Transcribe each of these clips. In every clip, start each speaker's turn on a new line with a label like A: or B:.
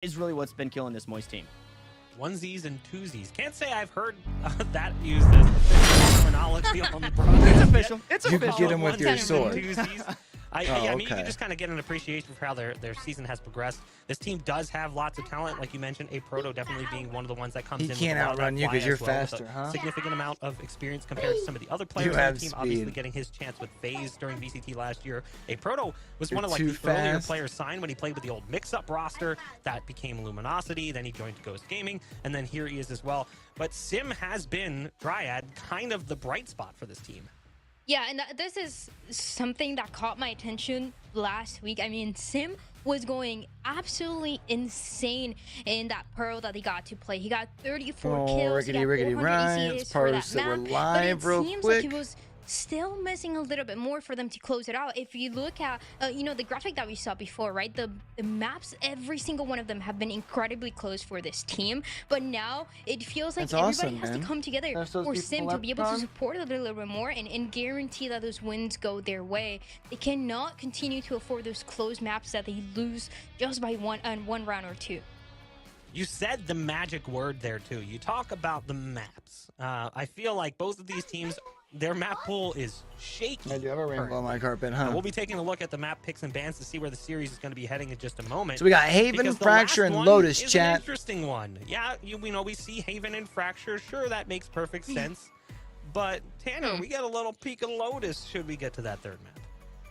A: is really what's been killing this Moist team.
B: Onesies and twosies. Can't say I've heard that used as official terminology on the broadcast.
A: It's official. It's
C: You
A: official.
C: could get him with your
B: Onesies and
C: sword.
B: twosies. I mean, you can just kind of get an appreciation for how their season has progressed. This team does have lots of talent, like you mentioned. A Proto definitely being one of the ones that comes in.
C: He can't
B: with a lot of
C: outrun
B: that
C: you
B: fly
C: because you're
B: as well, with
C: faster,
B: a
C: huh?
B: significant amount of experience compared to some of the other players on the team. Obviously, getting his chance with FaZe during VCT last year. A Proto was one of like the earlier players signed when he played with the old mix-up roster. That became Luminosity. Then he joined Ghost Gaming, and then here he is as well. But Sim has been Dryad, kind of the bright spot for this team.
D: Yeah, and this is something that caught my attention last week. I mean, Sim was going absolutely insane in that Pearl that he got to play. He got 34 kills, he got 400 ECAs for that map, but it seems like he was still missing a little bit more for them to close it out. If you look at, you know, the graphic that we saw before, right? The maps, every single one of them have been incredibly close for this team. But now it feels like everybody has to come together for Sim to be able to support it a little bit more and guarantee that those wins go their way. They cannot continue to afford those close maps that they lose just by one round or two.
B: You said the magic word there too. You talk about the maps. I feel like both of these teams, their map pool is shaky.
C: I do have a rainbow on my carpet, huh?
B: We'll be taking a look at the map picks and bans to see where the series is going to be heading in just a moment.
C: So we got Haven, Fracture, and Lotus,
B: is
C: chat.
B: An interesting one. Yeah, we know we see Haven and Fracture. Sure, that makes perfect sense. But Tanner, we got a little peek of Lotus. Should we get to that third map?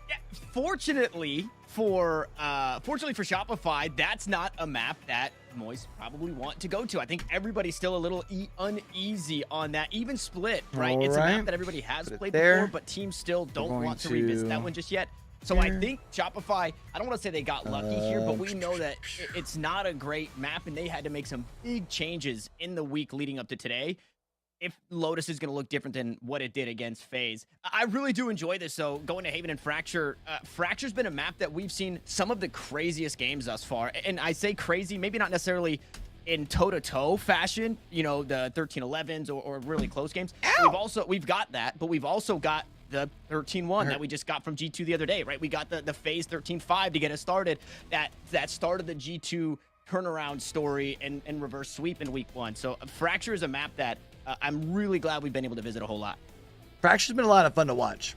A: Yeah, fortunately for Shopify, that's not a map that Moist probably want to go to. I think everybody's still a little uneasy on that. Even Split, right? It's a map that everybody has played before, but teams still don't want to revisit that one just yet. So I think Shopify, I don't want to say they got lucky here, but we know that it's not a great map, and they had to make some big changes in the week leading up to today if Lotus is going to look different than what it did against FaZe. I really do enjoy this, though, going to Haven and Fracture. Fracture's been a map that we've seen some of the craziest games thus far. And I say crazy, maybe not necessarily in toe-to-toe fashion, you know, the 13-11s or really close games. We've got that, but we've also got the 13-1 that we just got from G2 the other day, right? We got the FaZe 13-5 to get us started. That started the G2 turnaround story and reverse sweep in week 1. So Fracture is a map that I'm really glad we've been able to visit a whole lot.
C: Fracture's been a lot of fun to watch.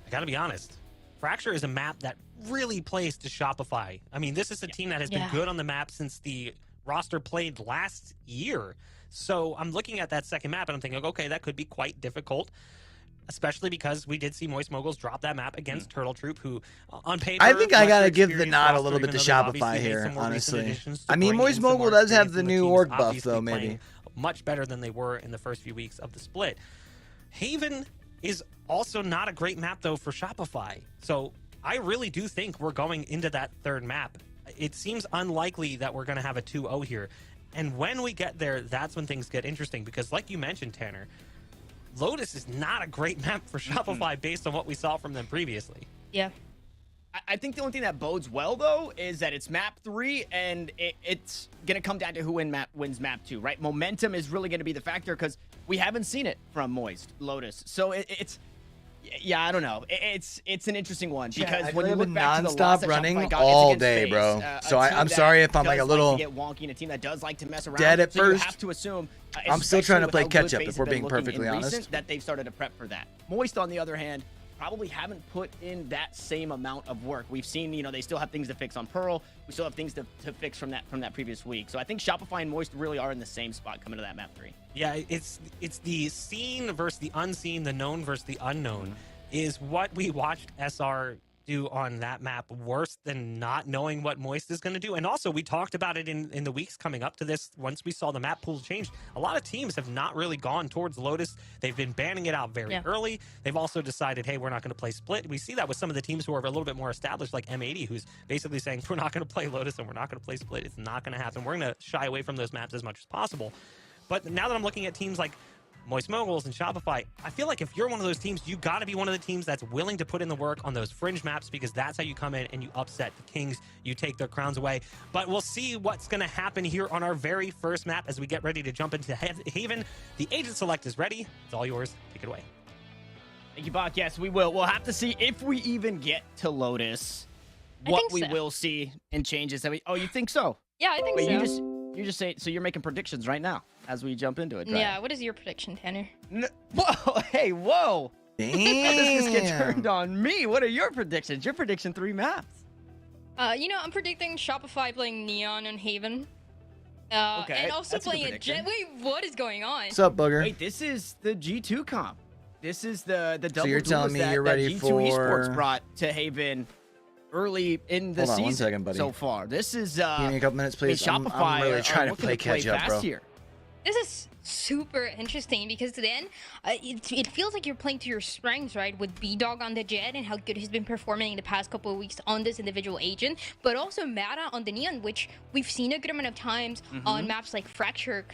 B: I gotta be honest. Fracture is a map that really plays to Shopify. I mean, this is a team that has been good on the map since the roster played last year. So I'm looking at that second map and I'm thinking, okay, that could be quite difficult, especially because we did see Moist Moguls drop that map against Turtle Troop, who on paper,
C: I think I gotta give the nod a little bit to Shopify here, honestly. I mean, Moist Mogul does have the new org buff, though, maybe.
B: Much better than they were in the first few weeks of the split. Haven is also not a great map, though, for Shopify. So I really do think we're going into that third map. It seems unlikely that we're going to have a 2-0 here. And when we get there, that's when things get interesting. Because like you mentioned, Tanner, Lotus is not a great map for Shopify based on what we saw from them previously.
D: Yeah.
A: I think the only thing that bodes well, though, is that it's map 3, and it's going to come down to who wins map 2, right? Momentum is really going to be the factor because we haven't seen it from Moist, Lotus. So yeah, I don't know. It's an interesting one because when you look back to the loss that Shopify got,
C: all
A: it's
C: day,
A: FaZe,
C: bro. So I'm sorry if I'm like a little
A: get wonky, and a team that does like to mess around.
C: Dead at first.
A: You have to assume.
C: I'm still trying to play catch up,
A: FaZe
C: if we're
A: have been
C: being
A: looking
C: perfectly
A: in
C: honest.
A: recent, that they've started to prep for that. Moist, on the other hand, probably haven't put in that same amount of work. We've seen, you know, they still have things to fix on Pearl. We still have things to fix from that previous week. So I think Shopify and Moist really are in the same spot coming to that map 3.
B: Yeah, it's the seen versus the unseen, the known versus the unknown. Is what we watched SR do on that map worse than not knowing what Moist is going to do? And also, we talked about it in the weeks coming up to this. Once we saw the map pool change, a lot of teams have not really gone towards Lotus. They've been banning it out very early. They've also decided, hey, we're not going to play Split. We see that with some of the teams who are a little bit more established, like M80, who's basically saying, we're not going to play Lotus and we're not going to play Split. It's not going to happen. We're going to shy away from those maps as much as possible. But now that I'm looking at teams like Moist Moguls and Shopify, I feel like if you're one of those teams, you got to be one of the teams that's willing to put in the work on those fringe maps, because that's how you come in and you upset the Kings. You take their crowns away. But we'll see what's going to happen here on our very first map as we get ready to jump into Haven. The agent select is ready. It's all yours. Take it away.
A: Thank you, Bach. Yes, we will. We'll have to see if we even get to Lotus. What we will see in changes. Oh, you think so?
D: Yeah, I think
A: Wait,
D: so.
A: you just say so. You're making predictions right now as we jump into it. Right?
D: Yeah. What is your prediction, Tanner?
A: Whoa! Hey, whoa!
C: Damn.
A: This just get turned on me. What are your predictions? Your prediction 3 maps.
D: You know, I'm predicting Shopify playing Neon and Haven.
A: Okay,
D: And also
A: that's a good
D: playing a
A: prediction.
D: Jet. Wait, what is going on?
C: What's up, Booger?
A: Wait, this is the G2 comp. This is the double
C: you're telling me
A: that,
C: you're ready
A: that G2
C: for
A: Esports brought to Haven early in the
C: Hold on
A: season
C: one second, buddy.
A: so far. This is
C: Give me a couple minutes, please.
A: Shopify
C: I'm really
A: are
C: trying to
A: looking
C: play catch up,
A: fast
C: bro.
A: here.
D: This is super interesting because then it feels like you're playing to your strengths, right? With B-Dog on the Jet and how good he's been performing in the past couple of weeks on this individual agent, but also Mata on the Neon, which we've seen a good amount of times on maps like Fracture,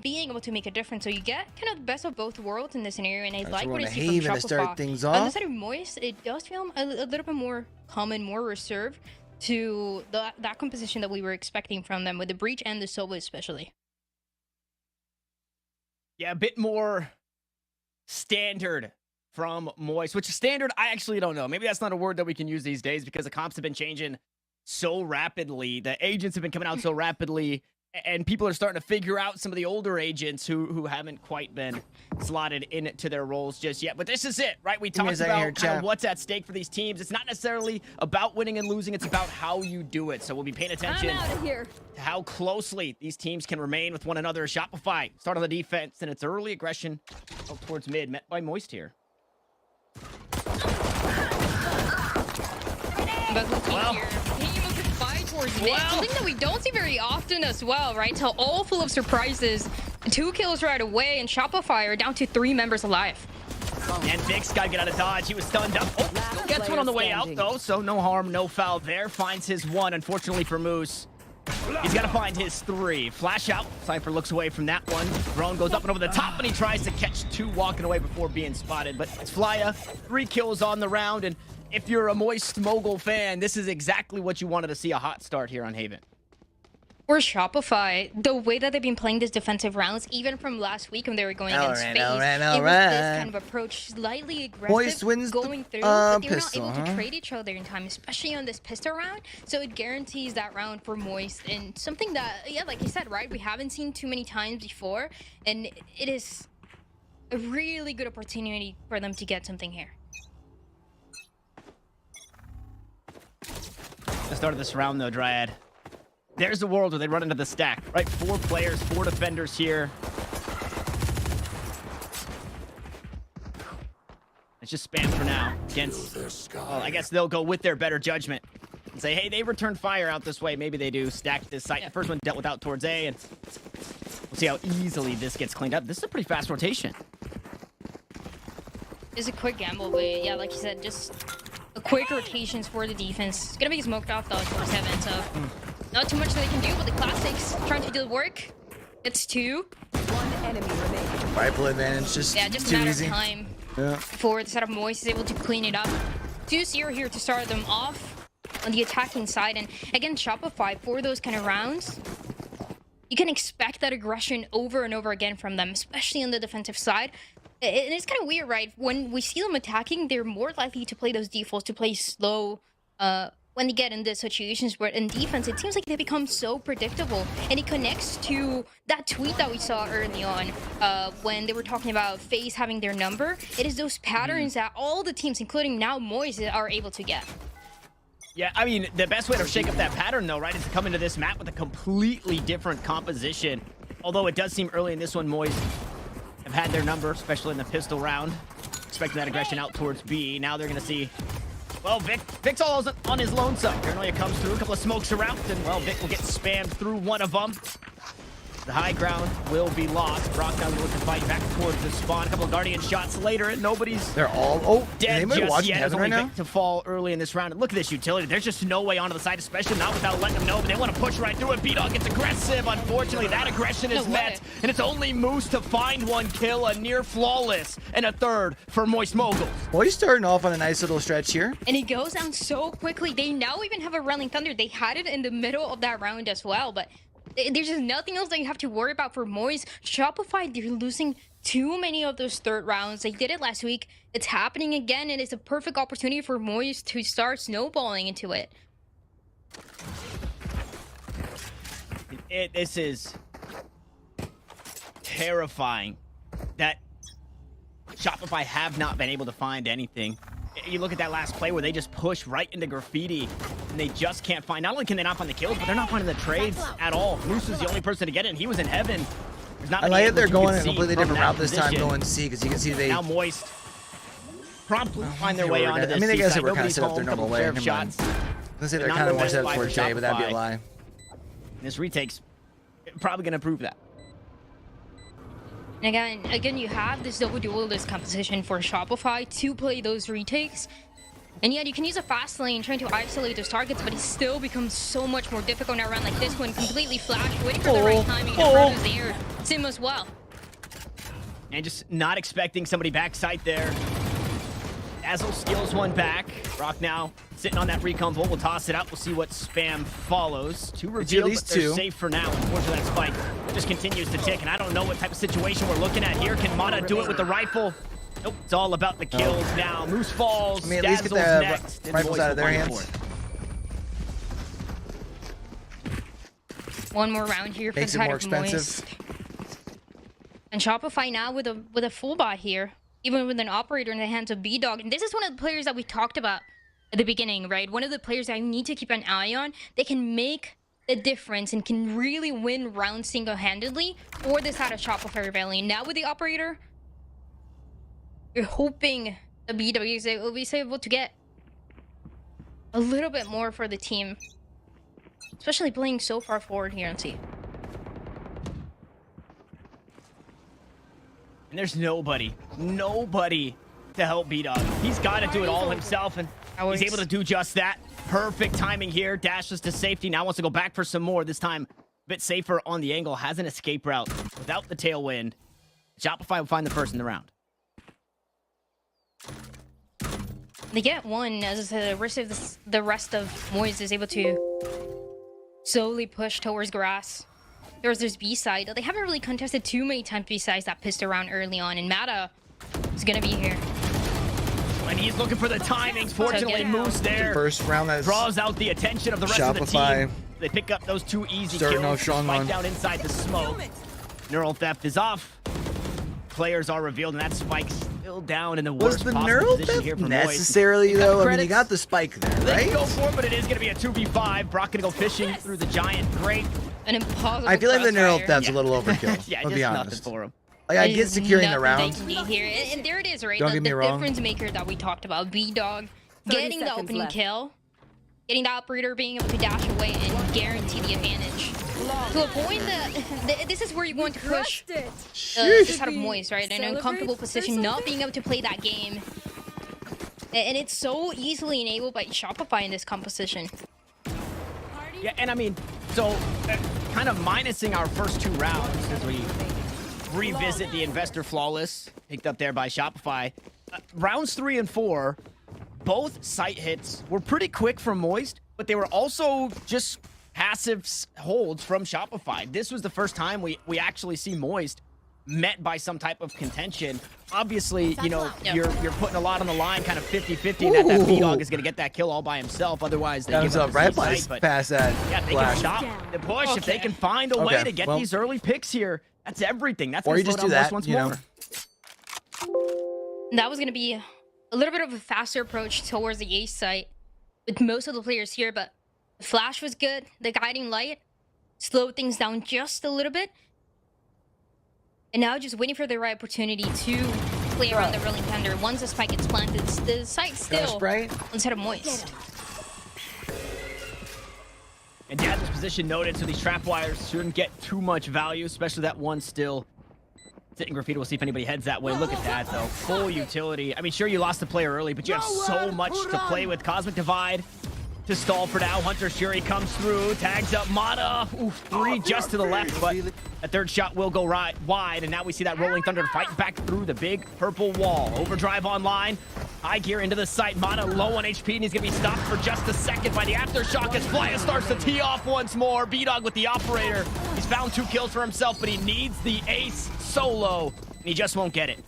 D: being able to make a difference. So you get kind of the best of both worlds in this scenario, and I like what I see from Shopify.
C: To start things
D: On the
C: off.
D: side of Moist, it does feel a little bit more common, more reserved to that composition that we were expecting from them with the Breach and the Sova especially.
A: Yeah, a bit more standard from Moist, which is standard, I actually don't know. Maybe that's not a word that we can use these days because the comps have been changing so rapidly. The agents have been coming out so rapidly, and people are starting to figure out some of the older agents who haven't quite been slotted into their roles just yet. But this is it, right? We talked about kind of what's at stake for these teams. It's not necessarily about winning and losing. It's about how you do it. So we'll be paying attention to how closely these teams can remain with one another. Shopify start on the defense, and it's early aggression out towards mid, met by Moist here.
D: But looking here, being able to fight towards mid, something that we don't see very often as well, right? So all full of surprises. 2 kills right away, and Shopify are down to 3 members alive.
A: And Vic's got to get out of dodge. He was stunned up. Oh, still gets one on the way out, though, so no harm, no foul there. Finds his 1, unfortunately for Moose. He's got to find his 3. Flash out. Cypher looks away from that one. Drone goes up and over the top, and he tries to catch 2 walking away before being spotted. But it's Flya, 3 kills on the round, and if you're a Moist Mogul fan, this is exactly what you wanted to see, a hot start here on Haven.
D: For Shopify, the way that they've been playing these defensive rounds, even from last week when they were going against FaZe, it was this kind of approach, slightly aggressive, going through, but they were not able to trade each other in time, especially on this pistol round. So it guarantees that round for Moist, and something that, yeah, like you said, right, we haven't seen too many times before, and it is a really good opportunity for them to get something here.
A: The start of this round, though, Dryad. There's a world where they run into the stack, right? 4 players, 4 defenders here. It's just spam for now against, well, I guess they'll go with their better judgment and say, hey, they returned fire out this way. Maybe they do stack this site. The first one dealt with out towards A, and we'll see how easily this gets cleaned up. This is a pretty fast rotation.
D: It's a quick gamble, but yeah, like you said, just a quick rotations for the defense. It's gonna be smoked off though towards heaven, so not too much they can do, but the classics trying to do the work. It's 2.
E: 1 enemy remaining.
C: Rifle advantage, just
D: a
C: too
D: matter
C: easy.
D: of time
C: Yeah.
D: for the setup. Moist is able to clean it up. 2-0 here to start them off on the attacking side, and again, Shopify for those kind of rounds. You can expect that aggression over and over again from them, especially on the defensive side. And it's kind of weird, right? When we see them attacking, they're more likely to play those defaults, to play slow when they get in these situations. Where in defense, it seems like they become so predictable. And it connects to that tweet that we saw early on when they were talking about FaZe having their number. It is those patterns that all the teams, including now Moise, are able to get.
A: Yeah, I mean, the best way to shake up that pattern, though, right, is to come into this map with a completely different composition. Although it does seem early in this one, Moise have had their number, especially in the pistol round. Expecting that aggression out towards B. Now they're going to see, well, Vic's all on his lone side. Paranoia comes through, a couple of smokes around, and, well, Vic will get spammed through one of them. The high ground will be lost. Brock now looking to fight back towards the spawn. A couple of Guardian shots later, and nobody's
C: They're all
A: dead
C: just
A: just yet.
C: Heaven
A: It's only
C: right now?
A: Vic to fall early in this round. And look at this utility. There's just no way onto the side, especially not without letting them know. But they want to push right through it. B-Dog gets aggressive. Unfortunately, that aggression is met. And it's only Moose to find 1 kill, a near flawless, and a 3rd for Moist Moguls.
C: Well, he's starting off on a nice little stretch here.
D: And he goes down so quickly. They now even have a Rolling Thunder. They had it in the middle of that round as well, but there's just nothing else that you have to worry about for Moise. Shopify, they're losing too many of those 3rd rounds. They did it last week. It's happening again, and it's a perfect opportunity for Moise to start snowballing into it.
A: This is terrifying that Shopify have not been able to find anything. You look at that last play where they just push right into Graffiti and they just can't find. Not only can they not find the kills, but they're not finding the trades at all. Moose was the only person to get it, and he was in heaven.
C: I like it. They're going a completely different route this time, going C, because you can see they
A: now Moist promptly find their way onto this.
C: I mean, I guess they were kind of
A: Nobody's
C: set up their
A: home,
C: normal way.
A: couple shots.
C: Let's say they're kind of more set up towards J, but that'd be a lie.
A: This retake's probably going to prove that.
D: And again, you have this double duelist composition for Shopify to play those retakes. And yet you can use a fast lane trying to isolate those targets, but it still becomes so much more difficult in a round like this one. Completely flash, waiting for the right timing. The front is there. Sim as well.
A: And just not expecting somebody backside there. Dazzle steals one back. Rock now sitting on that recon bolt. We'll toss it up. We'll see what spam follows. Two revealed, but they're safe for now. Unfortunately, that spike just continues to tick, and I don't know what type of situation we're looking at here. Can Mata do it with the rifle? Nope, it's all about the kills now. Moose falls.
C: I mean, at least get the rifles out of their hands.
D: One more round here for the side of Moist. And Shopify now with a full buy here, even with an operator in the hands of B-Dog. And this is one of the players that we talked about at the beginning, right? One of the players that you need to keep an eye on. They can make the difference and can really win rounds single-handedly for this side of Shopify Rebllion. Now with the operator, you're hoping the B-Dog will be able to get a little bit more for the team. Especially playing so far forward here on C.
A: And there's nobody to help B-Dog. He's got to do it all himself, and he's able to do just that. Perfect timing here. Dashes to safety. Now wants to go back for some more. This time a bit safer on the angle. Has an escape route without the tailwind. Shopify will find the first in the round.
D: They get one as the rest of Moise is able to slowly push towards grass. There's B-side. They haven't really contested too many times besides that pissed around early on, and Mata is gonna be here.
A: And he's looking for the timings. Fortunately, Moose there.
C: First round that
A: draws out the attention of the rest of the team. They pick up those two easy kills. Spike down inside the smoke. Neural theft is off. Players are revealed, and that spike's still down in the worst possible position here for Moist.
C: Necessarily, though? I mean, you got the spike there, right?
A: They go for it, but it is going to be a 2v5. Brock going to go fishing through the giant. Great.
D: An impossible
C: I feel like the neural theft's a little overkill.
A: Yeah,
C: I'll
A: just
C: be honest.
A: nothing for him.
C: Like, I get securing the round.
D: Here. And there it is, right?
C: Don't get me wrong.
D: The difference maker that we talked about. B-Dog getting the opening kill. Getting the operator being able to dash away and guarantee the advantage. To avoid this is where you're going to push this out of Moist, right? In an uncomfortable position, not being able to play that game. And it's so easily enabled by Shopify in this composition.
A: Yeah, and I mean, so kind of minusing our first two rounds as we revisit the Investor Flawless, picked up there by Shopify. Rounds 3 and 4, both site hits were pretty quick from Moist, but they were also just passive holds from Shopify. This was the first time we actually see Moist met by some type of contention. Obviously, you know, you're putting a lot on the line, kind of 50-50, and that B-Dog is going to get that kill all by himself. Otherwise, they give up
C: right past that.
A: Yeah, they can stop the push if they can find a way to get these early picks here. That's everything. That's
C: or you just do that
A: once more.
D: That was going to be a little bit of a faster approach towards the ace site with most of the players here, but the flash was good. The guiding light slowed things down just a little bit. And now just waiting for the right opportunity to play around the rolling thunder. Once the spike gets planted, the site's still instead of Moist.
A: And Dazzle's position noted, so these trap wires shouldn't get too much value, especially that one still sitting Graffiti. We'll see if anybody heads that way. Look at that, though. Full utility. I mean, sure, you lost the player early, but you have so much to play with. Cosmic Divide to stall for now. Hunter Shuri comes through, tags up Mata. Ooh, 3 just to the left, but a third shot will go wide, and now we see that Rolling Thunder fight back through the big purple wall. Overdrive online. High gear into the site. Mata low on HP, and he's going to be stopped for just a second by the Aftershock as Flya starts to tee off once more. B-Dog with the operator. He's found 2 kills for himself, but he needs the ace solo, and he just won't get it.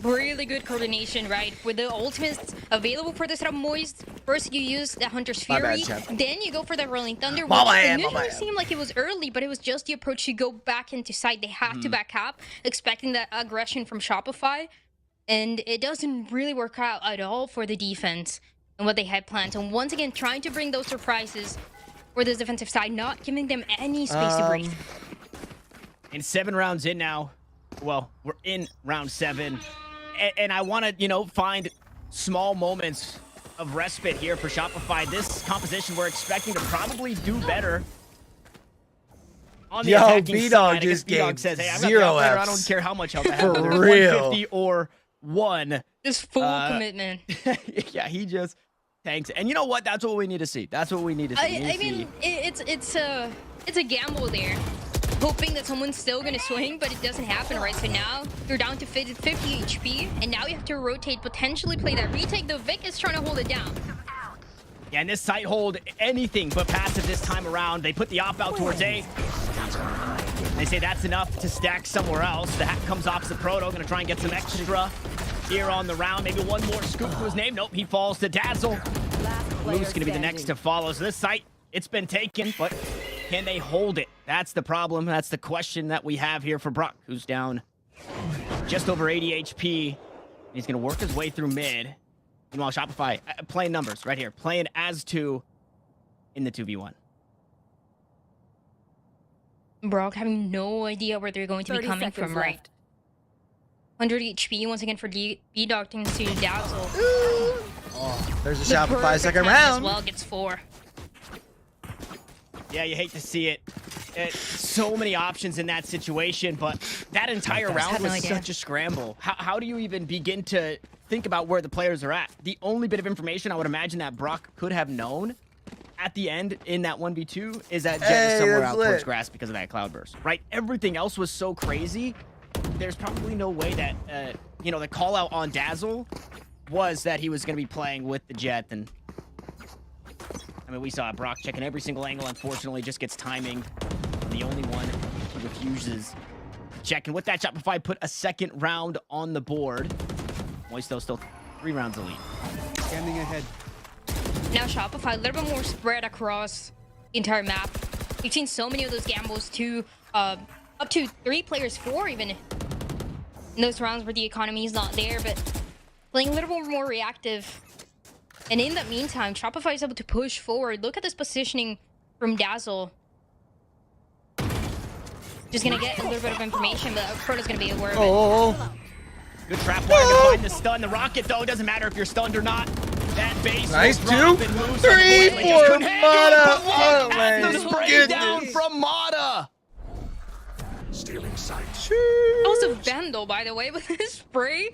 D: really good coordination, right? With the ultimates available for this round, Moist. First, you use the Hunter's Fury, then you go for the Rolling Thunder, which initially seemed like it was early, but it was just the approach to go back into side. They had to back up, expecting that aggression from Shopify, and it doesn't really work out at all for the defense and what they had planned. So once again, trying to bring those surprises for this defensive side, not giving them any space to breathe.
A: And 7 rounds in now. Well, we're in round 7. And I want to, you know, find small moments of respite here for Shopify. This composition, we're expecting to probably do better. On the attacking side,
C: just
A: B-Dog says, hey, I'm not
C: zero
A: the I don't care how much health I have.
C: For
A: There's
C: real.
A: 150 or 1.
D: Just full commitment.
A: Yeah, he just tanks. And you know what? That's what we need to see. That's what we need to see.
D: I mean, it's a gamble there. Hoping that someone's still gonna swing, but it doesn't happen, right? So now you're down to 50 HP, and now you have to rotate, potentially play that retake. The Vic is trying to hold it down.
A: Yeah, and this site hold anything but passive this time around. They put the op out towards A. They say that's enough to stack somewhere else. The hack comes off the Proto, gonna try and get some extra here on the round. Maybe one more scoop to his name. Nope, he falls to Dazzle. Blue's gonna be the next to follow. So this site, it's been taken, but can they hold it? That's the problem. That's the question that we have here for Brock, who's down just over 80 HP. He's going to work his way through mid. Meanwhile, Shopify playing numbers right here. Playing as 2 in the 2v1.
D: Brock having no idea where they're going to be coming from, right? 100 HP once again for B-Dog to Dazzle.
C: Oh, there's a Shopify second round.
D: As well gets 4.
A: Yeah, you hate to see it. So many options in that situation, but that entire round was such a scramble. How do you even begin to think about where the players are at? The only bit of information I would imagine that Brock could have known at the end in that 1v2 is that Jet is somewhere out towards grass because of that cloudburst, right? Everything else was so crazy. There's probably no way that, you know, the call out on Dazzle was that he was going to be playing with the Jet. And I mean, we saw Brock checking every single angle. Unfortunately, just gets timing. The only one who refuses to check. And with that, Shopify put a second round on the board. Moisto still 3 rounds of lead.
E: Standing ahead.
D: Now Shopify a little bit more spread across the entire map. We've seen so many of those gambles to up to 3 players, 4 even in those rounds where the economy is not there, but playing a little bit more reactive. And in that meantime, Shopify is able to push forward. Look at this positioning from Dazzle. Just gonna get a little bit of information, but Proto's gonna be aware of it.
A: Good trap wire to find the stun. The rocket, though, doesn't matter if you're stunned or not. That base
C: nice
A: 2,
C: 3, 4, Mata.
A: Oh, the spray down from Mata.
E: Stealing sight.
D: That was a Vandal, by the way, with this spray.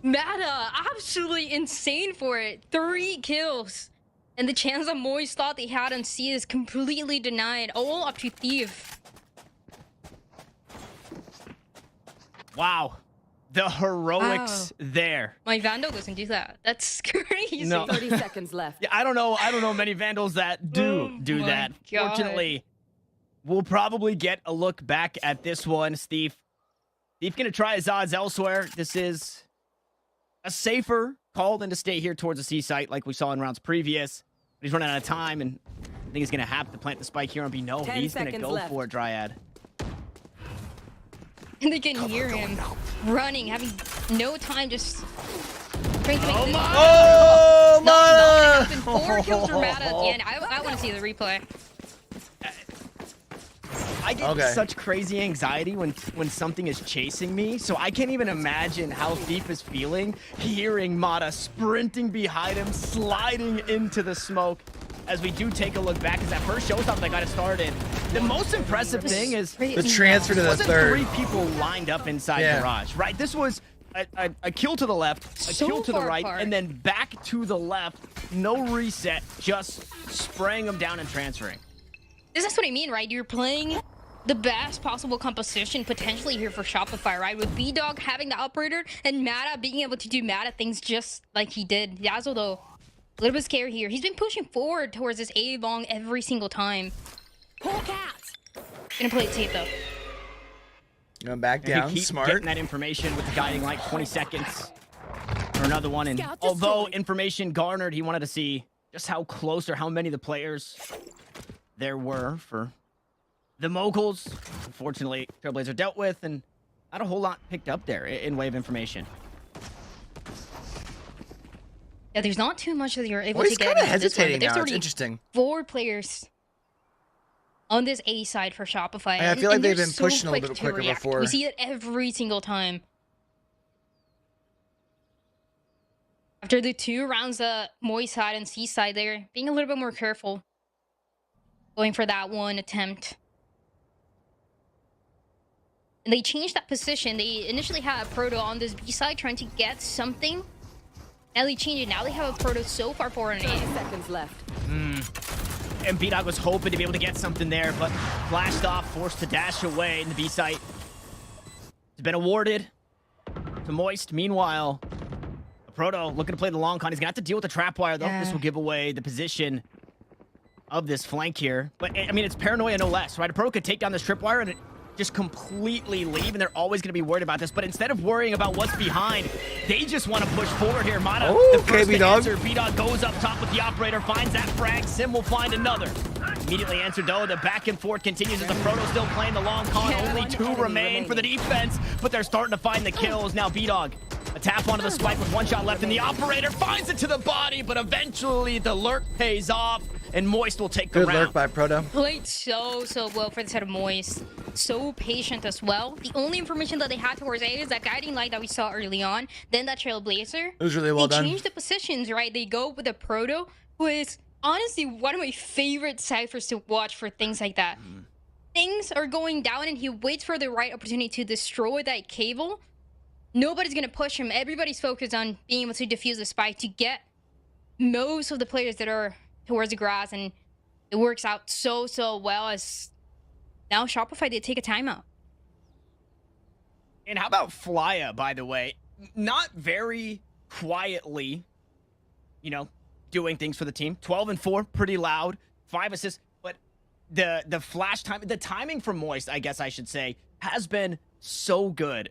D: Mata, absolutely insane for it. 3 kills. And the chance that Moist thought they had on C is completely denied. All up to Thief.
A: Wow. The heroics there.
D: My Vandal doesn't do that. That's crazy.
A: No.
E: 30 seconds left.
A: Yeah, I don't know many Vandals that do that.
D: God.
A: Fortunately, we'll probably get a look back at this one. Steve gonna try his odds elsewhere. This is a safer call than to stay here towards the C site like we saw in rounds previous. But he's running out of time, and I think he's gonna have to plant the spike here on B. No, he's gonna go for it, Dryad.
D: And they can hear him running, having no time, just trying to make this.
C: Oh,
D: Not happen. 4 kills for Mata at the end. I want to see the replay.
A: I get such crazy anxiety when something is chasing me, so I can't even imagine how Thief is feeling hearing Mata sprinting behind him, sliding into the smoke. As we do take a look back, as that first showstop that got it started, the most impressive thing is
C: the transfer to the third.
A: 3 people lined up inside Garage, right? This was a kill to the left, a kill to the right, and then back to the left. No reset, just spraying them down and transferring.
D: That's what I mean, right? You're playing the best possible composition potentially here for Shopify, right? With B-Dog having the operator and Mata being able to do Mata things just like he did. Dazzle, though, a little bit scary here. He's been pushing forward towards this A long every single time. Gonna play it safe, though.
C: Going back down,
A: keep
C: smart.
A: Getting that information with the guiding light, 20 seconds or another one. And although information garnered, he wanted to see just how close or how many of the players there were for the Moguls. Unfortunately, Trailblazer dealt with, and not a whole lot picked up there in way of information.
D: Yeah, there's not too much that you're able
C: Well,
D: to
C: he's
D: get.
C: kind of hesitating now. It's interesting.
D: 4 players on this A side for Shopify.
C: I feel like they've been
D: so
C: pushing a little
D: quick
C: bit
D: to
C: quicker
D: react.
C: before.
D: We see it every single time. After the 2 rounds, Moy side and C side, they're being a little bit more careful. Going for that one attempt. And they changed that position. They initially had a Proto on this B side trying to get something. Now they changed it. Now they have a Proto so far forward in A.
E: 30 seconds left.
A: And B-Dog was hoping to be able to get something there, but flashed off, forced to dash away in the B site. It's been awarded to Moist. Meanwhile, Proto looking to play the long con. He's gonna have to deal with the trap wire though. This will give away the position of this flank here. But I mean, it's paranoia no less, right? A Proto could take down this tripwire and just completely leave, and they're always gonna be worried about this. But instead of worrying about what's behind, they just want to push forward here. Mata, the first to answer. B-Dog goes up top with the operator, finds that frag. Sim will find another. Immediately answered though. The back and forth continues as the Proto still playing the long con. Only 2 remain for the defense, but they're starting to find the kills. Now B-Dog, a tap onto the spike with 1 shot left, and the operator finds it to the body, but eventually the lurk pays off, and Moist will take the round.
C: Good lurk by Proto.
D: Played so well for the side of Moist. So patient as well. The only information that they had towards A is that guiding light that we saw early on, then that Trailblazer.
C: It was really well done.
D: They changed the positions, right? They go with the Proto, who is honestly one of my favorite ciphers to watch for things like that. Things are going down and he waits for the right opportunity to destroy that cable. Nobody's gonna push him. Everybody's focused on being able to defuse the spike to get most of the players that are towards the grass, and it works out so well as now Shopify did take a timeout.
A: And how about Flya, by the way? Not very quietly, you know, doing things for the team. 12 and 4, pretty loud. 5 assists, but the flash time, the timing from Moist, I guess I should say, has been so good.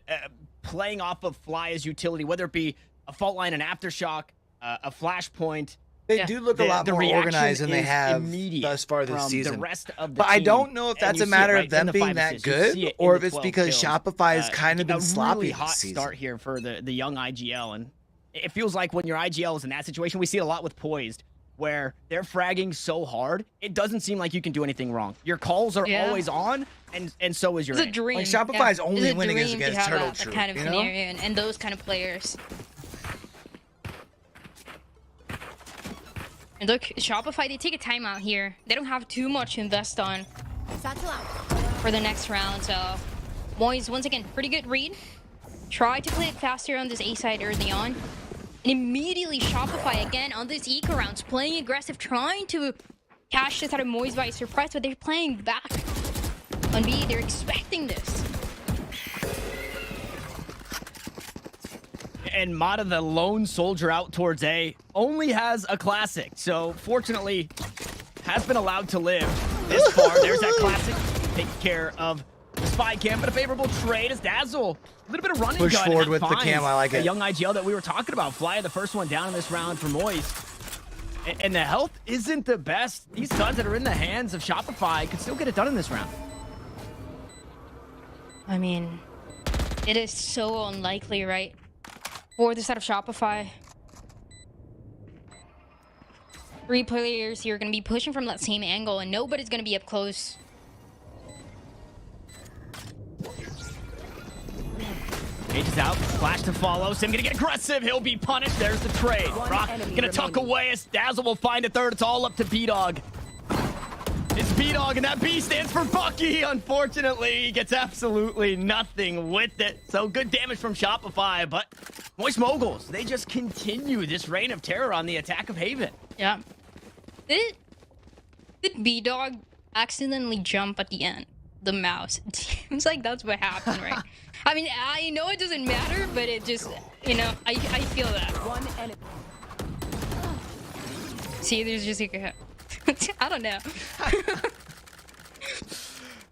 A: Playing off of Flya's utility, whether it be a fault line, an aftershock, a flashpoint.
C: They do look a lot more organized than they have thus far this season.
A: The rest of the
C: but I don't know if that's a matter of them being that good, or if it's because Shopify has kind of been sloppy
A: really hot
C: this season.
A: Start here for the young IGL, and it feels like when your IGL is in that situation, we see it a lot with Poised, where they're fragging so hard, it doesn't seem like you can do anything wrong. Your calls are always on, and so is your
D: It's a dream.
C: Like Shopify's only winning is
D: against
C: against Turtle
D: that
C: Troop,
D: kind of
C: you know?
D: scenario and those kind of players. And look, Shopify, they take a timeout here. They don't have too much to invest on for the next round. So, Moyes, once again, pretty good read. Try to play it faster on this A side early on. And immediately Shopify, again, on this eco rounds, playing aggressive, trying to catch this out of Moyes by surprise, but they're playing back on B. They're expecting this.
A: And Mata, the lone soldier out towards A, only has a classic. So, fortunately, has been allowed to live this far. There's that classic. Takes care of the spy cam, but a favorable trade as Dazzle. A little bit of running
C: Push
A: gun.
C: forward with the cam, I like it.
A: The young IGL that we were talking about. Flya, the first one down in this round for Moise. And the health isn't the best. These guns that are in the hands of Shopify could still get it done in this round.
D: I mean, it is so unlikely, right? For the set of Shopify. 3 players here are going to be pushing from that same angle, and nobody's going to be up close.
A: Cage is out. Flash to follow. Sim gonna get aggressive. He'll be punished. There's the trade. Rock gonna tuck away as Dazzle will find a third. It's all up to B-Dog. It's B-Dog, and that B stands for Bucky. Unfortunately, he gets absolutely nothing with it. So good damage from Shopify, but Moist Moguls, they just continue this reign of terror on the attack of Haven.
D: Yeah. Did B-Dog accidentally jump at the end? The mouse. It seems like that's what happened, right? I mean, I know it doesn't matter, but it just, you know, I feel that.
E: One enemy.
D: See, there's just like a... I don't know.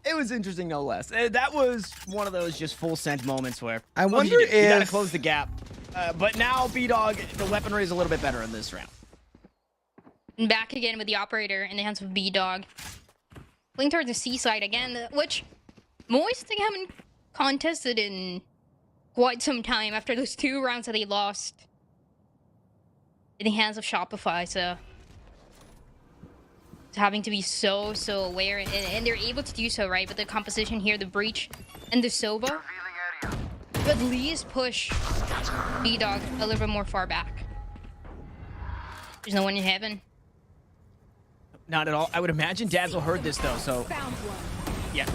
A: It was interesting, no less. That was one of those just full send moments where
C: I wonder if
A: you gotta close the gap. But now B-Dog, the weaponry is a little bit better in this round.
D: And back again with the operator in the hands of B-Dog. Playing towards the C side again, which Moist haven't contested in quite some time after those 2 rounds that they lost in the hands of Shopify. So it's having to be so aware, and they're able to do so, right? But the composition here, the breach and the Sova, at least push B-Dog a little bit more far back. There's no one in heaven.
A: Not at all. I would imagine Dazzle heard this though, so yeah.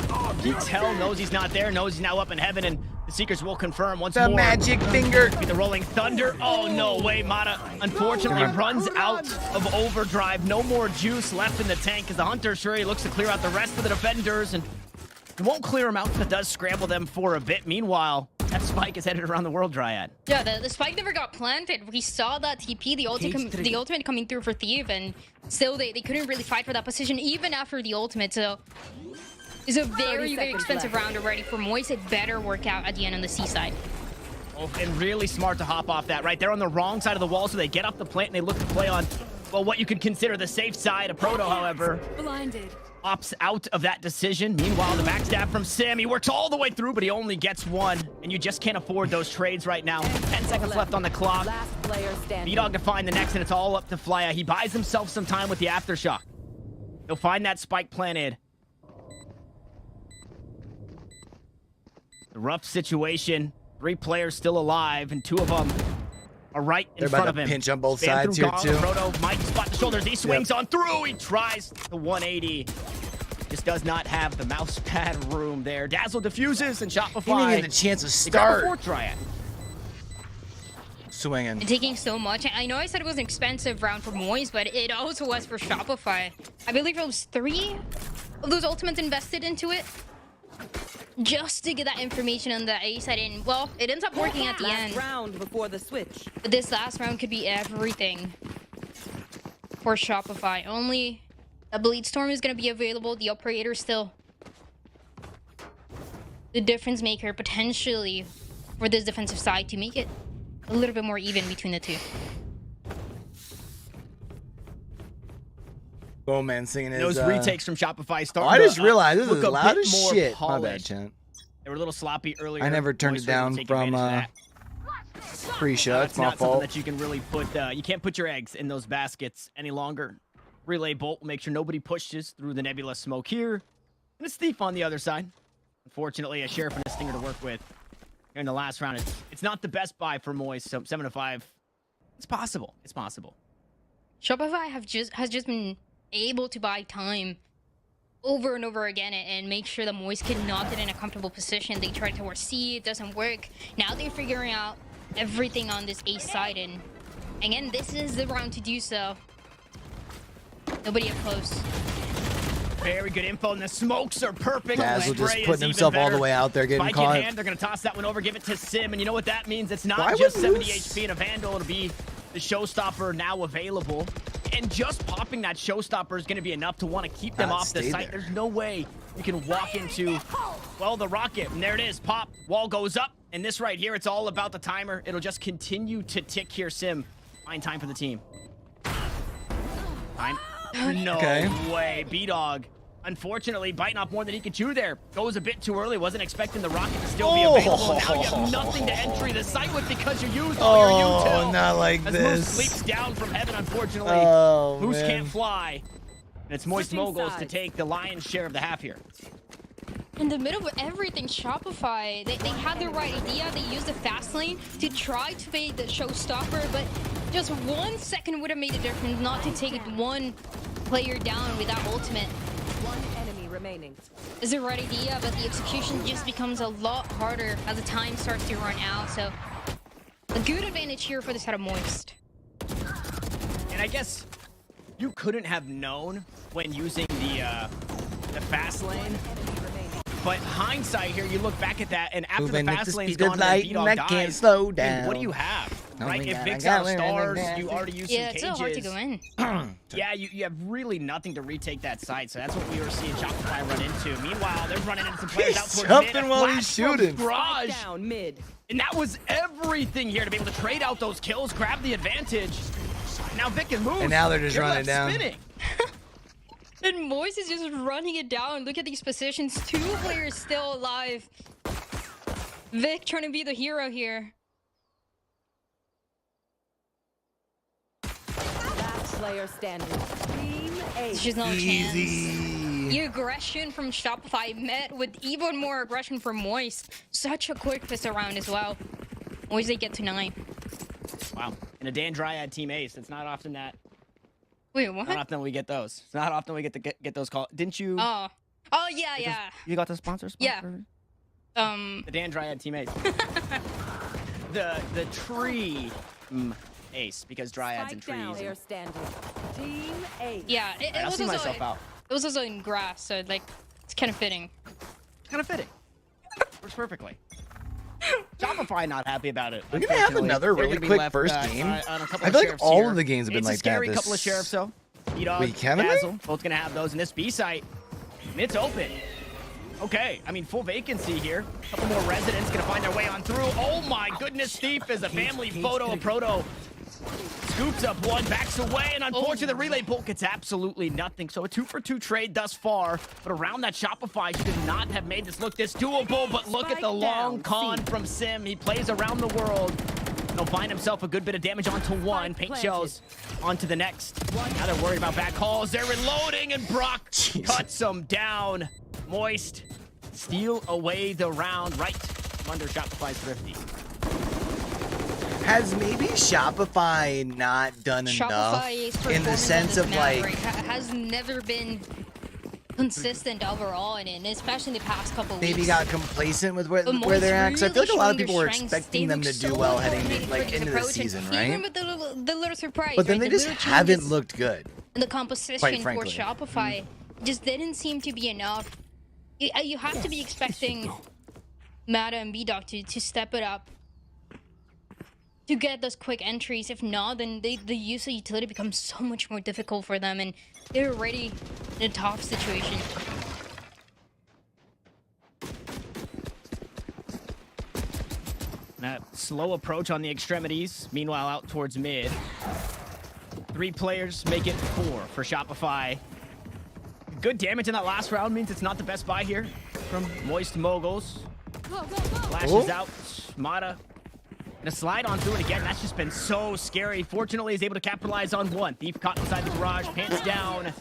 A: Tell knows he's not there, knows he's now up in heaven, and the Seekers will confirm once more.
C: The magic finger.
A: The rolling thunder. Oh no way, Mata unfortunately runs out of overdrive. No more juice left in the tank as the Hunter sure he looks to clear out the rest of the defenders, and it won't clear them out, but does scramble them for a bit. Meanwhile, that spike is headed around the world, Dryad.
D: Yeah, the spike never got planted. We saw that TP, the ultimate coming through for Thief, and still they couldn't really fight for that position even after the ultimate. So it's a very expensive round already for Moist. It better work out at the end on the C side.
A: Oh, and really smart to hop off that, right? They're on the wrong side of the wall, so they get up the plant and they look to play on, well, what you could consider the safe side. A Proto, however,
F: blinded,
A: opts out of that decision. Meanwhile, the backstab from Sim, he works all the way through, but he only gets one, and you just can't afford those trades right now. 10 seconds left on the clock.
F: last player standing.
A: B-Dog to find the next, and it's all up to Flya. He buys himself some time with the Aftershock. He'll find that spike planted. The rough situation. 3 players still alive, and 2 of them are right in front of him.
C: Pinch on both
A: Span
C: sides here
A: Gauntlet.
C: too.
A: Proto might spot the shoulders. He swings on through. He tries the 180. Just does not have the mouse pad room there. Dazzle diffuses, and Shopify.
C: He didn't get the chance to
A: They got the
C: start.
A: 4th Dryad.
C: Swinging.
D: Taking so much. I know I said it was an expensive round for Moist, but it also was for Shopify. I believe it was 3 of those ultimates invested into it just to get that information on the A side. And well, it ends up working at the end.
F: Round before the switch.
D: But this last round could be everything for Shopify. Only a Bleed Storm is going to be available. The operator still the difference maker potentially for this defensive side to make it a little bit more even between the 2.
C: Oh man, singing his,
A: Those retakes from Shopify starting
C: I just realized this
A: look
C: is
A: a
C: loud
A: bit
C: as
A: more
C: shit. My
A: polished.
C: bad, Chant.
A: They were a little sloppy earlier.
C: I never turned
A: Moist
C: it
A: were able
C: down
A: to take
C: from
A: advantage of that.
C: pre-show. It's
A: That's
C: my
A: not something
C: fault.
A: that you can really put. You can't put your eggs in those baskets any longer. Relay bolt will make sure nobody pushes through the nebula smoke here. And it's Thief on the other side. Unfortunately, a Sheriff and a Stinger to work with here in the last round. It's not the best buy for Moist. So 7-5. It's possible. It's possible.
D: Shopify has just been able to buy time over and over again and make sure that Moist cannot get in a comfortable position. They tried towards C, it doesn't work. Now they're figuring out everything on this A side, and again, this is the round to do so. Nobody up close.
A: Very good info, and the smokes are perfect.
C: Dazzle
A: The spray
C: just
A: is
C: putting
A: even
C: himself all the
A: better.
C: way out there, getting
A: Spike
C: caught.
A: in hand, they're going to toss that one over, give it to Sim, and you know what that means? It's not
C: Why
A: just
C: would
A: 70
C: Moose-
A: HP and a Vandal. It'll be the Showstopper now available. And just popping that Showstopper is going to be enough to want to keep them off the
C: stay
A: site.
C: there.
A: There's no way you can walk into, well, the rocket. And there it is. Pop. Wall goes up. And this right here, it's all about the timer. It'll just continue to tick here. Sim, find time for the team. Time. No way. B-Dog. Unfortunately, biting off more than he could chew there. Goes a bit too early. Wasn't expecting the rocket to still be available. Now you have nothing to entry the site with because you used all your util.
C: Not like
A: As
C: this.
A: Moose sleeps down from heaven, unfortunately.
C: Oh,
A: Moose
C: man.
A: can't fly. And it's Moist
F: Switching
A: Moguls to
F: sides.
A: take the lion's share of the half here.
D: In the middle of everything, Shopify, they had the right idea. They used the fast lane to try to fade the Showstopper, but just 1 second would have made a difference not to take one player down with that ultimate.
F: One enemy remaining.
D: It's the right idea, but the execution just becomes a lot harder as the time starts to run out. So a good advantage here for the side of Moist.
A: And I guess you couldn't have known when using the fast lane. But hindsight here, you look back at that, and after
C: Moving
A: the
C: at
A: fast
C: the
A: lane's
C: speed of
A: gone,
C: light,
A: B-Dog
C: and I
A: dies.
C: can't slow
A: Dude,
C: down.
A: what do you have? right? If Vic's out of stars, you already used some cages.
D: Yeah, it's so hard to go in.
A: Yeah, you have really nothing to retake that site, so that's what we were seeing Shopify run into. Meanwhile, they're running into some players out towards mid.
C: Jumping while he's shooting.
A: Garage.
F: Down mid.
A: And that was everything here to be able to trade out those kills, grab the advantage. Now Vic can move.
C: And now they're just running down.
A: Spinning.
D: And Moise is just running it down. Look at these positions. 2 players still alive. Vic trying to be the hero here.
F: Last player standing. Team
D: There's
F: A.
D: just no chance.
C: Easy.
D: The aggression from Shopify met with even more aggression from Moise. Such a quick fist around as well. Moise, they get to 9.
A: Wow. And a Dan Dryad team ace. It's not often that.
D: Wait, what?
A: Not often we get those. It's not often we get to get those calls. Didn't you?
D: Oh, yeah.
A: You got the sponsor?
D: Yeah.
A: The Dan Dryad team ace. the tree ace because Dryads and trees.
F: Player standing. Team A.
D: Yeah, it
A: I'll
D: was
A: see
D: also
A: myself out.
D: it was also in grass, so like it's kind of fitting.
A: It's kind of fitting. Works perfectly. Shopify not happy about it.
C: We're gonna have another
A: They're
C: really
A: gonna be
C: quick
A: left,
C: first
A: on
C: game.
A: a couple
C: I
A: of
C: feel like
A: sheriffs
C: all
A: here.
C: of the games have been
A: It's
C: like
A: a scary
C: that.
A: couple of sheriffs though. E-Dog,
C: Wait, can they?
A: Dazzle, both gonna have those in this B site. And it's open. Okay, I mean full vacancy here. A couple more residents gonna find their way on through. Oh my goodness, Thief is a family photo of Proto. Scoops up one, backs away, and unfortunately the relay bolt gets absolutely nothing. So a 2-for-2 trade thus far, but around that Shopify should not have made this look this doable, but look at the long con from Sim. He plays around the world. He'll find himself a good bit of damage onto one. Paint shells onto the next. Now they're worried about back calls. They're reloading, and Brock cuts them down. Moist, steal away the round right from under Shopify's Thrifty.
C: Has maybe Shopify not done enough in the sense of like
D: has never been consistent overall, and especially in the past couple
C: maybe
D: weeks.
C: got complacent with where they're at? Because I feel like a lot of people were
D: Strengths.
C: expecting
D: They
C: them to
D: look
C: do
D: so
C: well heading
D: coordinated for
C: into
D: this
C: the
D: approach,
C: season,
D: and
C: right?
D: Even with the little surprise,
C: But then
D: right?
C: they
D: The
C: just
D: little
C: haven't
D: changes
C: looked good.
D: in the composition for
C: frankly.
D: Shopify just didn't seem to be enough. You have to be expecting Mata and B-Dog to step it up to get those quick entries. If not, then the use of utility becomes so much more difficult for them, and they're already in a tough situation.
A: Slow approach on the extremities. Meanwhile, out towards mid. 3 players make it 4 for Shopify. Good damage in that last round means it's not the best buy here from Moist Moguls. Flashes out. Mata gonna slide on through it again. That's just been so scary. Fortunately, he's able to capitalize on one. Thief caught inside the garage. Pants down.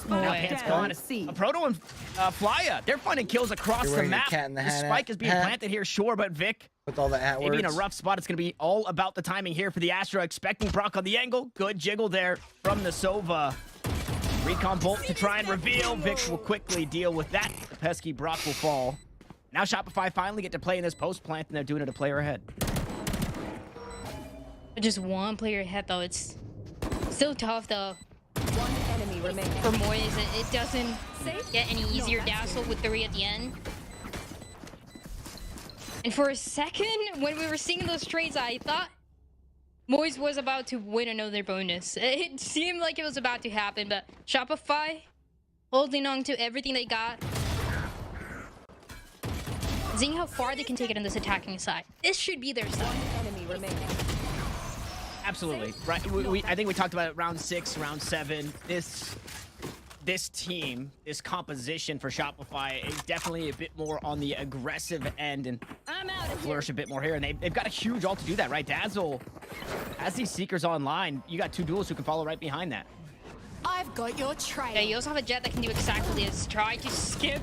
A: Now Pants gone. A Proto and Flya, they're finding kills across the map. The spike is being planted here, sure, but Vic,
C: with all the hat
A: maybe in a
C: words.
A: rough spot. It's going to be all about the timing here for the Astra. Expecting Brock on the angle. Good jiggle there from the Sova. Recon bolt to try and reveal. Vic will quickly deal with that. The pesky Brock will fall. Now Shopify finally get to play in this post plant, and they're doing it a player ahead.
D: Just one player ahead, though. It's still tough, though.
F: One enemy remaining.
D: For Moise, it doesn't get any easier. Dazzle with 3 at the end. And for a second, when we were seeing those trades, I thought Moise was about to win another bonus. It seemed like it was about to happen, but Shopify holding on to everything they got. Seeing how far they can take it on this attacking side. This should be their side.
F: Enemy remaining.
A: Absolutely. Right. I think we talked about it round 6, round 7. This team, this composition for Shopify is definitely a bit more on the aggressive end and flourish a bit more here. And they've got a huge ult to do that, right? Dazzle has these Seekers online. You got 2 duels who can follow right behind that.
G: I've got your trail.
D: Yeah, you also have a Jet that can do exactly this. Try to skip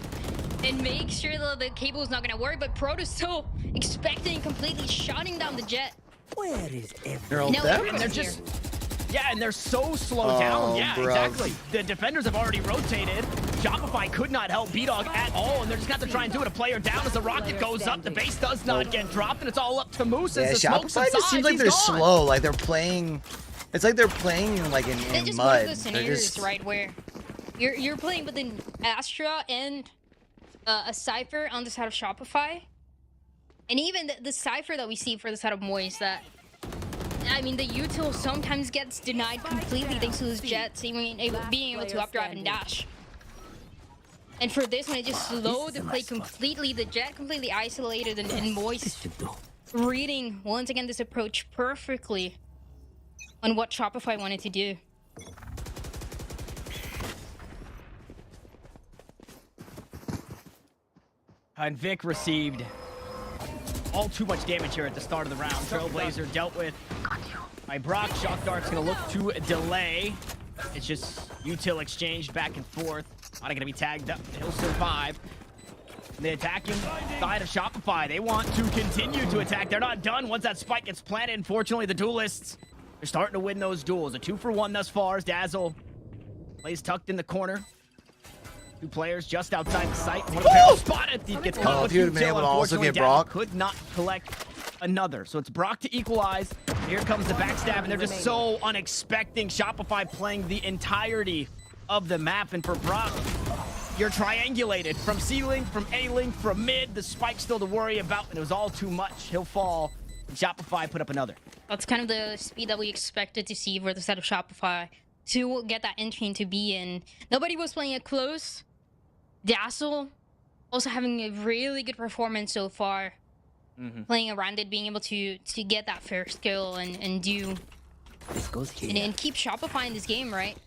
D: and make sure that the cable is not going to work. But Proto's still expecting, completely shutting down the Jet.
E: Where is
C: They're all dead?
A: And they're just... Yeah, and they're so slowed down. Yeah,
C: bro.
A: exactly. The defenders have already rotated. Shopify could not help B-Dog at all, and they're just going to have to try and do it. A player down as the rocket goes up. The base does not get dropped, and it's all up to Moose as
C: Yeah,
A: the smoke
C: Shopify just seems like they're slow. Like they're playing. It's like they're playing like in
D: It's just
C: mud.
D: one of those scenarios, right, where you're playing with an Astra and a Cypher on the side of Shopify, and even the Cypher that we see for the side of Moise, that I mean, the util sometimes gets denied completely thanks to those jets, being able to updrive and dash. And for this one, it just slowed the play completely. The jet completely isolated, and Moist reading, once again, this approach perfectly on what Shopify wanted to do.
A: And Vic received all too much damage here at the start of the round. Trailblazer dealt with by Brock. Shock Dart's gonna look to delay. It's just util exchanged back and forth. Not gonna be tagged up. He'll survive. And the attacking side of Shopify, they want to continue to attack. They're not done once that spike gets planted. Unfortunately, the duelists, they're starting to win those duels. A 2-for-1 thus far as Dazzle plays tucked in the corner. 2 players just outside the site. One of the pairs spotted. He gets caught with util. Unfortunately, Dazzle could not collect another. So it's Brock to equalize. Here comes the backstab, and they're just so unexpecting. Shopify playing the entirety of the map, and for Brock, you're triangulated from C-Link, from A-Link, from mid. The spike still to worry about, and it was all too much. He'll fall. Shopify put up another.
D: That's kind of the speed that we expected to see for the set of Shopify to get that entry into B, and nobody was playing it close. Dazzle also having a really good performance so far. Playing around it, being able to get that first kill and do
C: This goes here.
D: and keep Shopify in this game, right?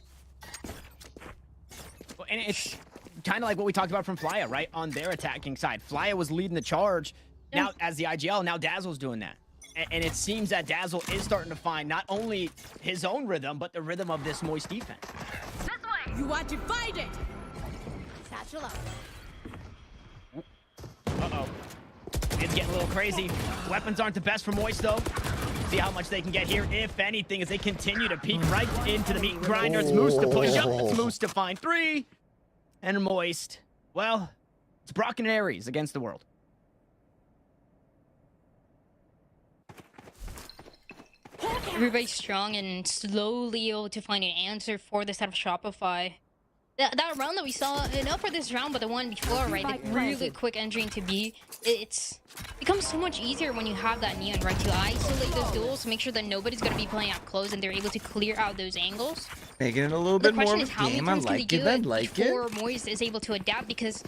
A: And it's kind of like what we talked about from Flya, right? On their attacking side. Flya was leading the charge now as the IGL. Now Dazzle's doing that. And it seems that Dazzle is starting to find not only his own rhythm, but the rhythm of this Moist defense.
G: This way. You want to find it. Satchel up.
A: Uh-oh. It's getting a little crazy. Weapons aren't the best for Moist, though. See how much they can get here, if anything, as they continue to peek right into the meat grinder. It's Moose to push up. It's Moose to find 3. And Moist, well, it's Brock and Ares against the world.
D: Everybody's strong and slowly able to find an answer for this set of Shopify. That round that we saw, not for this round, but the one before, right? The really quick entry into B. It becomes so much easier when you have that Neon, right? To isolate those duels, to make sure that nobody's going to be playing up close and they're able to clear out those angles.
C: Making it a little bit more of a game. I like it. I like it.
D: Before Moist is able to adapt, because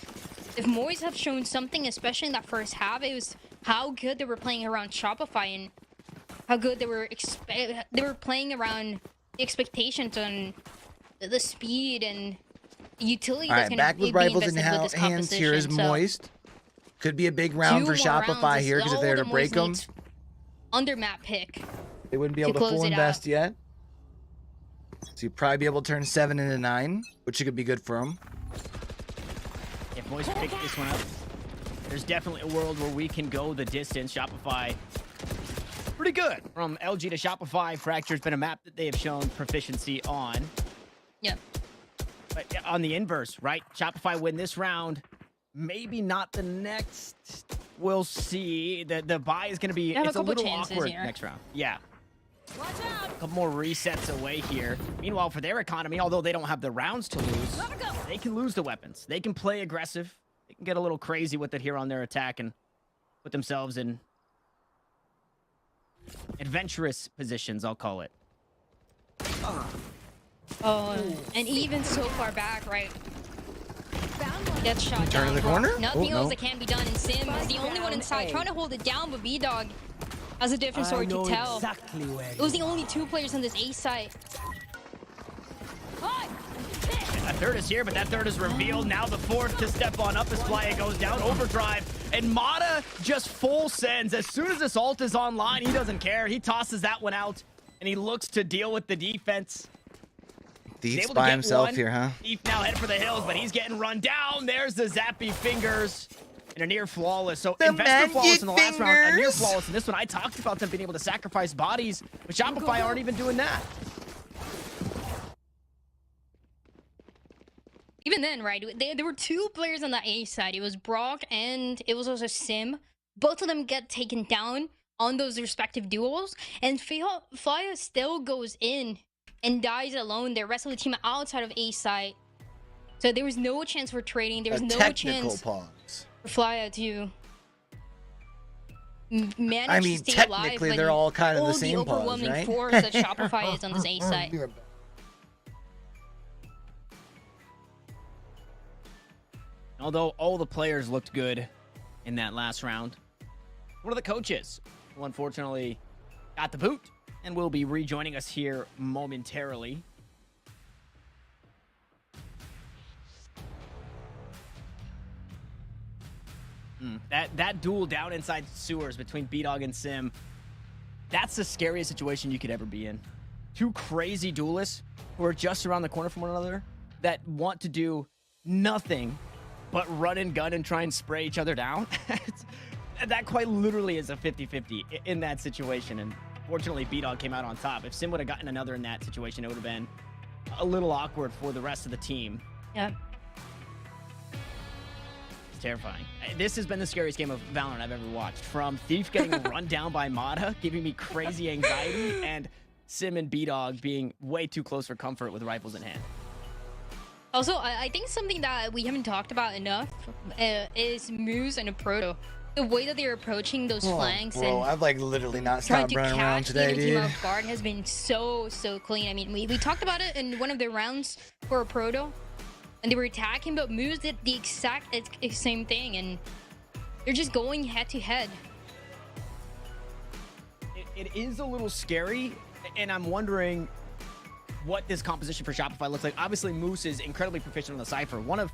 D: if Moist have shown something, especially in that first half, it was how good they were playing around Shopify and how good they were playing around the expectations on the speed and utility.
C: All right, back with rifles in hands. Here is Moist. Could be a big round for Shopify here because if they were to break them,
D: under map pick,
C: they wouldn't be able to full invest yet. So you'd probably be able to turn 7 into 9, which could be good for them.
A: If Moist pick this one up, there's definitely a world where we can go the distance. Shopify, pretty good. From LG to Shopify, Fracture's been a map that they have shown proficiency on.
D: Yeah.
A: But on the inverse, right? Shopify win this round. Maybe not the next. We'll see. The buy is going to be it's a little awkward next round. Yeah.
G: Watch out.
A: A couple more resets away here. Meanwhile, for their economy, although they don't have the rounds to lose, they can lose the weapons. They can play aggressive. They can get a little crazy with it here on their attack and put themselves in adventurous positions, I'll call it.
D: Oh, and even so far back, right? Gets shot
C: Turn in the corner?
D: Nothing else that can be done. And Sim is the only one inside trying to hold it down, but B-Dog has a different story to tell.
E: Exactly where
D: it was the only 2 players on this A site.
A: A third is here, but that third is revealed. Now the 4th to step on up as Flya goes down. Overdrive. And Mata just full sends. As soon as this ult is online, he doesn't care. He tosses that one out, and he looks to deal with the defense.
C: Deep's by himself here, huh?
A: Deep now head for the hills, but he's getting run down. There's the zappy fingers. And a near flawless. So Investor flawless in the last round, a near flawless in this one. I talked about them being able to sacrifice bodies, but Shopify aren't even doing that.
D: Even then, right, there were 2 players on the A side. It was Brock and it was also Sim. Both of them get taken down on those respective duels. And Flya still goes in and dies alone. The rest of the team outside of A side. So there was no chance for trading. There was no chance
C: pause
D: for Flya to manage
C: I mean,
D: to stay alive
C: technically, they're all kind of the same
D: all the
C: pause,
D: overwhelming
C: right?
D: force that Shopify is on this A side.
A: Although all the players looked good in that last round, one of the coaches who unfortunately got the boot and will be rejoining us here momentarily. That duel down inside sewers between B-Dog and Sim, that's the scariest situation you could ever be in. Two crazy duelists who are just around the corner from one another that want to do nothing but run and gun and try and spray each other down. That quite literally is a 50-50 in that situation. And fortunately, B-Dog came out on top. If Sim would have gotten another in that situation, it would have been a little awkward for the rest of the team.
D: Yeah.
A: It's terrifying. This has been the scariest game of Valorant I've ever watched. From Thief getting run down by Mata, giving me crazy anxiety, and Sim and B-Dog being way too close for comfort with rifles in hand.
D: Also, I think something that we haven't talked about enough is Moose and Proto. The way that they're approaching those flanks and
C: I've like literally not
D: trying
C: stopped
D: to
C: running around
D: catch
C: today,
D: the team
C: dude.
D: off guard has been so clean. I mean, we talked about it in one of the rounds for a Proto, and they were attacking, but Moose did the exact same thing, and they're just going head to head.
A: It is a little scary, and I'm wondering what this composition for Shopify looks like. Obviously, Moose is incredibly proficient on the Cypher. One of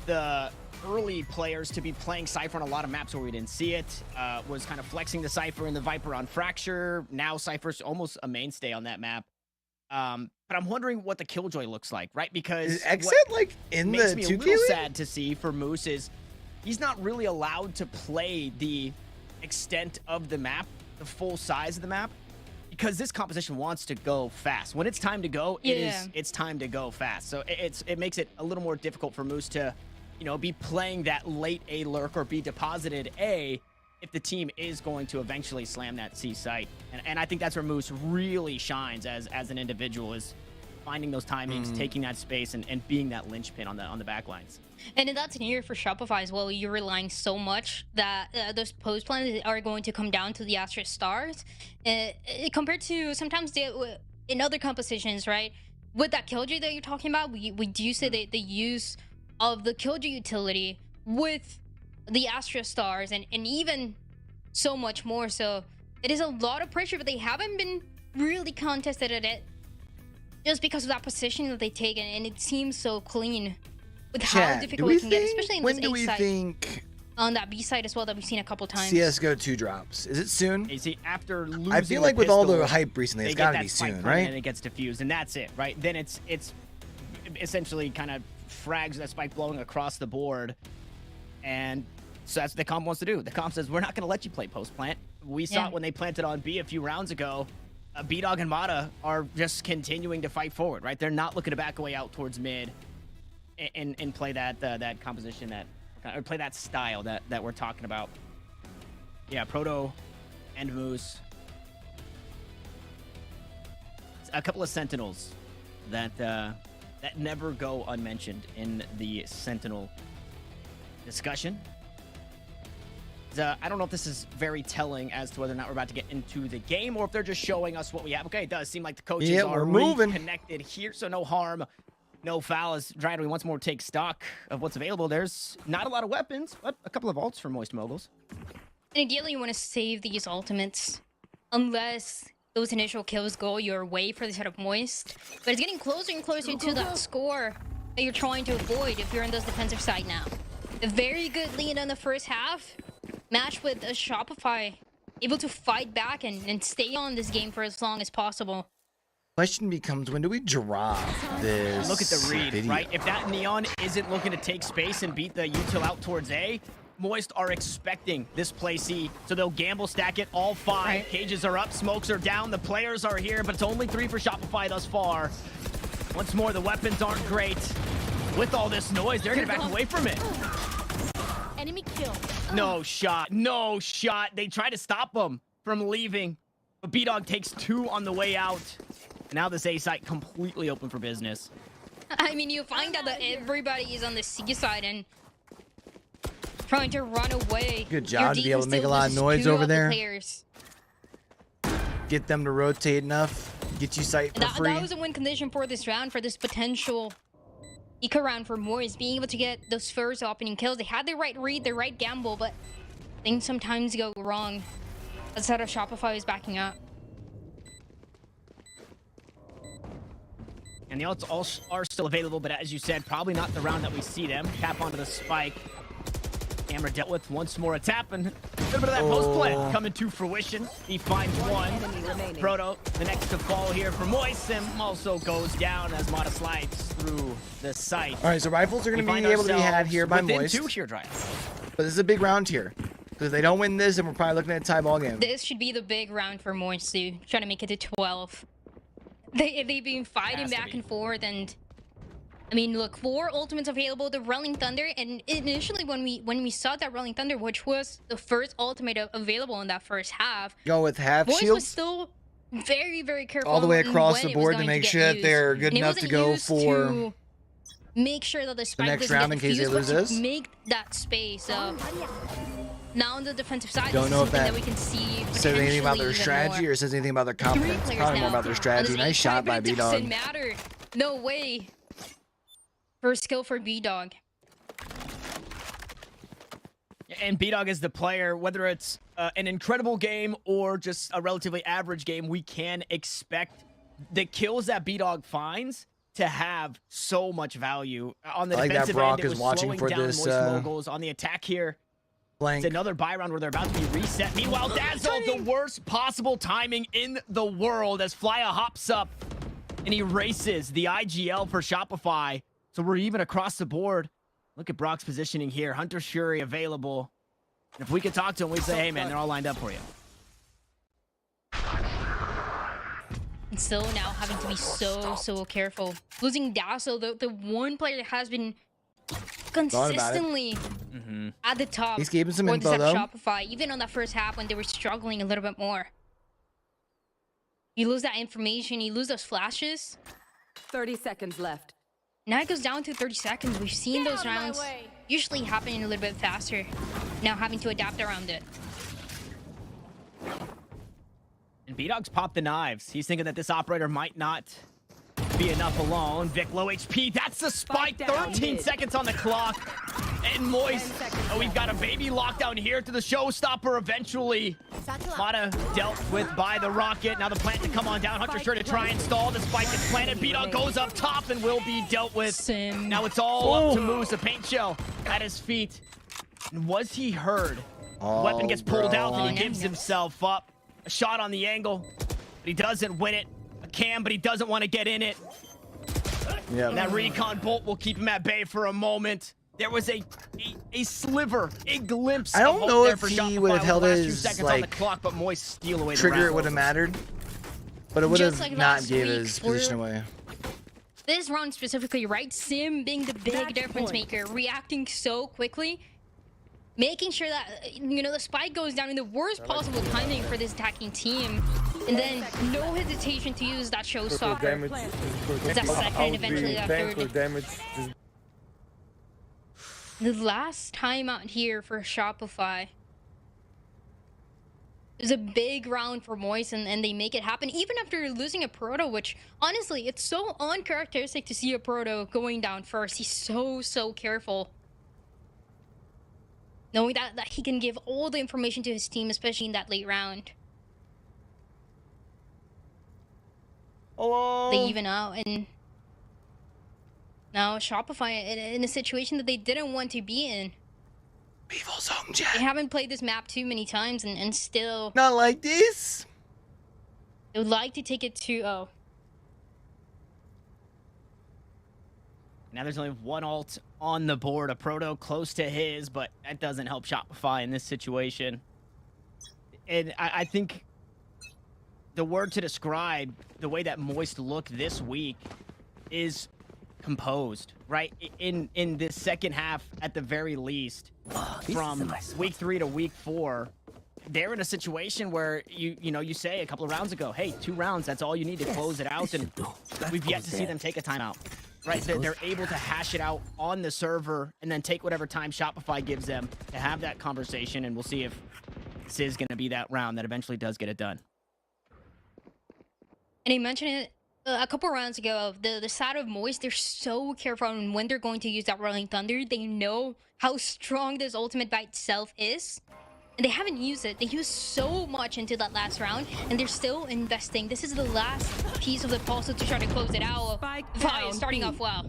A: the early players to be playing Cypher on a lot of maps where we didn't see it, was kind of flexing the Cypher and the Viper on Fracture. Now Cypher's almost a mainstay on that map. But I'm wondering what the Killjoy looks like, right? Because
C: Is Exit like in the
A: makes me a
C: 2K
A: little
C: league?
A: sad to see for Moose is he's not really allowed to play the extent of the map, the full size of the map, because this composition wants to go fast. When it's time to go, it's time to go fast. So it makes it a little more difficult for Moose to, be playing that late A lurk or be deposited A if the team is going to eventually slam that C site. And I think that's where Moose really shines as an individual, is finding those timings, taking that space, and being that linchpin on the back lines.
D: And that's an area for Shopify as well. You're relying so much that those post plans are going to come down to the Astra Stars, compared to sometimes in other compositions, right? With that Killjoy that you're talking about, we do say the use of the Killjoy utility with the Astra Stars and even so much more. So it is a lot of pressure, but they haven't been really contested at it just because of that position that they take, and it seems so clean with how difficult it can get, especially in
C: when
D: this
C: do
D: A
C: we
D: side.
C: think
D: On that B side as well that we've seen a couple times.
C: CSGO 2 drops? Is it soon?
A: You see, after losing
C: I feel
A: the
C: like with all the
A: pistol,
C: hype recently,
A: they
C: it's
A: get
C: got to
A: that
C: be
A: spike
C: soon,
A: point
C: right?
A: And it gets diffused, and that's it, right? Then it's essentially kind of frags that spike blowing across the board, and so that's what the comp wants to do. The comp says, we're not going to let you play post-plant. We saw it when they planted on B a few rounds ago. B-Dog and Mata are just continuing to fight forward, right? They're not looking to back away out towards mid and play that composition, or play that style that we're talking about. Yeah, Proto and Moose. A couple of Sentinels that never go unmentioned in the Sentinel discussion. I don't know if this is very telling as to whether or not we're about to get into the game, or if they're just showing us what we have. Okay, it does seem like the coaches are
C: moving
A: connected here, so no harm, no foul, as Dryad once more takes stock of what's available. There's not a lot of weapons, but a couple of ults for Moist Moguls.
D: And ideally, you want to save these ultimates unless those initial kills go your way for the set of Moist. But it's getting closer and closer to that score that you're trying to avoid if you're in this defensive side now. A very good lead in the first half, matched with a Shopify able to fight back and stay on this game for as long as possible.
C: Question becomes, when do we drop this?
A: Look at the read,
C: video?
A: right? If that Neon isn't looking to take space and beat the util out towards A, Moist are expecting this play C, so they'll gamble stack it all 5. Right. Cages are up, smokes are down, the players are here, but it's only 3 for Shopify thus far. Once more, the weapons aren't great. With all this noise, they're gonna back away from it.
G: Enemy kill.
A: No shot, no shot. They try to stop him from leaving, but B-Dog takes 2 on the way out. Now this A site completely open for business.
D: I mean, you find out that everybody is on the C side, and trying to run away.
C: Good
D: Your
C: job to be able to make a
D: still
C: lot of
D: loses
C: noise
D: 2
C: over
D: of the
C: there.
D: players.
C: Get them to rotate enough. Get you sight for free.
D: That was a win condition for this round, for this potential eco round for Moist, being able to get those first opening kills. They had the right read, the right gamble, but things sometimes go wrong. Instead of Shopify is backing up.
A: And the ults all are still available, but as you said, probably not the round that we see them. Tap onto the spike. Camera dealt with once more. It's happened. A little bit of that post play coming to fruition. He finds one. Proto, the next to fall here for MxM, also goes down as Mata slides through the site.
C: All right, so rifles are going to be able to be had here by Moist.
A: 2 here, Dryas.
C: But this is a big round here. Because if they don't win this, then we're probably looking at a tie ball game.
D: This should be the big round for Moist to try to make it to 12. They've been fighting back and forth, and I mean, look, 4 ultimates available. The Rolling Thunder, and initially when we saw that Rolling Thunder, which was the first ultimate available in that first half,
C: go with half
D: Moist
C: shields.
D: was still very, very careful
C: all the way
D: on
C: across
D: when
C: the
D: it was
C: board to
D: going
C: make
D: get
C: sure that
D: used.
C: they're good
D: And it
C: enough
D: wasn't
C: to go
D: used
C: for
D: to make sure that the spike
C: next
D: doesn't
C: round
D: get
C: in case they
D: defused,
C: lose
D: but to
C: this.
D: make that space. Now on the defensive side,
C: Don't
D: this
C: know
D: is
C: if
D: something
C: that
D: that we can see
C: says anything about their
D: potentially even
C: strategy
D: more.
C: or says anything about their
D: 3
C: confidence.
D: players
C: Probably more
D: now.
C: about their strategy.
D: Honestly,
C: Nice shot by
D: it doesn't
C: B-Dog.
D: matter. No way. First skill for B-Dog.
A: And B-Dog is the player, whether it's an incredible game or just a relatively average game, we can expect the kills that B-Dog finds to have so much value. On the
C: I like that
A: defensive
C: Brock
A: end, it
C: is
A: was
C: watching
A: slowing
C: for
A: down
C: this,
A: Moist Moguls. On the attack here,
C: Blank.
A: it's another buy round where they're about to be reset. Meanwhile, Dazzle, the worst possible timing in the world as Flya hops up and he races the IGL for Shopify. So we're even across the board. Look at Brock's positioning here. Hunter Shuri available. And if we could talk to him, we'd say, hey, man, they're all lined up for you.
D: And still now having to be so careful. Losing Dazzle, the one player that has been consistently at the top.
C: He's keeping some
D: for
C: info,
D: this
C: though.
D: Shopify, even on that first half when they were struggling a little bit more. You lose that information, you lose those flashes.
F: 30 seconds left.
D: Now it goes down to 30 seconds. We've seen those rounds usually happening a little bit faster. Now having to adapt around it.
A: And B-Dog's popped the knives. He's thinking that this operator might not be enough alone. Vic low HP. That's the spike. 13 seconds on the clock. And Moist. Oh, we've got a baby lockdown here to the showstopper eventually. Mata dealt with by the rocket. Now the plant to come on down. Hunter sure to try and stall. The spike is planted. B-Dog goes up top and will be dealt with. Now it's all up to Moose. The paint shell at his feet. Was he heard? Weapon gets pulled out and he gives himself up. A shot on the angle, but he doesn't win it. A cam, but he doesn't want to get in it.
C: Yeah.
A: That recon bolt will keep him at bay for a moment. There was a sliver, a glimpse.
C: I don't
A: of
C: know
A: hope
C: if
A: there for
C: he
A: Shopify
C: would have
A: with
C: held
A: the last few
C: his,
A: seconds on the
C: like,
A: clock, but Moist steal away the
C: Trigger,
A: round.
C: it would have mattered. But it would
D: Just
C: have
D: like
C: not
D: last
C: gave
D: week,
C: his
D: we're-
C: position away.
D: This round specifically, right? Sim being the big difference maker, reacting so quickly, making sure that, you know, the spike goes down in the worst possible timing for this attacking team. And then no hesitation to use that showstopper. That second and eventually that third. The last time out here for Shopify. It was a big round for Moist, and they make it happen even after losing a Proto, which honestly, it's so uncharacteristic to see a Proto going down first. He's so careful. Knowing that he can give all the information to his team, especially in that late round.
C: Hello.
D: They even out, and now Shopify in a situation that they didn't want to be in.
C: People's home
D: They
C: chat.
D: haven't played this map too many times, and still
C: Not like this.
D: they would like to take it to
A: Now there's only one ult on the board, a Proto close to his, but that doesn't help Shopify in this situation. And I think the word to describe the way that Moist looked this week is composed, right? In this second half, at the very least, from week 3 to week 4, they're in a situation where you say a couple of rounds ago, hey, 2 rounds, that's all you need to close it out, and we've yet to see them take a timeout. right? They're able to hash it out on the server and then take whatever time Shopify gives them to have that conversation, and we'll see if this is going to be that round that eventually does get it done.
D: And he mentioned it a couple rounds ago. The side of Moist, they're so careful on when they're going to use that Rolling Thunder. They know how strong this ultimate by itself is. And they haven't used it. They used so much into that last round, and they're still investing. This is the last piece of the puzzle to try to close it out. FaZe starting off well.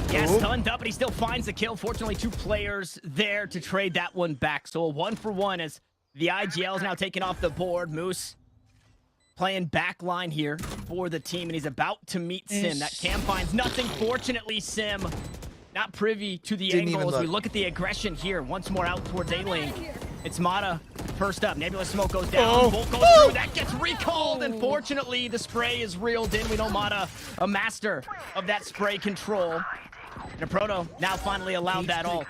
A: Yeah, stunned up, but he still finds the kill. Fortunately, 2 players there to trade that one back. So a 1-for-1 as the IGL is now taken off the board. Moose playing backline here for the team, and he's about to meet Sim. That cam finds nothing. Fortunately, Sim not privy to the angle as we look at the aggression here. Once more out towards A-Link. It's Mata first up. Nebula smoke goes down. Bolt goes through. That gets recalled. Unfortunately, the spray is reeled in. We know Mata, a master of that spray control. And a Proto now finally allowed that ult.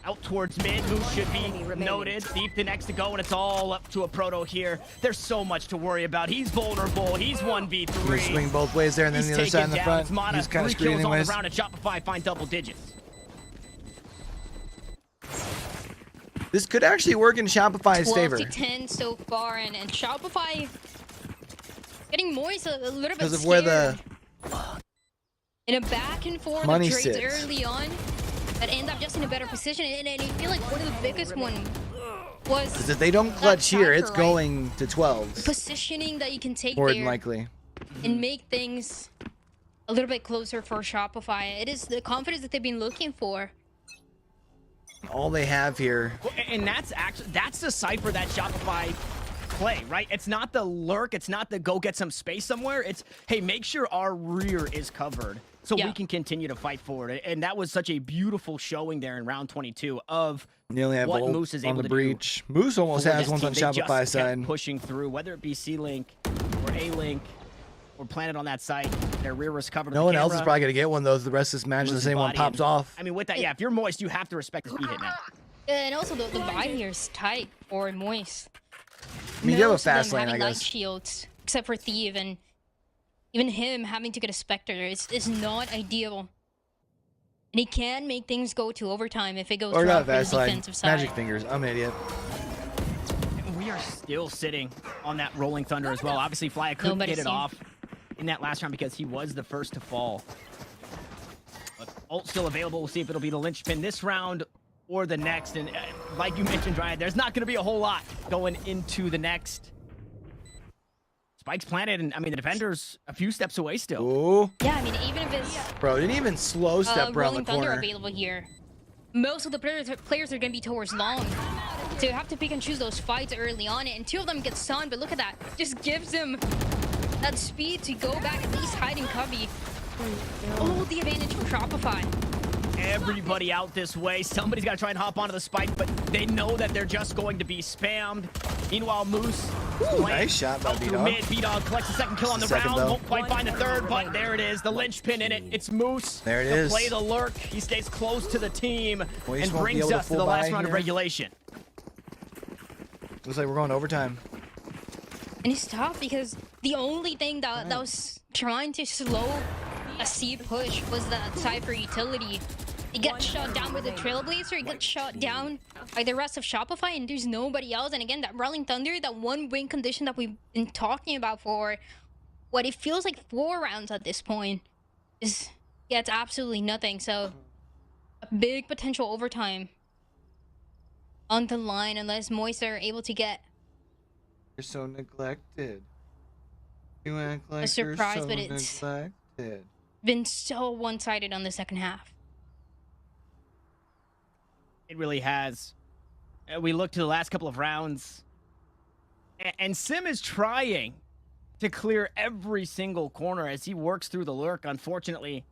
A: Out towards mid. Moose should be noted. Thief the next to go, and it's all up to a Proto here. There's so much to worry about. He's vulnerable. He's 1v3.
C: He's swing both ways there, and then the other side in the front. He's kind of screwed anyways.
A: Round at Shopify find double digits.
C: This could actually work in Shopify's favor.
D: 12-10 so far, and Shopify getting Moist a little bit
C: because of
D: scared.
C: where the
D: in a back and forth
C: money
D: of trades
C: sits
D: early on that end up just in a better position, and I feel like one of the biggest one was
C: because if they don't clutch here, it's going to 12s.
D: Positioning that you can take
C: More
D: there
C: than likely.
D: And make things a little bit closer for Shopify. It is the confidence that they've been looking for.
C: All they have here.
A: And that's the cipher that Shopify play, right? It's not the lurk. It's not the go get some space somewhere. It's, hey, make sure our rear is covered so we can continue to fight forward. And that was such a beautiful showing there in round 22 of what Moose is able to
C: breach. Do. Moose almost has one on Shopify's side.
A: Pushing through, whether it be C-Link or A-Link or planted on that site, their rear was covered.
C: No one else is probably going to get one, though. The rest of this match, the same one pops off.
A: I mean, with that, yeah, if you're Moist, you have to respect the speed hit now.
D: And also, the buy here is tight for Moist.
C: I mean, you have a fast lane, I guess.
D: Light shields, except for Thief, and even him having to get a Spectre is not ideal. And he can make things go to overtime if it goes wrong for the defensive side.
C: Magic fingers. I'm an idiot.
A: We are still sitting on that Rolling Thunder as well. Obviously, Flya couldn't get it off in that last round because he was the first to fall. But ult still available. We'll see if it'll be the linchpin this round or the next. And like you mentioned, Ryan, there's not going to be a whole lot going into the next. Spike's planted, and I mean, the defender's a few steps away still.
C: Ooh.
D: Yeah, I mean, even if it's...
C: Bro, didn't even slow step around the corner.
D: Rolling Thunder available here. Most of the players are going to be towards long. So you have to pick and choose those fights early on, and 2 of them get stunned, but look at that. Just gives them that speed to go back, at least hide in cubby. Oh, the advantage for Shopify.
A: Everybody out this way. Somebody's got to try and hop onto the spike, but they know that they're just going to be spammed. Meanwhile, Moose.
C: Ooh, nice shot by B-Dog.
A: B-Dog collects the second kill on the round. Won't quite find the third, but there it is. The linchpin in it. It's Moose.
C: There it is.
A: Play the lurk. He stays close to the team and brings us to the last round of regulation.
C: Looks like we're going to overtime.
D: And it's tough because the only thing that was trying to slow a C push was that Cypher utility. It gets shot down with the Trailblazer, it gets shot down by the rest of Shopify, and there's nobody else. And again, that Rolling Thunder, that one win condition that we've been talking about for what it feels like 4 rounds at this point is, yeah, it's absolutely nothing. So a big potential overtime on the line unless Moist are able to get...
C: You're so neglected. You act like
D: a surprise,
C: you're so
D: but it's
C: neglected.
D: Been so one-sided on the second half.
A: It really has. We look to the last couple of rounds, and Sim is trying to clear every single corner as he works through the lurk. Unfortunately,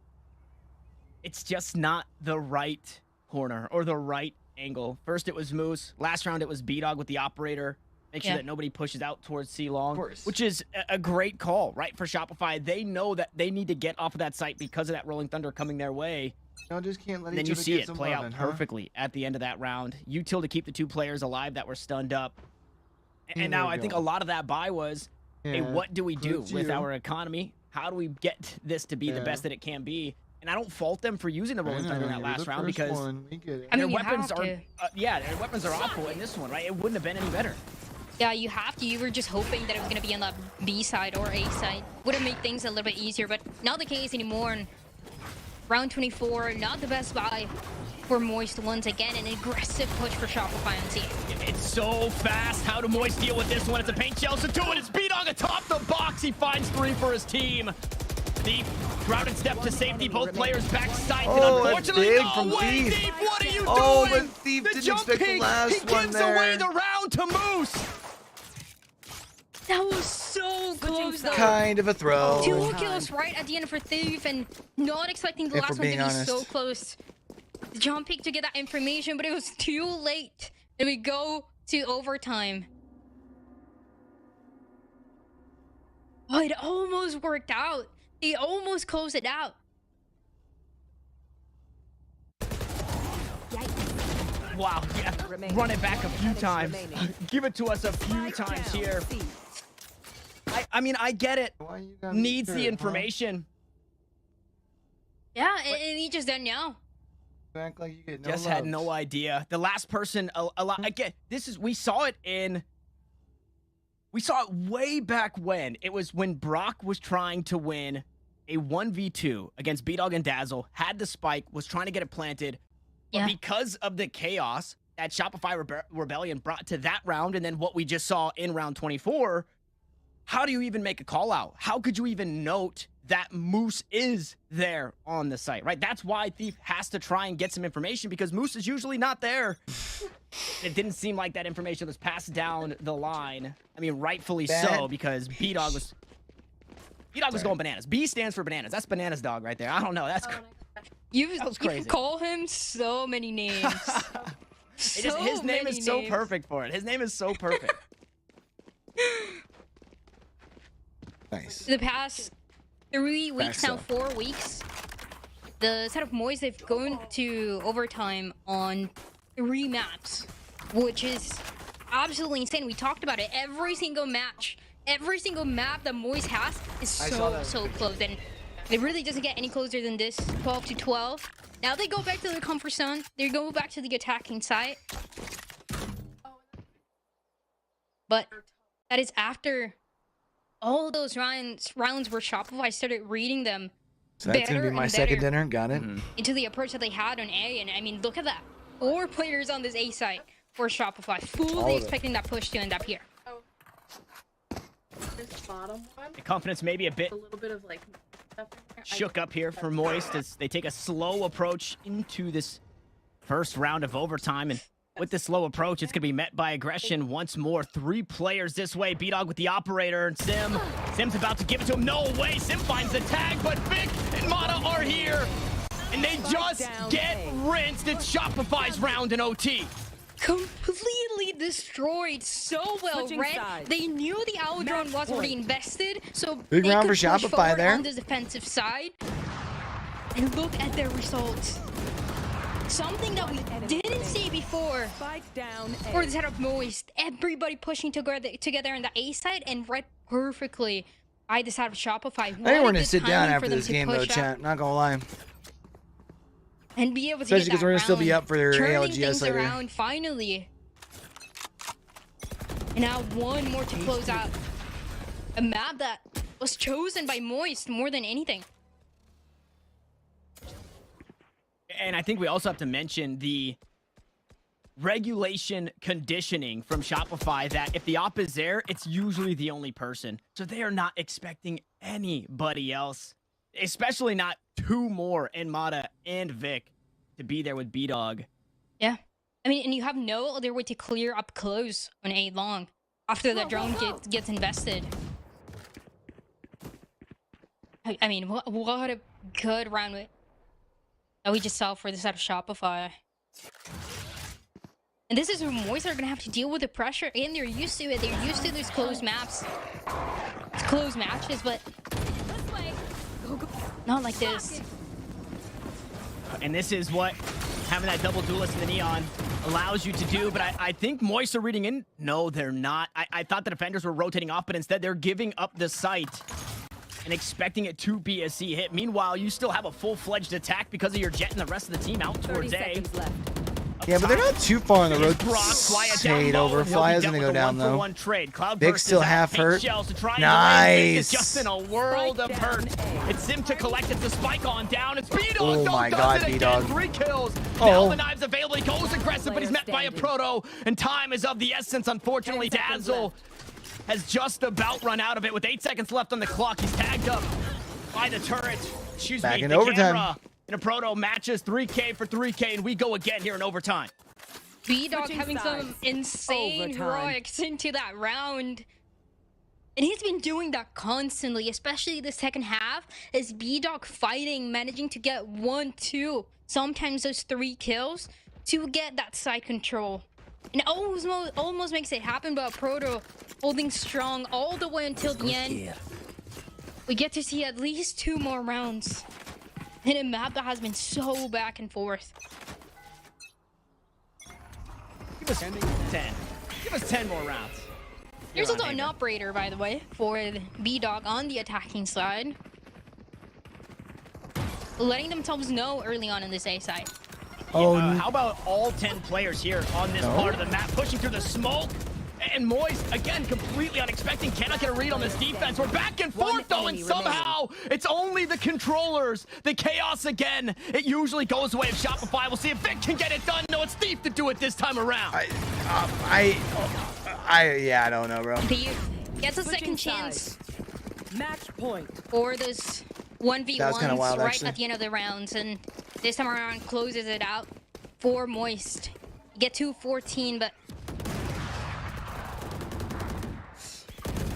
A: it's just not the right corner or the right angle. First it was Moose. Last round it was B-Dog with the operator. Make sure that nobody pushes out towards C-Long, which is a great call, right, for Shopify. They know that they need to get off of that site because of that Rolling Thunder coming their way.
C: No, just can't let
A: then you see it play out perfectly at the end of that round. Util to keep the 2 players alive that were stunned up. And now I think a lot of that buy was, hey, what do we do with our economy? How do we get this to be the best that it can be? And I don't fault them for using the rolling thunder in that last round because
D: their
A: weapons are, their weapons are awful in this one, right? It wouldn't have been any better.
D: Yeah, you have to. You were just hoping that it was going to be on the B side or A side. Would have made things a little bit easier, but not the case anymore. And round 24, not the best buy for Moist once again. An aggressive push for Shopify on C.
A: It's so fast. How do Moist deal with this one? It's a paint shell, so two, and it's beat on atop the box. He finds 3 for his team. Thief, crowded step to safety. Both players backside.
C: Oh,
A: unfortunately,
C: big
A: no
C: from
A: way,
C: Thief.
A: Thief. What are you doing?
C: Oh, but Thief
A: the
C: didn't
A: jump
C: expect
A: peek.
C: the last
A: He
C: one
A: gives
C: there.
A: away the round to Moose.
D: That was so close, though.
C: Kind of a throw.
D: 2 kills right at the end for Thief, and not expecting the
C: If
D: last
C: we're
D: one to be
C: being honest.
D: so close. The jump peek to get that information, but it was too late. And we go to overtime. Oh, it almost worked out. They almost closed it out.
A: Wow, yeah. Run it back a few times. Give it to us a few times here. I mean, I get it. Needs the information.
D: Yeah, and he just done now.
C: Act like you get no
A: Just had
C: loves.
A: no idea. The last person, a lot. Again, we saw it way back when. It was when Brock was trying to win a 1v2 against B-Dog and Dazzle, had the spike, was trying to get it planted. But because of the chaos that Shopify Rebllion brought to that round, and then what we just saw in round 24, how do you even make a call out? How could you even note that Moose is there on the site, right? That's why Thief has to try and get some information, because Moose is usually not there. It didn't seem like that information was passed down the line. I mean, rightfully so, because B-Dog was going bananas. B stands for bananas. That's bananas dog right there. I don't know. That's
D: You
A: crazy.
D: call him so many names.
A: His name is so perfect for it. His name is so perfect.
C: Nice.
D: The past 3 weeks now, 4 weeks, the set of Moist, they've gone to overtime on 3 maps, which is absolutely insane. We talked about it. Every single match, every single map that Moist has is so close, and it really doesn't get any closer than this. 12 to 12. Now they go back to their comfort zone. They go back to the attacking side. But that is after all those rounds where Shopify started reading them.
C: So that's gonna be my second dinner. Got it.
D: Into the approach that they had on A, and I mean, look at that. 4 players on this A side for Shopify, fully expecting that push to end up here.
H: This bottom one,
A: The confidence maybe a bit
H: a little bit of like
A: shook up here for Moist as they take a slow approach into this first round of overtime. And with this slow approach, it's going to be met by aggression once more. 3 players this way. B-Dog with the operator and Sim. Sim's about to give it to him. No way. Sim finds the tag, but Vic and Mata are here. And they just get rinsed. It's Shopify's round in OT.
D: Completely destroyed so well. Red, they knew the owl drone was already invested, so
C: Big
D: they
C: round
D: could
C: for
D: push
C: Shopify
D: forward
C: there.
D: on the defensive side. And look at their results. Something that we didn't see before for the set of Moist. Everybody pushing together on the A side and Red perfectly by the side of Shopify.
C: I think we're gonna sit down after this game though, chat. Not gonna lie.
D: And be able to
C: Especially
D: get
C: because
D: that
C: we're gonna still be
D: round,
C: up for their
D: turning
C: ALGS
D: things
C: later.
D: around finally. And now one more to close out. A map that was chosen by Moist more than anything.
A: And I think we also have to mention the regulation conditioning from Shopify that if the op is there, it's usually the only person. So they are not expecting anybody else, especially not 2 more in Mata and Vic to be there with B-Dog.
D: Yeah. I mean, and you have no other way to clear up close on A long after the drone gets invested. I mean, what a good round that we just saw for the side of Shopify. And this is where Moist are going to have to deal with the pressure, and they're used to it. They're used to these closed maps. It's closed matches, but not like this.
A: And this is what having that double duelist in the neon allows you to do. But I think Moist are reading in. No, they're not. I thought the defenders were rotating off, but instead they're giving up the site. and expecting it to be a C hit. Meanwhile, you still have a full-fledged attack because of your Jet and the rest of the team out towards A.
C: Yeah, but they're not too far on the road.
A: Shade
C: over. Flya's gonna go down though. Big still half hurt. Nice.
A: Just in a world of hurt. It's Sim to collect. It's the spike on down. It's B-Dog.
C: Oh my God, B-Dog.
A: 3 kills. Now the knives available. He goes aggressive, but he's met by a Proto, and time is of the essence. Unfortunately, Dazzle has just about run out of it with 8 seconds left on the clock. He's tagged up by the turret. Excuse me,
C: in
A: the
C: overtime.
A: camera. And a Proto matches 3K for 3K, and we go again here in overtime.
D: B-Dog having some insane heroics into that round. And he's been doing that constantly, especially the second half, as B-Dog fighting, managing to get 1, 2, sometimes those 3 kills to get that side control. And almost makes it happen, but Proto holding strong all the way until the end. We get to see at least 2 more rounds in a map that has been so back and forth.
A: Give us 10. Give us 10 more rounds.
D: There's also an operator, by the way, for B-Dog on the attacking side. Letting themselves know early on in this A side.
A: How about all 10 players here on this part of the map, pushing through the smoke? And Moist, again, completely unexpected, cannot get a read on this defense. We're back and forth, though, and somehow it's only the controllers. The chaos again. It usually goes away of Shopify. We'll see if Vic can get it done. No, it's Thief to do it this time around.
C: Yeah, I don't know, bro.
D: Thief gets a second chance.
F: Match point.
D: For this 1v1
C: wild,
D: right
C: actually.
D: at the end of the rounds, and this time around closes it out for Moist. You get 2-14, but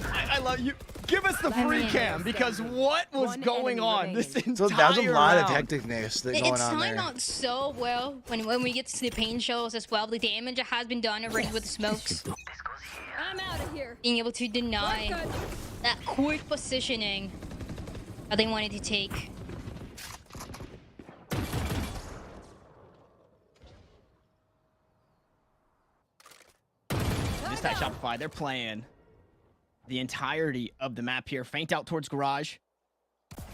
A: I love you. Give us the free cam, because what was going on this entire
C: So that was a lot of
A: round?
C: hecticness going
D: it's
C: on
D: timed
C: there.
D: out so well when we get to the pain shows as well. The damage that has been done already with the smokes.
G: I'm out of here.
D: Being able to deny that quick positioning that they wanted to take.
A: This time Shopify, they're playing the entirety of the map here. Feint out towards garage.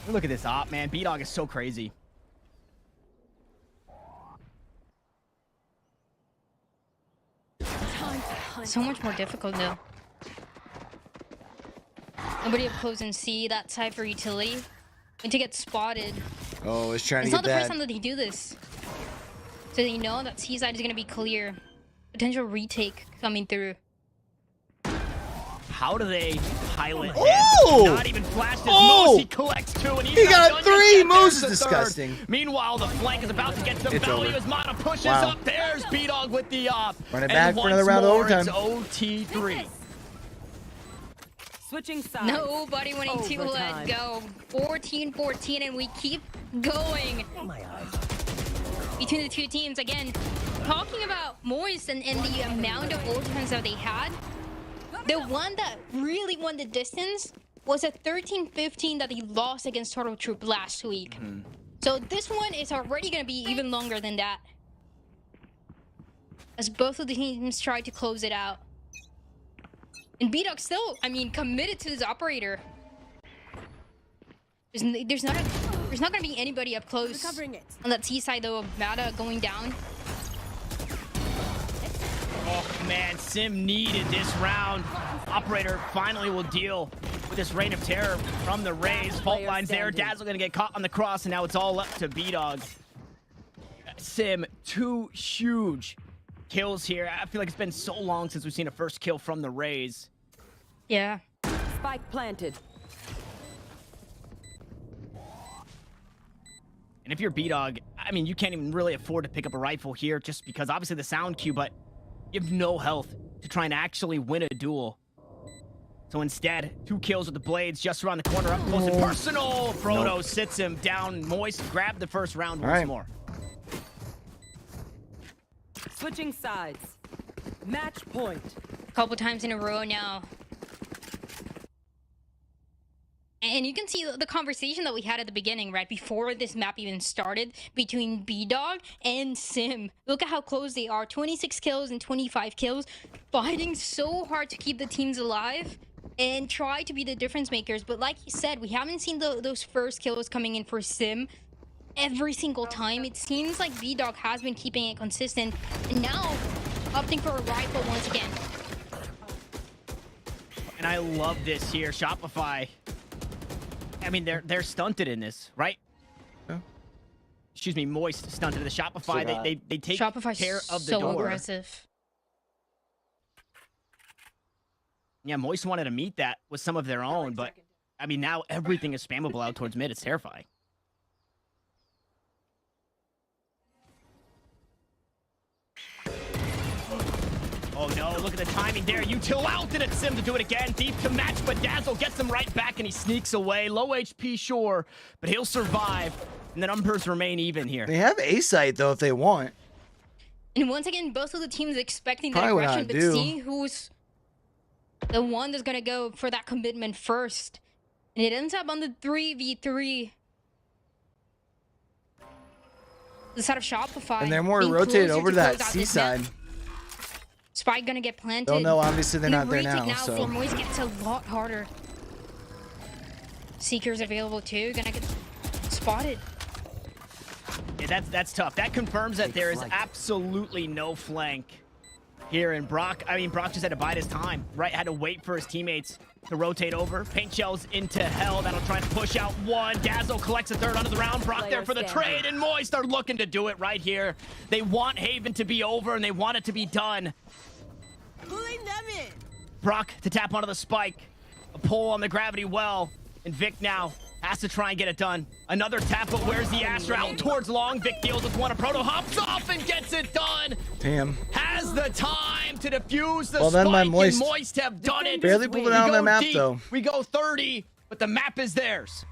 A: Look at this op, man. B-Dog is so crazy.
D: So much more difficult though. Nobody up close and see that side for utility. And to get spotted.
C: Oh, it's trying
D: It's
C: to
D: not
C: get
D: the
C: that.
D: first time that they do this. So they know that C side is gonna be clear. Potential retake coming through.
A: How do they pilot him?
C: Oh!
A: Not even flashed his moves. He collects 2, and
C: He got
A: done
C: 3
A: yet.
C: moves.
A: There's the
C: Disgusting.
A: third. Meanwhile, the flank is about to get some
C: It's
A: value
C: over.
A: as Mana pushes
C: Wow.
A: up. There's B-Dog with the op.
C: Run it
A: And
C: back for
A: once
C: another round of
A: more,
C: overtime.
A: It's OT3.
F: Switching sides.
D: Nobody wanting to let
F: Overtime.
D: go. 14-14, and we keep going. Between the two teams, again, talking about Moist and the amount of overtimes that they had, the one that really won the distance was a 13-15 that he lost against Turtle Troop last week. So this one is already going to be even longer than that, as both of the teams try to close it out. And B-Dog still, I mean, committed to his operator. There's not going to be anybody up close
G: Recovering it.
D: on that T side though. Mata going down.
A: Oh, man, Sim needed this round. Operator finally will deal with this reign of terror from the Rays. Fault lines there. Dazzle going to get caught on the cross, and now it's all up to B-Dog. Sim, 2 huge kills here. I feel like it's been so long since we've seen a first kill from the Rays.
D: Yeah.
F: Spike planted.
A: And if you're B-Dog, I mean, you can't even really afford to pick up a rifle here just because obviously the sound cue, but you have no health to try and actually win a duel. So instead, 2 kills with the blades just around the corner, up close and personal. Frodo sits him down. Moist grabbed the first round once more.
F: Switching sides. Match point.
D: A couple times in a row now. And you can see the conversation that we had at the beginning, right? Before this map even started, between B-Dog and Sim. Look at how close they are. 26 kills and 25 kills. Fighting so hard to keep the teams alive. and try to be the difference makers. But like you said, we haven't seen those first kills coming in for Sim every single time. It seems like VDog has been keeping it consistent, and now opting for a rifle once again.
A: And I love this here, Shopify. I mean, they're stunted in this, right?
C: Yeah.
A: Excuse me, Moist stunted the Shopify. They take
D: Shopify's
A: care of the
D: so
A: door.
D: aggressive.
A: Yeah, Moist wanted to meet that with some of their own, but I mean, now everything is spammable out towards mid. It's terrifying. Oh no, look at the timing there. Util out and it's Sim to do it again. Deep to match, but Dazzle gets him right back and he sneaks away. Low HP, sure, but he'll survive. And the numbers remain even here.
C: They have A-site though if they want.
D: And once again, both of the teams expecting that aggression, but seeing who's the one that's gonna go for that commitment first. And it ends up on the 3v3. The side of Shopify.
C: And they're more rotated over to that C side.
D: Spike gonna get planted.
C: They'll know obviously they're not there now.
D: So for Moist gets a lot harder. Seeker's available too. Gonna get spotted.
A: Yeah, that's tough. That confirms that there is absolutely no flank here in Brock. I mean, Brock just had to bide his time, right? Had to wait for his teammates to rotate over. Paint shells into hell. That'll try to push out one. Dazzle collects a third under the round. Brock there for the trade, and Moist are looking to do it right here. They want Haven to be over, and they want it to be done.
G: Pulling them in.
A: Brock to tap onto the spike. A pull on the gravity well. And Vic now has to try and get it done. Another tap, but where's the Astra? Out towards long. Vic deals with one. A Proto hops off and gets it done.
C: Damn.
A: Has the time to defuse the
C: well,
A: spike,
C: then my
A: and
C: Moist
A: have done it.
C: Barely pulled it out on the map,
A: deep.
C: though.
A: We go 30, but the map is theirs.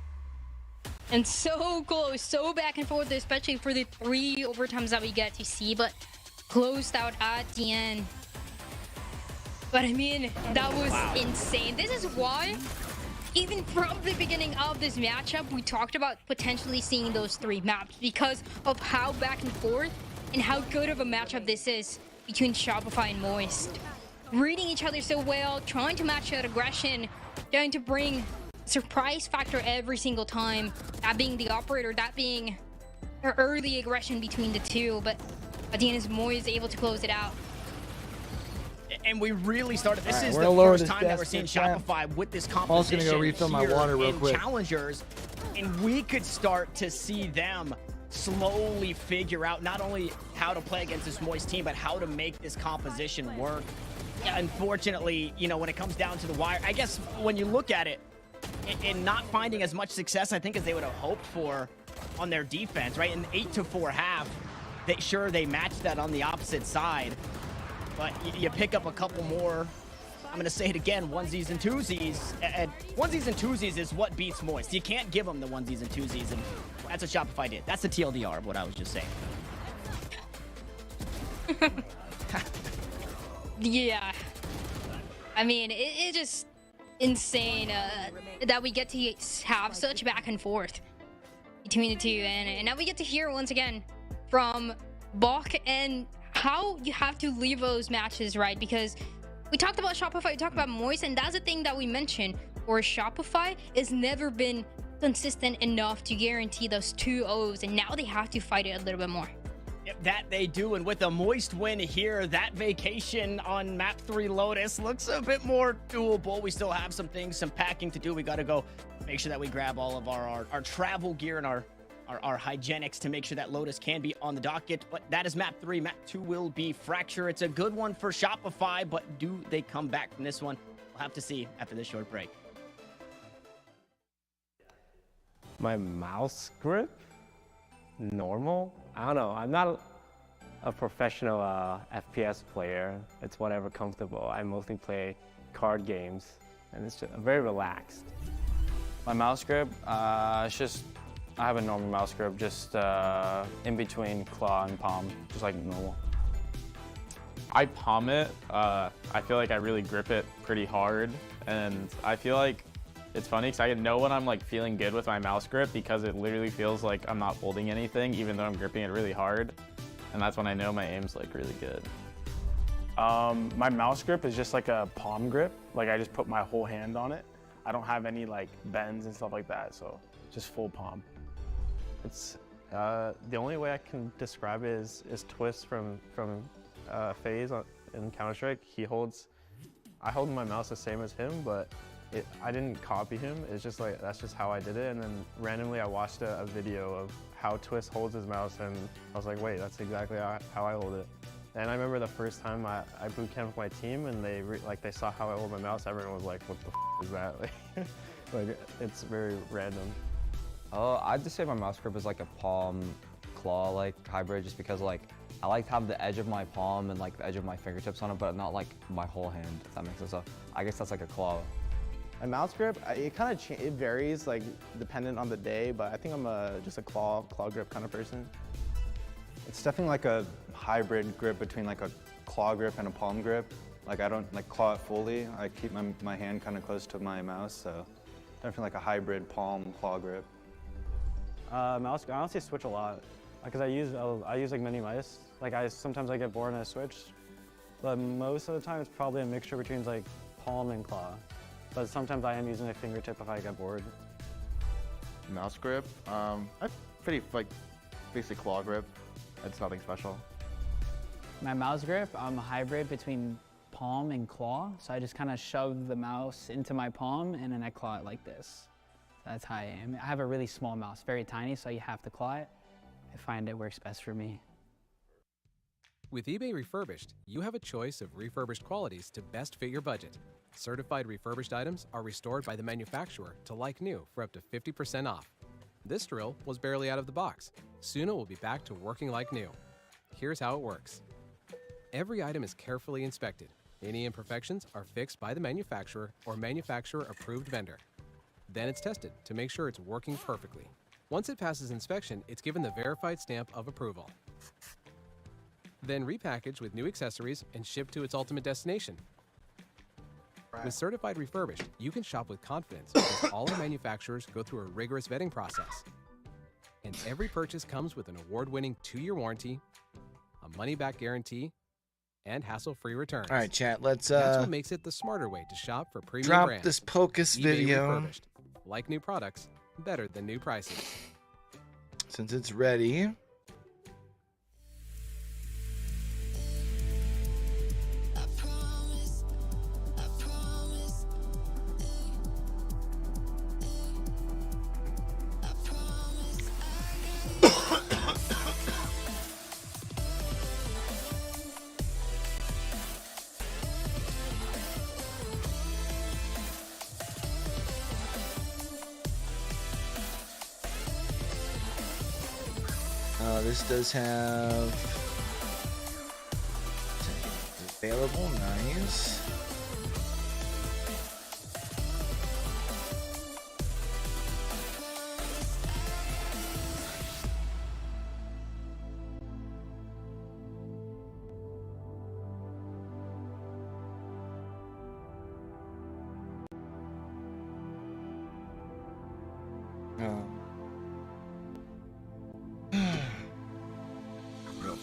D: And so close, so back and forth, especially for the 3 overtimes that we get to see, but closed out at the end. But I mean, that was insane. This is why, even from the beginning of this matchup, we talked about potentially seeing those 3 maps because of how back and forth and how good of a matchup this is between Shopify and Moist. Reading each other so well, trying to match that aggression, trying to bring surprise factor every single time. That being the operator, that being her early aggression between the two. But at the end, is Moist able to close it out.
A: And we really started. This is the first time that we're seeing Shopify with this composition.
C: I'm gonna go refill my water real quick.
A: Challengers, and we could start to see them slowly figure out not only how to play against this Moist team, but how to make this composition work. Unfortunately, you know, when it comes down to the wire, I guess when you look at it, and not finding as much success, I think, as they would have hoped for on their defense, right? In 8-4 half, they matched that on the opposite side. But you pick up a couple more. I'm going to say it again, onesies and twosies. And onesies and twosies is what beats Moist. You can't give them the onesies and twosies, and that's what Shopify did. That's the TLDR of what I was just saying.
D: Yeah. I mean, it's just insane that we get to have such back and forth between the two. And now we get to hear once again from Bach and how you have to leave those matches, right? Because we talked about Shopify, we talked about Moist, and that's the thing that we mentioned. Or Shopify has never been consistent enough to guarantee those 2 O's, and now they have to fight it a little bit more.
A: Yep, that they do, and with a Moist win here, that vacation on map 3 Lotus looks a bit more doable. We still have some things, some packing to do. We got to go make sure that we grab all of our travel gear and our hygienics to make sure that Lotus can be on the docket. But that is map 3. Map 2 will be Fracture. It's a good one for Shopify, but do they come back from this one? We'll have to see after this short break.
H: My mouse grip? Normal? I don't know. I'm not a professional FPS player. It's whatever comfortable. I mostly play card games, and it's just very relaxed.
I: My mouse grip, it's just, I have a normal mouse grip, just in between claw and palm, just like normal.
J: I palm it. I feel like I really grip it pretty hard, and I feel like it's funny because I know when I'm like feeling good with my mouse grip because it literally feels like I'm not holding anything, even though I'm gripping it really hard, and that's when I know my aim's like really good.
K: My mouse grip is just like a palm grip. Like I just put my whole hand on it. I don't have any like bends and stuff like that, so just full palm.
H: It's the only way I can describe it is Twist from FaZe in Counter-Strike. I hold my mouse the same as him, but I didn't copy him. It's just like, that's just how I did it. And then randomly I watched a video of how Twist holds his mouse, and I was like, wait, that's exactly how I hold it. And I remember the first time I boot camped my team, and they saw how I hold my mouse. Everyone was like, what the is that? Like it's very random.
L: I'd just say my mouse grip is like a palm claw like hybrid, just because like I like to have the edge of my palm and like the edge of my fingertips on it, but not like my whole hand, if that makes sense. So I guess that's like a claw.
K: My mouse grip, it varies like dependent on the day, but I think I'm just a claw grip kind of person.
M: It's definitely like a hybrid grip between like a claw grip and a palm grip. Like I don't like claw it fully. I keep my hand kind of close to my mouse, so definitely like a hybrid palm claw grip.
H: Mouse, I honestly switch a lot because I use like mini mice. Like sometimes I get bored and I switch, but most of the time it's probably a mixture between like palm and claw. But sometimes I am using a fingertip if I get bored.
N: Mouse grip, I pretty like basic claw grip. It's nothing special.
O: My mouse grip, I'm a hybrid between palm and claw. So I just kind of shove the mouse into my palm and then I claw it like this. That's how I am. I have a really small mouse, very tiny, so you have to claw it. I find it works best for me.
P: With eBay Refurbished, you have a choice of refurbished qualities to best fit your budget. Certified refurbished items are restored by the manufacturer to like new for up to 50% off. This drill was barely out of the box. Soon it will be back to working like new. Here's how it works. Every item is carefully inspected. Any imperfections are fixed by the manufacturer or manufacturer-approved vendor. Then it's tested to make sure it's working perfectly. Once it passes inspection, it's given the verified stamp of approval. Then repackaged with new accessories and shipped to its ultimate destination. With Certified Refurbished, you can shop with confidence because all our manufacturers go through a rigorous vetting process. And every purchase comes with an award-winning 2-year warranty, a money-back guarantee, and hassle-free returns.
C: All right, chat, let's
P: That's what makes it the smarter way to shop for premium
C: drop
P: brands.
C: this Pocus
P: eBay
C: video.
P: Refurbished. Like new products, better than new prices.
C: Since it's ready. This does have available, nice.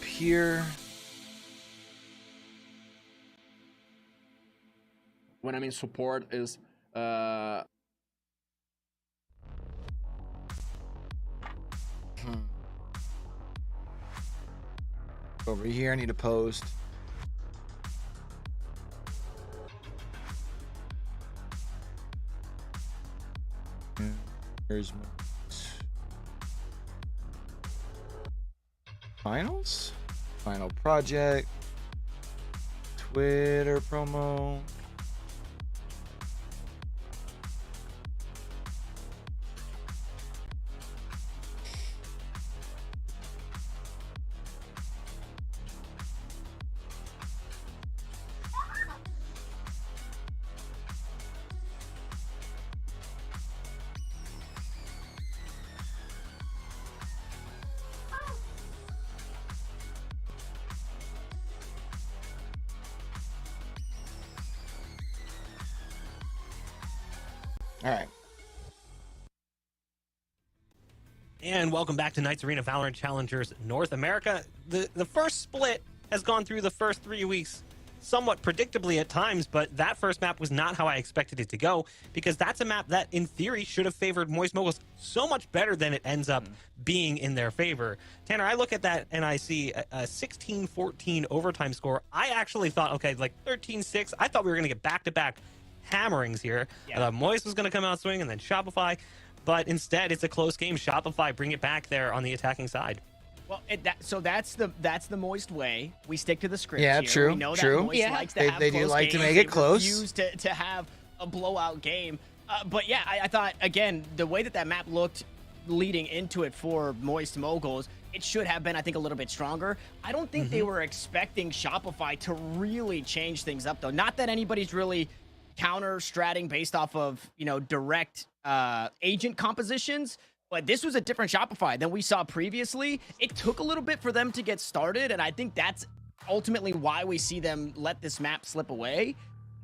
C: Here.
Q: When I mean support is
C: Over here, I need to post. Here's my finals. Final project, Twitter promo. All right.
B: And welcome back to Knights Arena Valorant Challengers North America. The first split has gone through the first 3 weeks. somewhat predictably at times, but that first map was not how I expected it to go, because that's a map that in theory should have favored Moist Moguls so much better than it ends up being in their favor. Tanner, I look at that and I see a 16-14 overtime score. I actually thought, okay, like 13-6. I thought we were going to get back-to-back hammerings here. I thought Moist was going to come out swinging and then Shopify, but instead it's a close game. Shopify bring it back there on the attacking side.
A: Well, so that's the Moist way. We stick to the script.
C: Yeah,
A: here.
C: true.
A: We know
C: true.
A: that Moist likes to have
C: they
A: close
C: do like
A: games.
C: to make it
A: they
C: close.
A: Refuse to have a blowout game. But yeah, I thought again the way that map looked leading into it for Moist Moguls, it should have been, I think, a little bit stronger. I don't think they were expecting Shopify to really change things up though. Not that anybody's really counter stratting based off of direct agent compositions. But this was a different Shopify than we saw previously. It took a little bit for them to get started, and I think that's ultimately why we see them let this map slip away.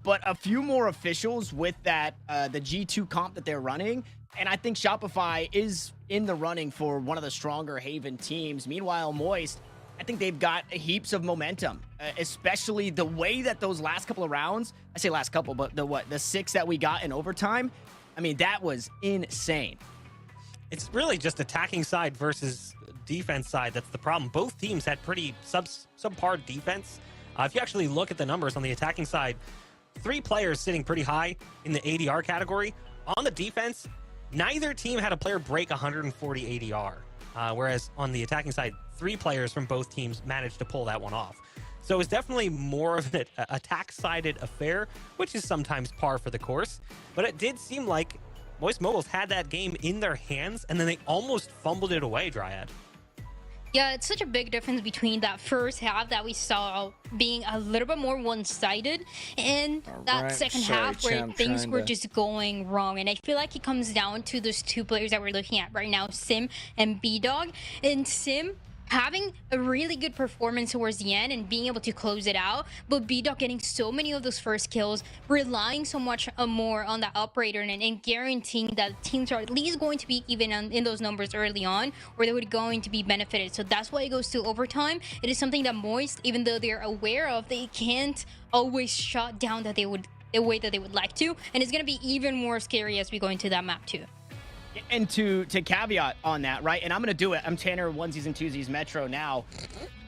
A: But a few more officials with that the G2 comp that they're running, and I think Shopify is in the running for one of the stronger Haven teams. Meanwhile, Moist, I think they've got heaps of momentum, especially the way that those last couple of rounds, I say last couple, but the 6 that we got in overtime, I mean, that was insane.
B: It's really just attacking side versus defense side that's the problem. Both teams had pretty subpar defense. If you actually look at the numbers on the attacking side, 3 players sitting pretty high in the ADR category. On the defense, neither team had a player break 140 ADR, whereas on the attacking side, 3 players from both teams managed to pull that one off. So it's definitely more of an attack-sided affair, which is sometimes par for the course. But it did seem like Moist Moguls had that game in their hands, and then they almost fumbled it away, Dryad.
D: Yeah, it's such a big difference between that first half that we saw being a little bit more one-sided and that second half where things were just going wrong. And I feel like it comes down to those 2 players that we're looking at right now, Sim and B-Dog. And Sim having a really good performance towards the end and being able to close it out, but B-Dog getting so many of those first kills, relying so much more on that operator and guaranteeing that teams are at least going to be even in those numbers early on, or they would going to be benefited. So that's why it goes to overtime. It is something that Moist, even though they're aware of, they can't always shut down the way that they would like to, and it's going to be even more scary as we go into that map too.
A: And to caveat on that, right? And I'm going to do it. I'm Tanner, onesies and twosies Metro now.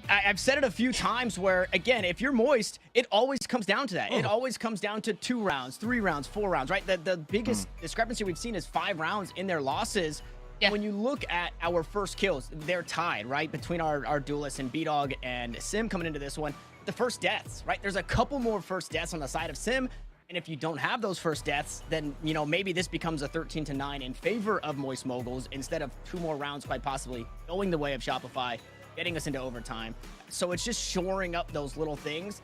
A: I've said it a few times where, again, if you're Moist, it always comes down to that. It always comes down to 2 rounds, 3 rounds, 4 rounds, right? The biggest discrepancy we've seen is 5 rounds in their losses. Yeah. When you look at our first kills, they're tied, right? Between our duelists and B-Dog and Sim coming into this one. The first deaths, right? There's a couple more first deaths on the side of Sim. And if you don't have those first deaths, then, maybe this becomes a 13-9 in favor of Moist Moguls instead of 2 more rounds quite possibly going the way of Shopify, getting us into overtime. So it's just shoring up those little things.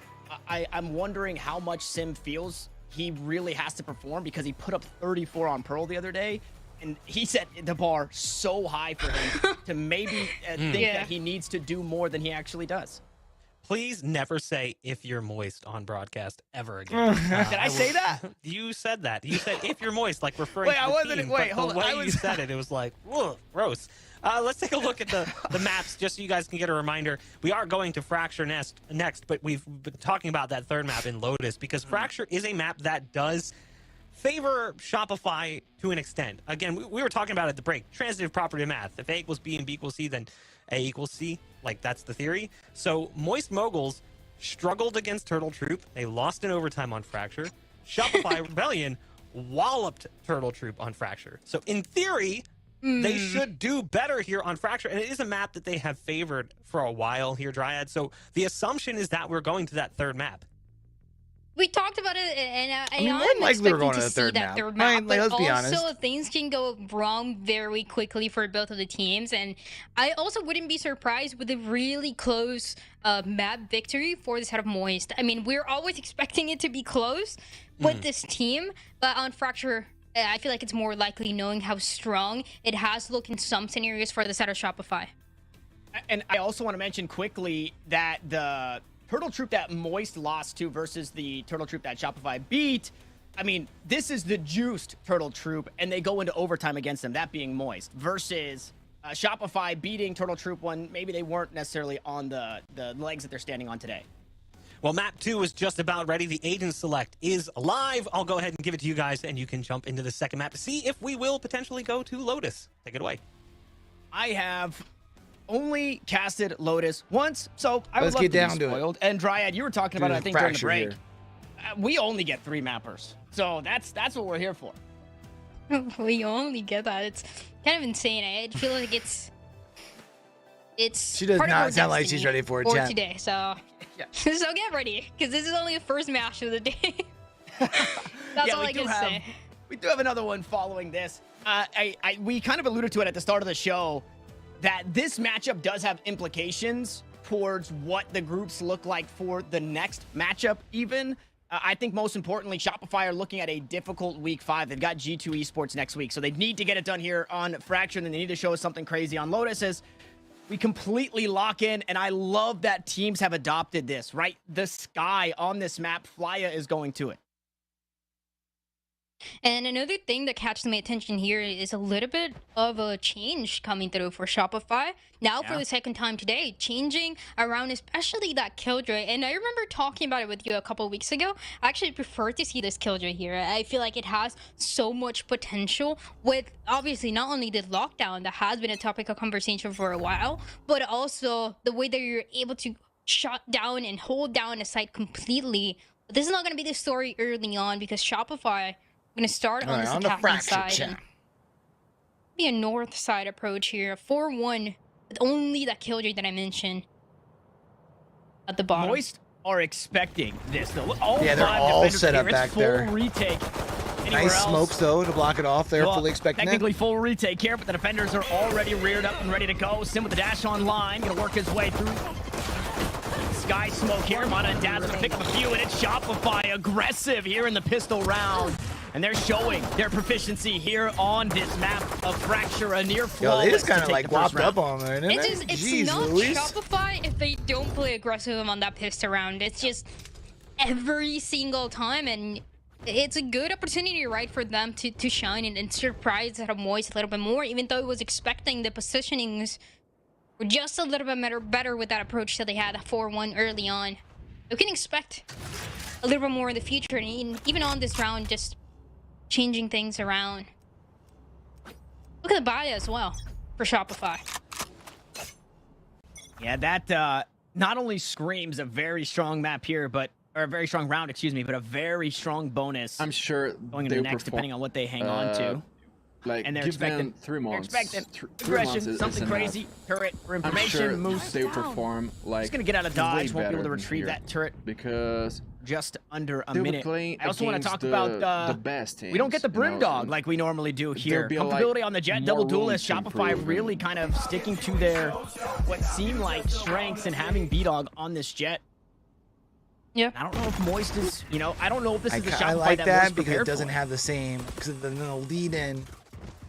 A: I'm wondering how much Sim feels he really has to perform, because he put up 34 on Pearl the other day. And he set the bar so high for him to maybe think that he needs to do more than he actually does.
B: Please never say "if you're moist" on broadcast ever again.
A: Did I say that?
B: You said that. You said "if you're moist," like referring to the
A: I wasn't.
B: team,
A: Wait,
B: but
A: hold
B: the
A: on.
B: way you said it, it was like, ugh, gross. Let's take a look at the maps, just so you guys can get a reminder. We are going to Fracture next, but we've been talking about that third map in Lotus, because Fracture is a map that does favor Shopify to an extent. Again, we were talking about at the break, transitive property of math. If A equals B and B equals C, then A equals C. Like, that's the theory. So Moist Moguls struggled against Turtle Troop. They lost in overtime on Fracture. Shopify Rebllion walloped Turtle Troop on Fracture. So in theory, they should do better here on Fracture. And it is a map that they have favored for a while here, Dryad. So the assumption is that we're going to that third map.
D: We talked about it, and
C: more
D: I'm
C: likely we're
D: expecting
C: going
D: to
C: the
D: see
C: third
D: that
C: map.
D: third map.
C: Like, let's
D: but
C: be
D: also,
C: honest.
D: things can go wrong very quickly for both of the teams, and I also wouldn't be surprised with a really close map victory for the side of Moist. I mean, we're always expecting it to be close with this team, but on Fracture, I feel like it's more likely, knowing how strong it has looked in some scenarios for the side of Shopify.
A: And I also want to mention quickly that the Turtle Troop that Moist lost to versus the Turtle Troop that Shopify beat, I mean, this is the juiced Turtle Troop, and they go into overtime against them, that being Moist, versus Shopify beating Turtle Troop when maybe they weren't necessarily on the legs that they're standing on today.
B: Well, map 2 is just about ready. The agent select is live. I'll go ahead and give it to you guys, and you can jump into the second map to see if we will potentially go to Lotus. Take it away.
A: I have only casted Lotus once, so I would
C: Let's
A: love
C: get
A: to
C: down
A: be
C: to it.
A: spoiled. And Dryad, you were talking about it, I think, during the break.
C: Here.
A: We only get 3 mappers, so that's what we're here for.
D: We only get that. It's kind of insane. I feel like it's
C: She does
D: part of our
C: not sound like
D: destiny
C: she's ready for a
D: for
C: chat.
D: today. So, so get ready, because this is only the first match of the day. That's all I can say.
A: We do have another one following this. We kind of alluded to it at the start of the show that this matchup does have implications towards what the groups look like for the next matchup even. I think most importantly, Shopify are looking at a difficult week 5. They've got G2 Esports next week, so they need to get it done here on Fracture, and they need to show us something crazy on Lotus as we completely lock in, and I love that teams have adopted this, right? The sky on this map, Flya is going to it.
D: And another thing that catches my attention here is a little bit of a change coming through for Shopify. Now for the second time today, changing around especially that Killjoy. And I remember talking about it with you a couple of weeks ago. I actually prefer to see this Killjoy here. I feel like it has so much potential with obviously not only the lockdown that has been a topic of conversation for a while, but also the way that you're able to shut down and hold down a site completely. But this is not going to be the story early on because Shopify... I'm going to start on this attacking side. And be a north side approach here. 4-1 with only that Killjoy that I mentioned at the bottom.
A: Moist are expecting this though.
C: Yeah, they're all set up back there.
A: Full retake.
C: Nice smokes though to block it off. They're fully expecting
A: technically full retake here, but the defenders are already reared up and ready to go. Sim with the dash online, gonna work his way through. Sky smoke here. Mana and Dad's gonna pick up a few, and it's Shopify aggressive here in the pistol round. And they're showing their proficiency here on this map of Fracture, a near flawless.
C: Yo, they just kind of like popped up on there, didn't they?
D: It's
C: Jeez,
D: not
C: Luis.
D: Shopify if they don't play aggressive on that pistol round. It's just every single time, and it's a good opportunity, right, for them to shine and surprise at a Moist a little bit more, even though it was expecting the positionings were just a little bit better with that approach that they had 4-1 early on. We can expect a little bit more in the future, and even on this round, just changing things around. Look at the buy as well for Shopify.
A: Yeah, that not only screams a very strong map here, but or a very strong round, excuse me, but a very strong bonus.
Q: I'm sure
A: going into the next, depending on what they hang on to.
Q: Like,
A: and they're
Q: give
A: expecting
Q: them 3 months.
A: They're expecting
Q: 3
A: aggression,
Q: months is
A: something
Q: enough.
A: crazy. Turret for information.
Q: I'm sure
A: moves.
Q: they perform like.
A: Just gonna get out of dodge.
Q: way
A: Won't be able to
Q: better
A: retrieve
Q: here
A: that turret
Q: because
A: just under a
Q: they'll be
A: minute.
Q: playing
A: I also want to
Q: against
A: talk about
Q: the best
A: we don't get the
Q: teams, you know,
A: Brim Dog like we normally do here.
Q: be,
A: Comfortability
Q: like,
A: on the Jet
Q: more
A: double
Q: room
A: duelist.
Q: to
A: Shopify
Q: improve
A: really kind of sticking to their what seem like strengths and having B Dog on this Jet.
D: Yeah.
A: I don't know if Moist is, you know, I don't know if this is the Shopify
C: I like
A: that
C: that
A: Moist
C: because it
A: prepared
C: doesn't
A: for.
C: have the same, because the lead-in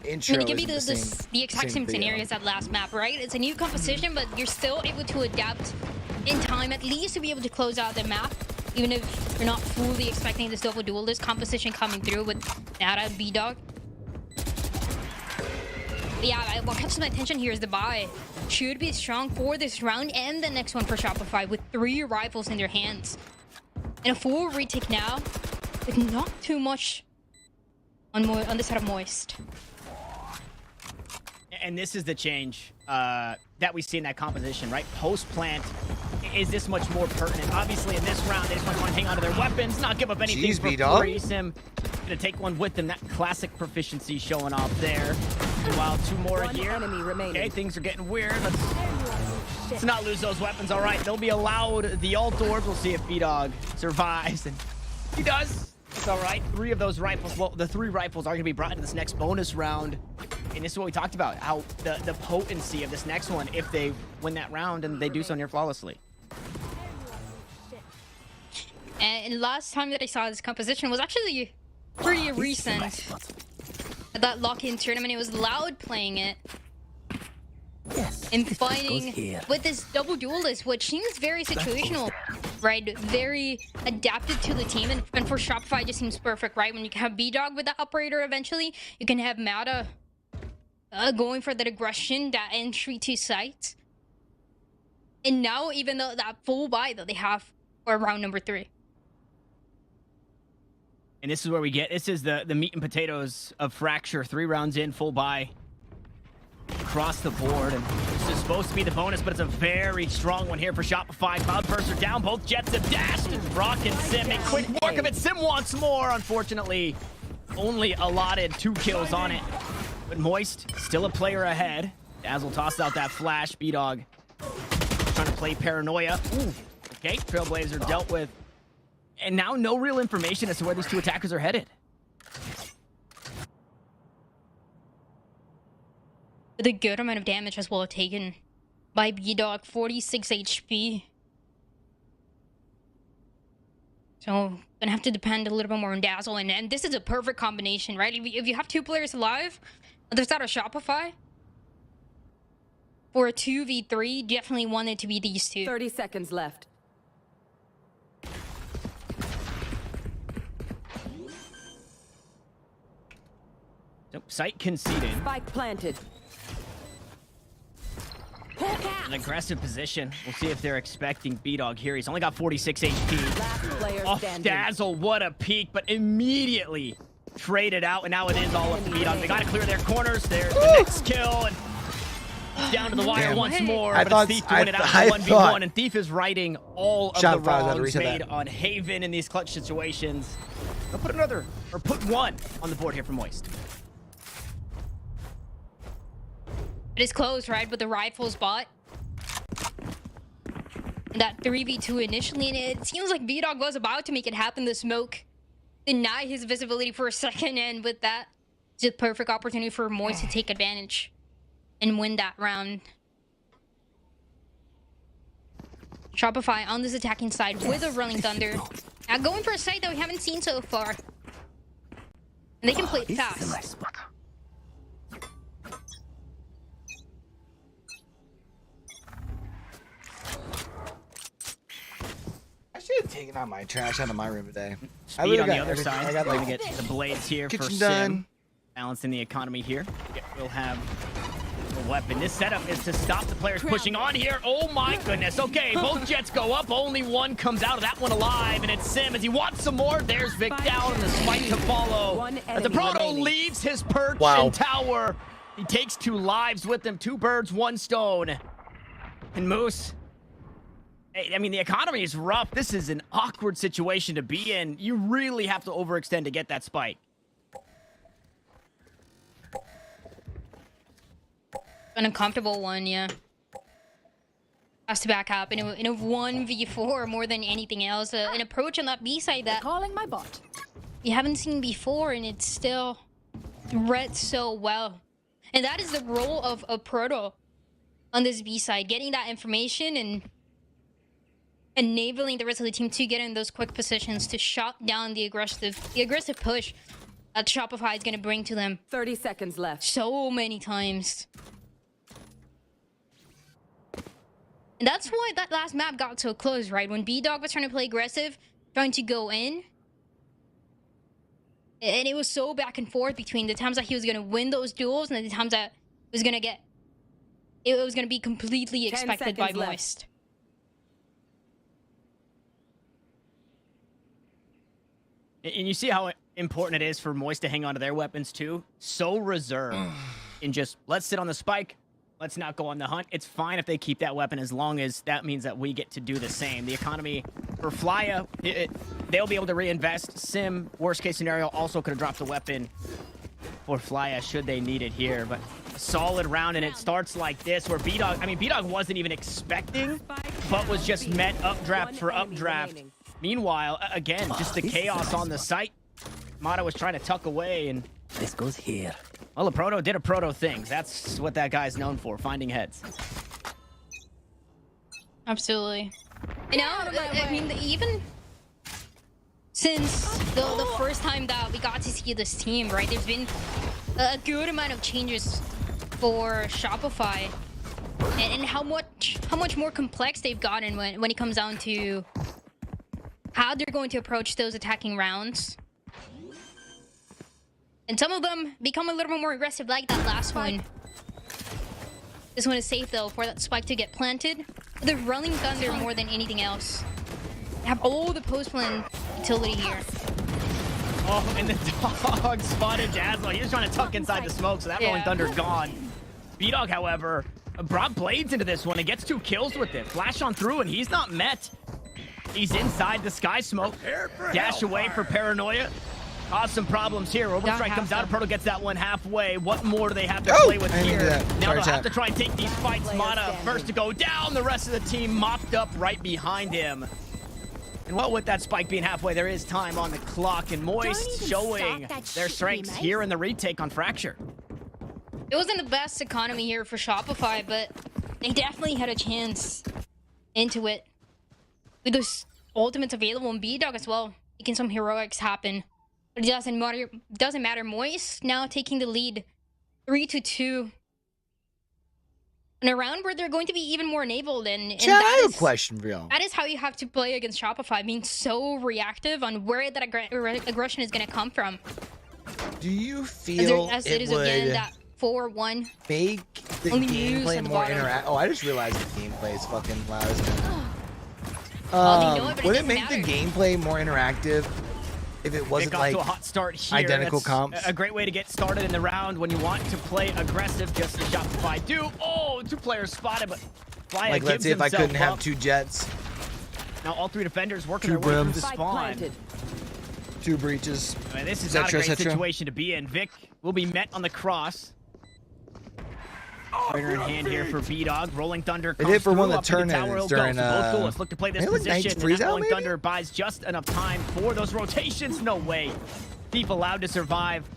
D: I
C: intro
D: mean, it can be
C: isn't
D: the exact same
C: video.
D: scenario as that last map, right? It's a new composition, but you're still able to adapt in time, at least to be able to close out the map, even if you're not fully expecting this double duelist composition coming through with Nada and B-Dog. Yeah, what catches my attention here is the buy. Should be strong for this round and the next one for Shopify with 3 rifles in their hands. And a full retake now with not too much on the side of Moist.
A: And this is the change that we see in that composition, right? Post-plant is this much more pertinent. Obviously, in this round, they just want to hang on to their weapons, not give up anything
C: Jeez,
A: for
C: B-Dog.
A: free. Sim gonna take one with them. That classic proficiency showing off there. Meanwhile, 2 more here. Okay, things are getting weird. Let's not lose those weapons. All right, they'll be allowed the alt orb. We'll see if B-Dog survives, and he does. It's all right. 3 of those rifles. Well, the 3 rifles are going to be brought into this next bonus round. And this is what we talked about, how the potency of this next one, if they win that round and they do so near flawlessly.
D: And last time that I saw this composition was actually pretty recent. At that lock-in tournament, it was Loud playing it. And fighting with this double duelist, which seems very situational, right? Very adapted to the team, and for Shopify, it just seems perfect, right? When you can have B-Dog with the operator eventually, you can have Mata going for that aggression, that entry to sight. And now, even though that full buy that they have for round number 3.
A: And this is where we get, this is the meat and potatoes of Fracture. 3 rounds in, full buy across the board. And this is supposed to be the bonus, but it's a very strong one here for Shopify. Cloudburst are down, both jets have dashed. And Brock and Sim make quick work of it. Sim wants more, unfortunately. Only allotted 2 kills on it. But Moist, still a player ahead. Dazzle tosses out that flash. B-Dog trying to play Paranoia. Ooh, okay, Trailblazer dealt with. And now no real information as to where these 2 attackers are headed.
D: With a good amount of damage as well taken by B-Dog, 46 HP. So, gonna have to depend a little bit more on Dazzle. And this is a perfect combination, right? If you have 2 players alive, there's not a Shopify. For a 2v3, definitely want it to be these 2.
F: 30 seconds left.
A: Nope, site conceded.
F: Spike planted.
A: An aggressive position. We'll see if they're expecting B-Dog here. He's only got 46 HP. Oh, Dazzle, what a peek, but immediately traded out, and now it is all up to B-Dog. They got to clear their corners. There's the next kill, and down to the wire once more. But it's Thief doing it out 1v1, and Thief is righting all of the wrongs made on Haven in these clutch situations. I'll put another, or put 1 on the board here for Moist.
D: It is close, right, with the rifles bot. And that 3v2 initially, and it seems like B-Dog was about to make it happen. The smoke deny his visibility for a second, and with that, it's a perfect opportunity for Moist to take advantage and win that round. Shopify on this attacking side with a Rolling Thunder. Now going for a site that we haven't seen so far. And they can play it fast.
C: I should have taken out my trash out of my room today.
A: Speed on the other side. I got to get the blades here for Sim.
C: Done.
A: Balancing the economy here. We'll have a weapon. This setup is to stop the players pushing on here. Oh my goodness. Okay, both jets go up. Only one comes out of that one alive, and it's Sim as he wants some more. There's Vic down, and the spike to follow. As the Proto leaves his perch and tower. He takes 2 lives with him. 2 birds, 1 stone. And Moose, I mean, the economy is rough. This is an awkward situation to be in. You really have to overextend to get that spike.
D: An uncomfortable one, yeah. Has to back up in a 1v4 more than anything else. An approach on that B side that
G: calling my bot.
D: We haven't seen before, and it's still read so well. And that is the role of a Proto on this B side, getting that information and enabling the rest of the team to get in those quick positions to shut down the aggressive push that Shopify is going to bring to them.
F: 30 seconds left.
D: So many times. And that's why that last map got so close, right? When B-Dog was trying to play aggressive, trying to go in. And it was so back and forth between the times that he was going to win those duels and the times that it was going to be completely expected by Moist.
A: And you see how important it is for Moist to hang on to their weapons too. So reserved in just, let's sit on the spike. Let's not go on the hunt. It's fine if they keep that weapon as long as that means that we get to do the same. The economy for Flya, they'll be able to reinvest. Sim, worst case scenario, also could have dropped the weapon for Flya should they need it here. But a solid round, and it starts like this where B-Dog, I mean, B-Dog wasn't even expecting, but was just met updraft for updraft. Meanwhile, again, just the chaos on the site. Mata was trying to tuck away, and this goes here. Well, a Proto did a Proto thing. That's what that guy's known for, finding heads.
D: Absolutely. You know, I mean, even since the first time that we got to see this team, right, there's been a good amount of changes for Shopify. And how much more complex they've gotten when it comes down to how they're going to approach those attacking rounds. And some of them become a little bit more aggressive, like that last one. This one is safe, though, for that spike to get planted. The Rolling Thunder more than anything else. have all the post-plan utility here.
A: Oh, and the dog spotted Dazzle. He was trying to tuck inside the smoke, so that Rolling Thunder gone. B-Dog, however, brought Blades into this one and gets 2 kills with it. Flash on through, and he's not met. He's inside the sky smoke. Dash away for Paranoia. Cause some problems here. Overstrike comes out. Proto gets that one halfway. What more do they have to play with here? Now they'll have to try and take these fights. Mana first to go down. The rest of the team mopped up right behind him. And well, with that spike being halfway, there is time on the clock. And Moist showing their strengths here in the retake on Fracture.
D: It wasn't the best economy here for Shopify, but they definitely had a chance into it. With those ultimates available in B-Dog as well, making some heroics happen. But it doesn't matter. Moist now taking the lead 3-2. In a round where they're going to be even more enabled. And
C: I have a question for y'all.
D: That is how you have to play against Shopify, being so reactive on where that aggression is going to come from.
C: Do you feel
D: as it is again that 4-1
C: make the gameplay more interactive? Oh, I just realized the gameplay is fucking loud as hell. Would it make the gameplay more interactive if it wasn't like
A: to a hot start here.
C: Identical comps?
A: A great way to get started in the round when you want to play aggressive, just as Shopify do. Oh, 2 players spotted, but Flya
C: like let's see if I couldn't have 2 jets.
A: Now all 3 defenders working their way through the spawn.
C: 2 breaches.
A: I mean, this is not a great situation to be in. Vic will be met on the cross. Trigger in hand here for B-Dog. Rolling Thunder comes
C: for one of the
A: turn-ins
C: during
A: both duelists look to play this position. And Rolling Thunder buys just enough time for those rotations. No way. Thief allowed to survive.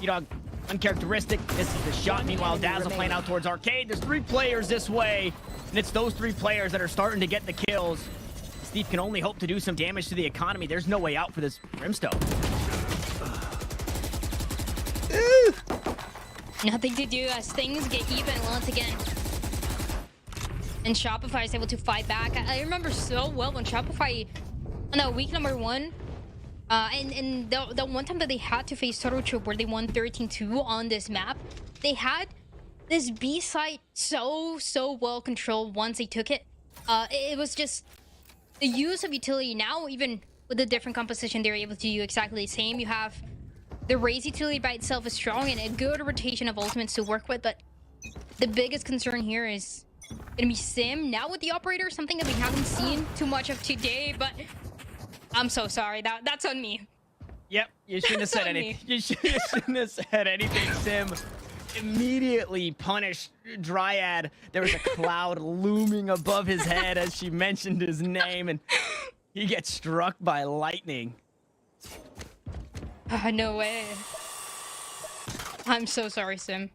A: B-Dog uncharacteristic. This is the shot. Meanwhile, Dazzle playing out towards Arcade. There's 3 players this way, and it's those 3 players that are starting to get the kills. Steve can only hope to do some damage to the economy. There's no way out for this Brimstone.
D: Nothing to do as things get even once again. And Shopify is able to fight back. I remember so well when Shopify, on that week number 1, and the one time that they had to face Total Troop where they won 13-2 on this map, they had this B site so well controlled once they took it. It was just the use of utility. Now, even with a different composition, they're able to do exactly the same. You have the Raze utility by itself is strong and a good rotation of ultimates to work with, but the biggest concern here is gonna be Sim now with the operator, something that we haven't seen too much of today. But I'm so sorry, that's on me.
A: Yep, you shouldn't have said anything. You shouldn't have said anything. Sim immediately punished Dryad. There was a cloud looming above his head as she mentioned his name, and he gets struck by lightning.
D: No way. I'm so sorry, Sim.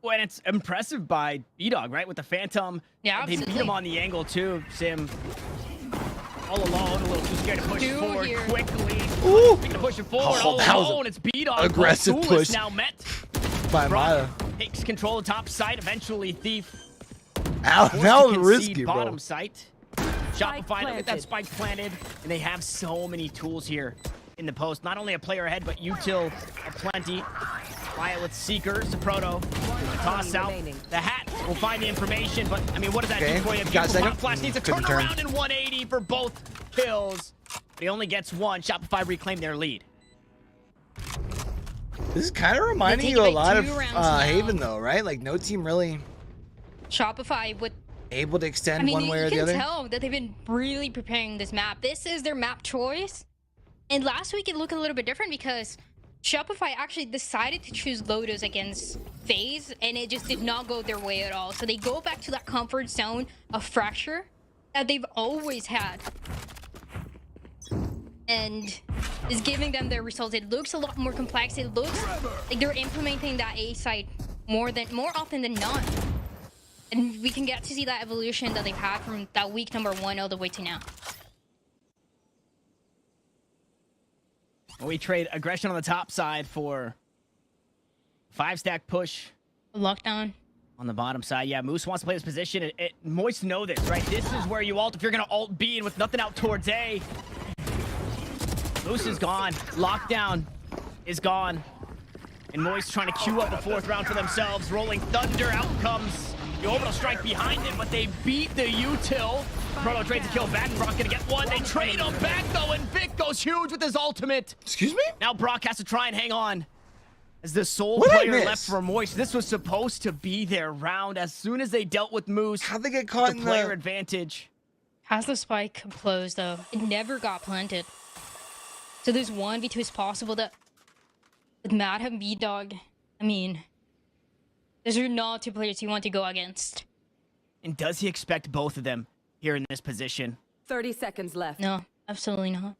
A: Well, and it's impressive by B-Dog, right? With the Phantom.
D: Yeah, absolutely.
A: They beat him on the angle, too. Sim all alone, a little too scared to push forward quickly.
C: Ooh.
A: Speaking of pushing forward, all alone, it's B-Dog.
C: Aggressive push.
A: Now met
C: by Maya.
A: Takes control of top site. Eventually, Thief.
C: Ow, that was risky, bro.
A: Bottom site. Shopify, look at that spike planted. And they have so many tools here in the post. Not only a player ahead, but util aplenty. Flya with Seekers, the Proto. The toss out. The hat will find the information, but I mean, what does that do for you? Pop Flash needs to turn around in 180 for both kills. But he only gets 1. Shopify reclaim their lead.
C: This is kind of reminding you a lot of Haven, though, right? Like, no team really
D: Shopify with
C: able to extend one way or the other.
D: You can tell that they've been really preparing this map. This is their map choice. And last week it looked a little bit different because Shopify actually decided to choose Lotus against FaZe, and it just did not go their way at all. So they go back to that comfort zone of Fracture that they've always had. And is giving them their results. It looks a lot more complex. It looks like they're implementing that A side more often than not. And we can get to see that evolution that they've had from that week number 1 all the way to now.
A: We trade aggression on the top side for 5-stack push.
D: Lockdown.
A: On the bottom side, yeah, Moose wants to play this position. Moist know this, right? This is where you ult if you're going to ult B, and with nothing out towards A. Moose is gone. Lockdown is gone. And Moist trying to queue up the 4th round for themselves. Rolling Thunder, out comes the orbital strike behind him, but they beat the util. Proto trades a kill back. Brock gonna get one. They trade him back though, and Vic goes huge with his ultimate.
C: Excuse me?
A: Now Brock has to try and hang on. As the sole player left for Moist, this was supposed to be their round. As soon as they dealt with Moose,
C: how'd they get caught in the
A: player advantage?
D: Has the spike closed though? It never got planted. So there's 1v2 is possible that with Mad and B-Dog, I mean, those are not two players you want to go against.
A: And does he expect both of them here in this position?
F: 30 seconds left.
D: No, absolutely not.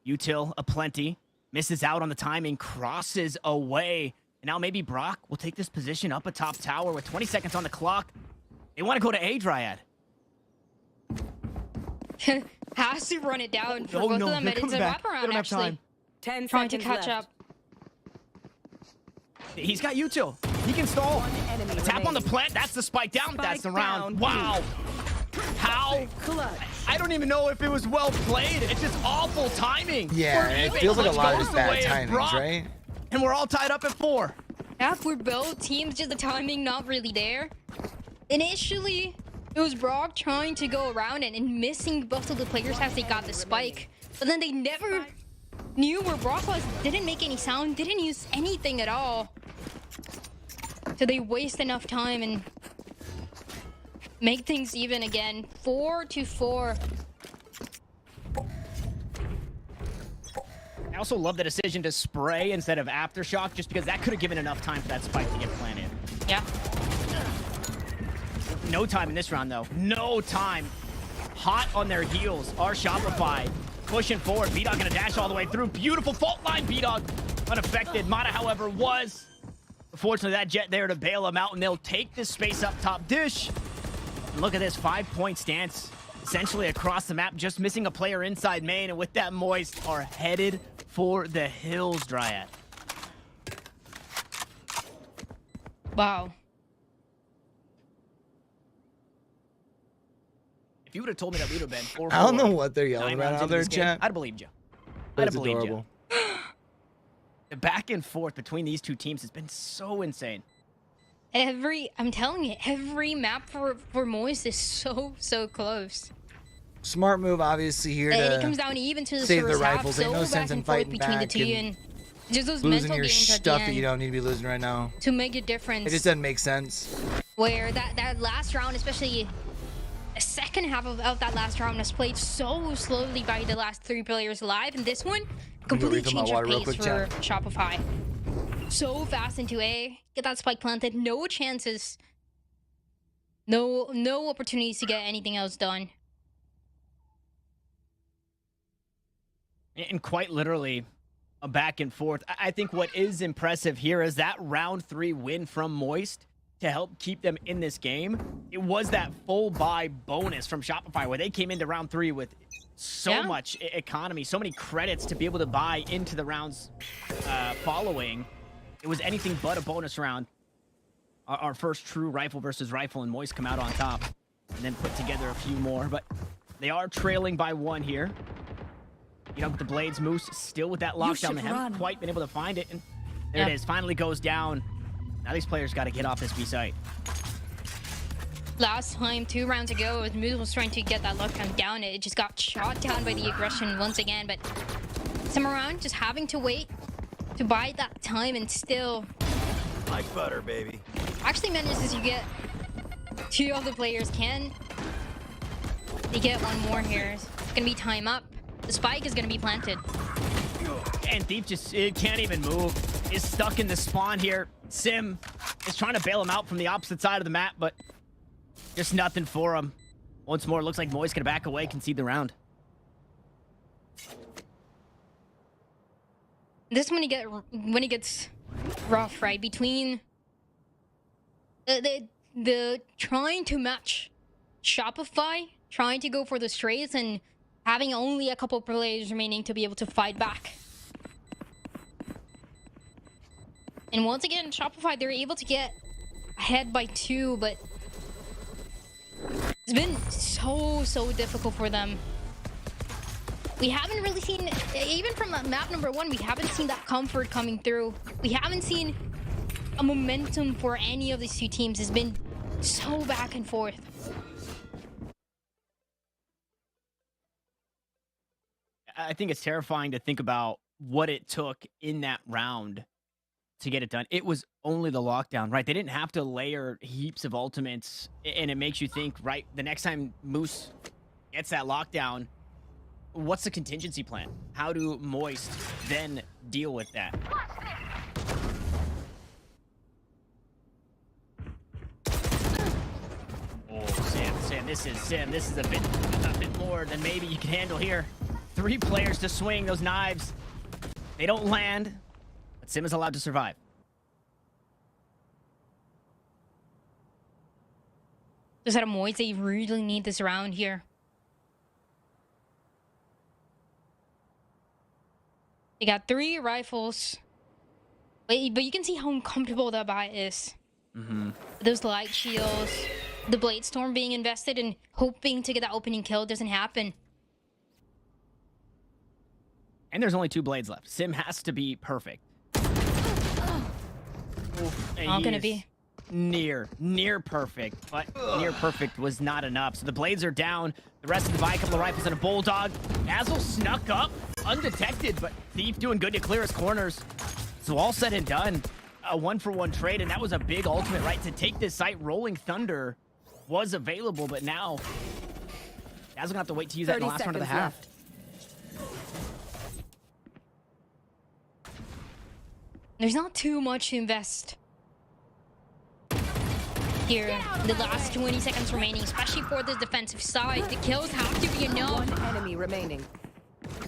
A: Util aplenty. Misses out on the timing, crosses away. And now maybe Brock will take this position up atop tower with 20 seconds on the clock. They want to go to A, Dryad.
D: Has to run it down for
A: Oh,
D: both
A: no,
D: of them.
A: they're
D: It's
A: coming
D: a
A: back.
D: wraparound,
A: They don't have
D: actually.
A: time.
F: 10
D: Trying to
F: seconds
D: catch
F: left.
D: up.
A: He's got Util. He can stall.
F: enemy
A: A tap on the
F: remaining.
A: plant. That's the spike down.
F: Spike
A: That's the round.
F: down.
A: Wow. How? I don't even know if it was well played. It's just awful timing.
C: Yeah,
A: For
C: it
A: eBay.
C: feels like a
A: Let's
C: lot
A: go
C: of
A: the
C: bad
A: way of
C: timings,
A: Brock.
C: right?
A: And we're all tied up at 4.
D: Yeah, we're both teams, just the timing not really there. Initially, it was Brock trying to go around it and missing both of the players as they got the spike. But then they never knew where Brock was, didn't make any sound, didn't use anything at all. So they waste enough time and make things even again. 4-4.
A: I also love the decision to spray instead of aftershock, just because that could have given enough time for that spike to get planted.
D: Yeah.
A: No time in this round, though. No time. Hot on their heels are Shopify. Pushing forward. B-Dog gonna dash all the way through. Beautiful fault line. B-Dog unaffected. Mata, however, was. Unfortunately, that jet there to bail him out, and they'll take this space up top dish. And look at this 5-point stance. Essentially across the map, just missing a player inside main, and with that, Moist are headed for the hills, Dryad.
D: Wow.
A: If you would have told me that we'd have been 4-4,
C: I don't know what they're yelling
A: 9
C: about
A: rounds
C: out
A: into
C: there,
A: this game,
C: chat.
A: I'd have believed you. I'd
C: That's
A: have believed
C: adorable.
A: you. The back and forth between these two teams has been so insane.
D: I'm telling you, every map for Moist is so close.
C: Smart move, obviously, here
D: And
C: to
D: it comes down even to the
C: save
D: first
C: the
D: half,
C: rifles.
D: so
C: Ain't no
D: back
C: sense in
D: and forth
C: fighting
D: between the
C: back
D: two, and just those
C: losing
D: mental
C: your
D: games at the
C: stuff that
D: end
C: you don't need to be losing right now.
D: to make a difference.
C: It just doesn't make sense.
D: Where that last round, especially the second half of that last round, was played so slowly by the last 3 players alive, and this one completely
C: refill my
D: changed the
C: water real
D: pace
C: quick,
D: for
C: chat.
D: Shopify. So fast into A, get that spike planted, no chances, no opportunities to get anything else done.
A: And quite literally, a back and forth. I think what is impressive here is that round 3 win from Moist to help keep them in this game. It was that full buy bonus from Shopify where they came into round 3 with so much economy, so many credits to be able to buy into the rounds following. It was anything but a bonus round. Our first true rifle versus rifle, and Moist come out on top and then put together a few more, but they are trailing by 1 here. You know, with the Blades, Moose still with that lockdown. They haven't quite been able to find it. And there it is. Finally goes down. Now these players got to get off this B site.
D: Last time, 2 rounds ago, Moose was trying to get that lockdown down. It just got shot down by the aggression once again. But some around, just having to wait to buy that time and still...
R: Like butter, baby.
D: Actually manages to get 2 of the players can. They get 1 more here. It's going to be time up. The spike is going to be planted.
A: And Thief just can't even move. Is stuck in the spawn here. Sim is trying to bail him out from the opposite side of the map, but just nothing for him. Once more, it looks like Moist going to back away, concede the round.
D: This when it gets rough, right? Between the trying to match Shopify, trying to go for the straights, and having only a couple players remaining to be able to fight back. And once again, Shopify, they're able to get ahead by 2, but it's been so difficult for them. We haven't really seen, even from map number 1, we haven't seen that comfort coming through. We haven't seen a momentum for any of these 2 teams. It's been so back and forth.
A: I think it's terrifying to think about what it took in that round to get it done. It was only the lockdown, right? They didn't have to layer heaps of ultimates, and it makes you think, right, the next time Moose gets that lockdown, what's the contingency plan? How do Moist then deal with that? Oh, Sam, this is a bit more than maybe you can handle here. 3 players to swing those knives. They don't land, but Sim is allowed to survive.
D: Just out of Moist, they really need this round here. They got 3 rifles. But you can see how uncomfortable that buy is. Those light shields, the Blade Storm being invested and hoping to get that opening kill doesn't happen.
A: And there's only 2 blades left. Sim has to be perfect.
D: Not gonna be.
A: Near perfect, but near perfect was not enough. So the blades are down. The rest of the buy, a couple of rifles and a bulldog. Dazzle snuck up, undetected, but Thief doing good to clear his corners. So all said and done, a 1-for-1 trade, and that was a big ultimate, right? To take this site, Rolling Thunder was available, but now Dazzle gonna have to wait to use that in the last round of the half.
D: There's not too much to invest here. The last 20 seconds remaining, especially for the defensive side. The kills have to be enough.
F: 1 enemy remaining.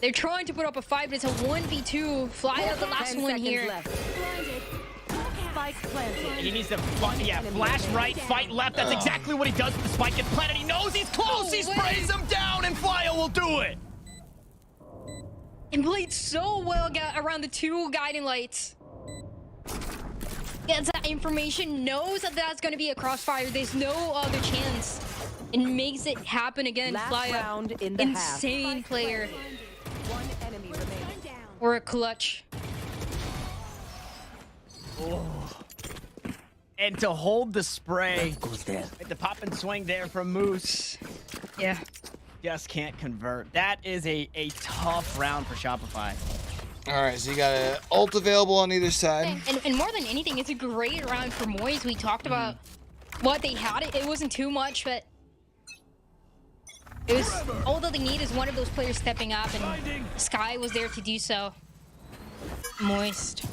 D: They're trying to put up a fight, but it's a 1v2. Fly out the last one here.
F: Spike planted.
A: He needs to, flash right, fight left. That's exactly what he does with the spike gets planted. He knows he's close. He sprays him down, and Flya will do it.
D: And played so well around the 2 guiding lights. Gets that information, knows that that's going to be a crossfire. There's no other chance. And makes it happen again.
F: Round in the
D: insane
F: half.
D: player.
F: 1 enemy remaining.
D: Or a clutch.
A: Oh. And to hold the spray. At the pop and swing there from Moose.
D: Yeah.
A: Just can't convert. That is a tough round for Shopify.
C: All right, so you got an ult available on either side.
D: And more than anything, it's a great round for Moist. We talked about what they had. It wasn't too much, but it was all that they need is one of those players stepping up, and Sky was there to do so. Moist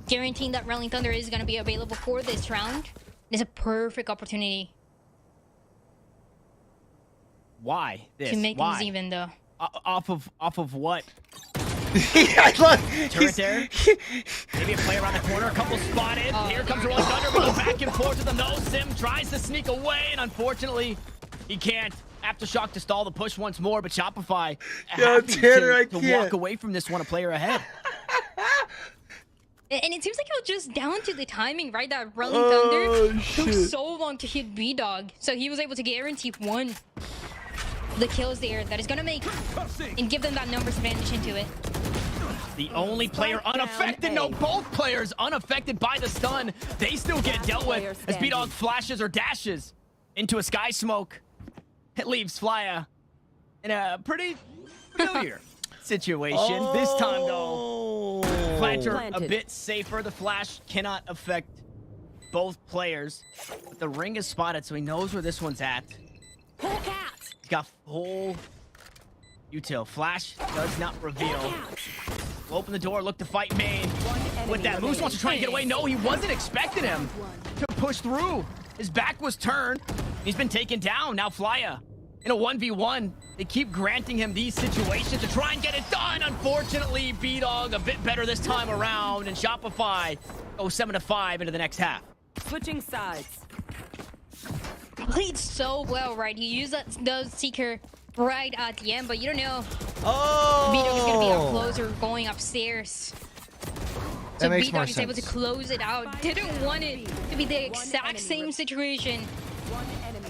D: guaranteeing that Rolling Thunder is going to be available for this round. It's a perfect opportunity.
A: Why this?
D: To make
A: Why?
D: things even, though.
A: Off of what?
C: I love
A: turret there. Maybe a play around the corner. A couple spotted. Here comes Rolling Thunder. We go back and forth with him. No, Sim tries to sneak away, and unfortunately, he can't. Aftershock to stall the push once more, but Shopify happy to walk away from this one a player ahead.
D: And it seems like it was just down to the timing, right? That Rolling Thunder took so long to hit B-Dog, so he was able to guarantee 1. The kills there that is going to make and give them that numbers advantage into it.
A: The only player unaffected. No, both players unaffected by the stun. They still get dealt with as B-Dog flashes or dashes into a sky smoke. It leaves Flya in a pretty familiar situation. This time, though, Planter a bit safer. The flash cannot affect both players. But the ring is spotted, so he knows where this one's at. He's got full util. Flash does not reveal. We'll open the door, look to fight main. With that, Moose wants to try and get away. No, he wasn't expecting him to push through. His back was turned. He's been taken down. Now Flya in a 1v1. They keep granting him these situations to try and get it done. Unfortunately, B-Dog a bit better this time around, and Shopify goes 7-5 into the next half.
F: Switching sides.
D: Played so well, right? He used the Seeker right at the end, but you don't know. B-Dog is going to be up close or going upstairs. So B-Dog is able to close it out. Didn't want it to be the exact same situation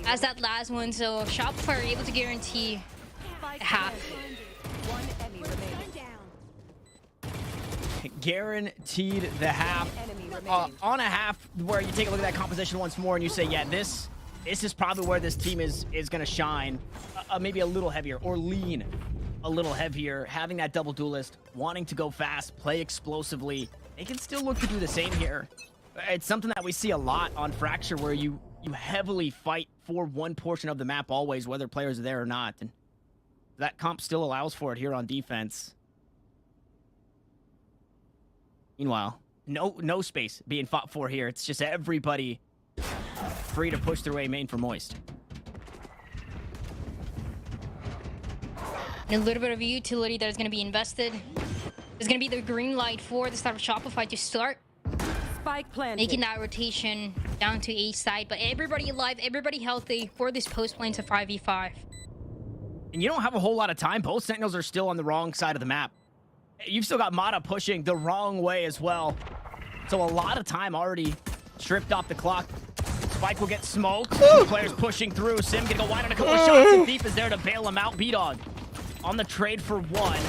D: as that last one, so Shopify are able to guarantee half.
A: Guaranteed the half. On a half where you take a look at that composition once more and you say, yeah, this is probably where this team is going to shine. Maybe a little heavier or lean a little heavier, having that double duelist, wanting to go fast, play explosively, they can still look to do the same here. It's something that we see a lot on Fracture, where you heavily fight for one portion of the map always, whether players are there or not. And that comp still allows for it here on defense. Meanwhile, no space being fought for here. It's just everybody free to push their way main for Moist.
D: And a little bit of a utility that is going to be invested. There's going to be the green light for the start of Shopify to start
F: Spike planted.
D: making that rotation down to A side. But everybody alive, everybody healthy for this post plane to 5v5.
A: And you don't have a whole lot of time. Both Sentinels are still on the wrong side of the map. You've still got Mata pushing the wrong way as well. So a lot of time already stripped off the clock. Spike will get smoked. Two players pushing through. Sim gonna go wide on a couple of shots, and Thief is there to bail him out. B-Dog on the trade for one.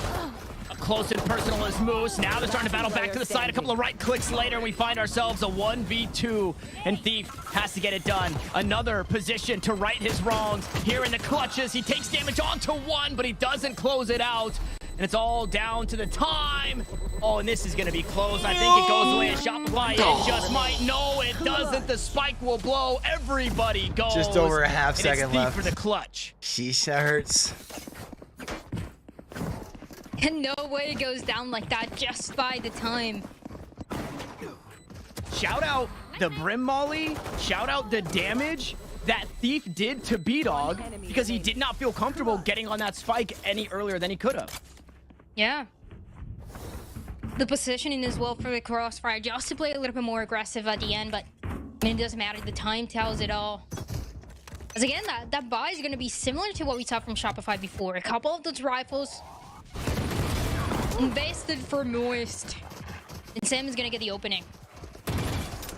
A: A close and personal is Moose. Now they're starting to battle back to the side. A couple of right clicks later, and we find ourselves a 1v2, and Thief has to get it done. Another position to right his wrongs. Here in the clutches, he takes damage onto one, but he doesn't close it out. And it's all down to the time. Oh, and this is going to be close. I think it goes away at Shopify. It just might. No, it doesn't. The spike will blow. Everybody goes.
C: Just over a half second
A: it's
C: left
A: for the clutch.
C: Sheesh, that hurts.
D: And no way it goes down like that just by the time.
A: Shout out the Brim Molly. Shout out the damage that Thief did to B-Dog, because he did not feel comfortable getting on that spike any earlier than he could have.
D: Yeah. The positioning as well for the Crossfire, just to play a little bit more aggressive at the end, but I mean, it doesn't matter. The time tells it all. Because again, that buy is going to be similar to what we saw from Shopify before. A couple of those rifles invested for Moist. And Sam is going to get the opening.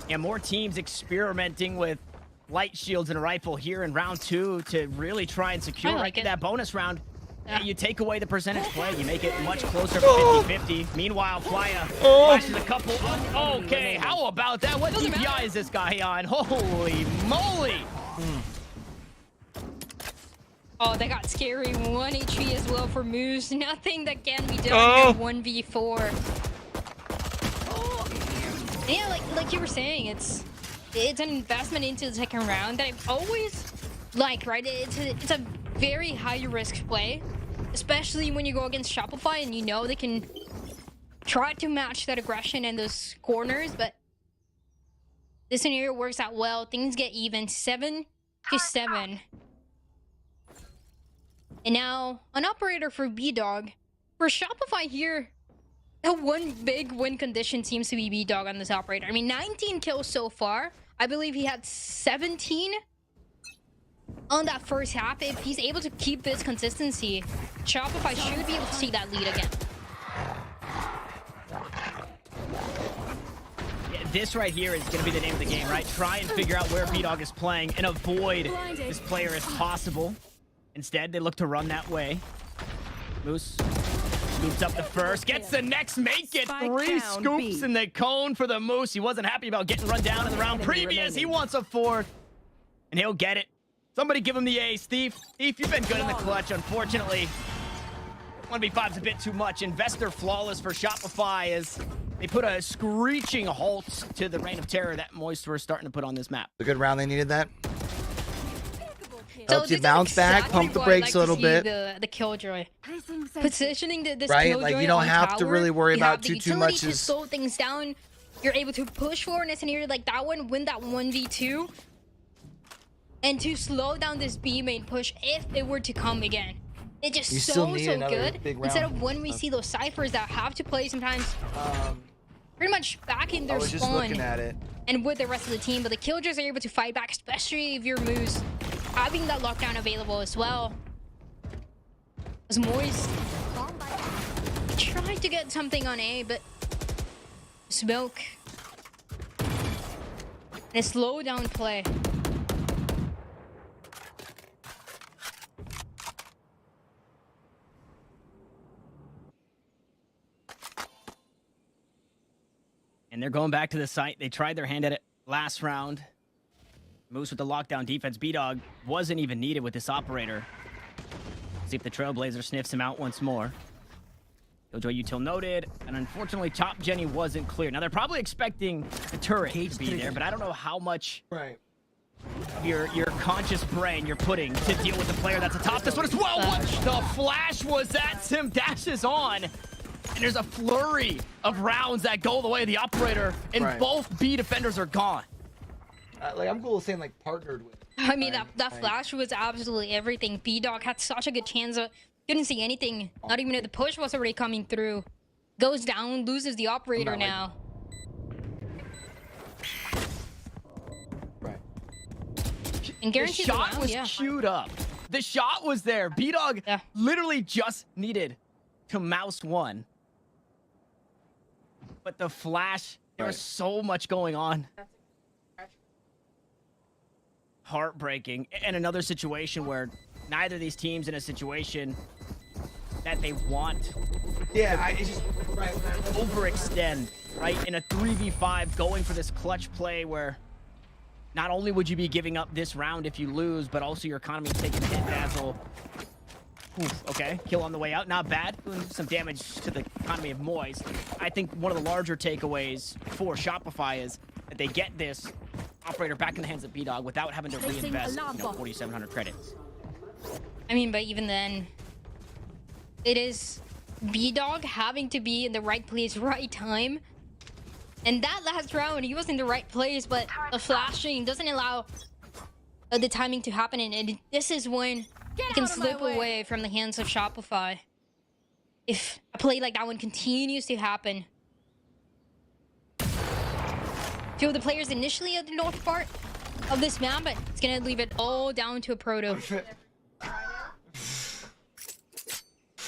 A: Yeah, more teams experimenting with light shields and a rifle here in round 2 to really try and secure that bonus round. Yeah. You take away the percentage play, you make it much closer for 50-50. Meanwhile, Playa flashes a couple. Okay, how about that? What DPI is this guy on? Holy moly!
D: Oh, they got scary. 1 HP as well for Moose. Nothing that can be done here. 1v4. Yeah, like you were saying, it's an investment into the second round that I've always liked, right? It's a very high risk play, especially when you go against Shopify and you know they can try to match that aggression in those corners, but this scenario works out well. Things get even, 7-7. And now an operator for B-Dog. For Shopify here, the one big win condition seems to be B-Dog on this operator. I mean, 19 kills so far. I believe he had 17 on that first half. If he's able to keep this consistency, Shopify should be able to see that lead again.
A: Yeah, this right here is going to be the name of the game, right? Try and figure out where B-Dog is playing and avoid this player if possible. Instead, they look to run that way. Moose scoops up the first, gets the next, make it 3 scoops in the cone for the Moose. He wasn't happy about getting run down in the round previous. He wants a 4th, and he'll get it. Somebody give him the ace. Thief, you've been good in the clutch. Unfortunately, 1v5's a bit too much. Investor flawless for Shopify as they put a screeching halt to the reign of terror that Moist were starting to put on this map.
C: A good round, they needed that.
D: So
C: helps you bounce back, pump the brakes a little bit.
D: The Killjoy. Positioning this
C: right?
D: Killjoy
C: Like you don't have
D: tower,
C: to really worry about too much.
D: To slow things down. You're able to push forward in a scenario like that one, win that 1v2. And to slow down this B main push if they were to come again. It's just so good. Instead of when we see those ciphers that have to play sometimes pretty much back in their spawn.
C: Just looking at it.
D: And with the rest of the team, but the Killjoys are able to fight back, especially if you're Moose having that lockdown available as well. As Moist tried to get something on A, but smoke and a slow down play.
A: And they're going back to the site. They tried their hand at it last round. Moose with the lockdown defense. B-Dog wasn't even needed with this operator. See if the Trailblazer sniffs him out once more. Killjoy util noted, and unfortunately Top Jenny wasn't clear. Now they're probably expecting the turret to be there, but I don't know how much your conscious brain you're putting to deal with the player that's atop this one as well. What the flash was that? Sim dashes on, and there's a flurry of rounds that go the way of the operator, and both B defenders are gone.
C: Like, I'm cool with saying, like, partnered with.
D: I mean, that flash was absolutely everything. B-Dog had such a good chance. Couldn't see anything. Not even if the push was already coming through. Goes down, loses the operator now. And
A: the shot was queued up. The shot was there. B-Dog literally just needed to mouse one. But the flash, there was so much going on. Heartbreaking. And another situation where neither of these teams in a situation that they want
C: it's just
A: overextend, right? In a 3v5, going for this clutch play where not only would you be giving up this round if you lose, but also your economy is taking a hit. Dazzle. Oof, okay, kill on the way out, not bad. Doing some damage to the economy of Moist. I think one of the larger takeaways for Shopify is that they get this operator back in the hands of B-Dog without having to reinvest 4,700 credits.
D: I mean, but even then, it is B-Dog having to be in the right place, right time. And that last round, he was in the right place, but the flashing doesn't allow the timing to happen. And this is when it can slip away from the hands of Shopify. If a play like that one continues to happen. Two of the players initially at the north part of this map, but it's gonna leave it all down to a proto.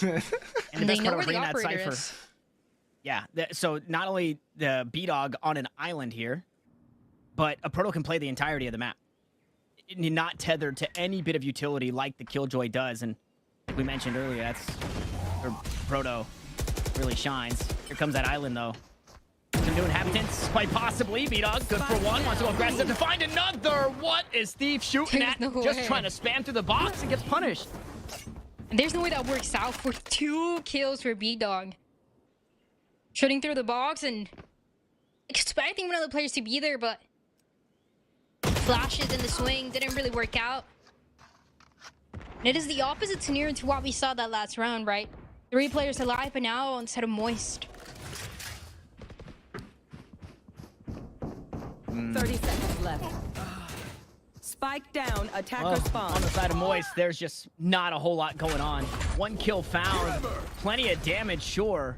A: And they know where the operator is. Yeah, so not only the B-Dog on an island here, but a proto can play the entirety of the map. Not tethered to any bit of utility like the Killjoy does. And we mentioned earlier, that's where proto really shines. Here comes that island, though. Some new inhabitants, quite possibly. B-Dog, good for one. Wants to go aggressive to find another. What is Steve shooting at? Just trying to spam through the box and gets punished.
D: And there's no way that works out for 2 kills for B-Dog. Shooting through the box and expecting one of the players to be there, but flashes in the swing didn't really work out. And it is the opposite scenario to what we saw that last round, right? 3 players alive, but now instead of Moist.
F: 30 seconds left. Spike down, attacker spawn.
A: On the side of Moist, there's just not a whole lot going on. 1 kill found, plenty of damage, sure.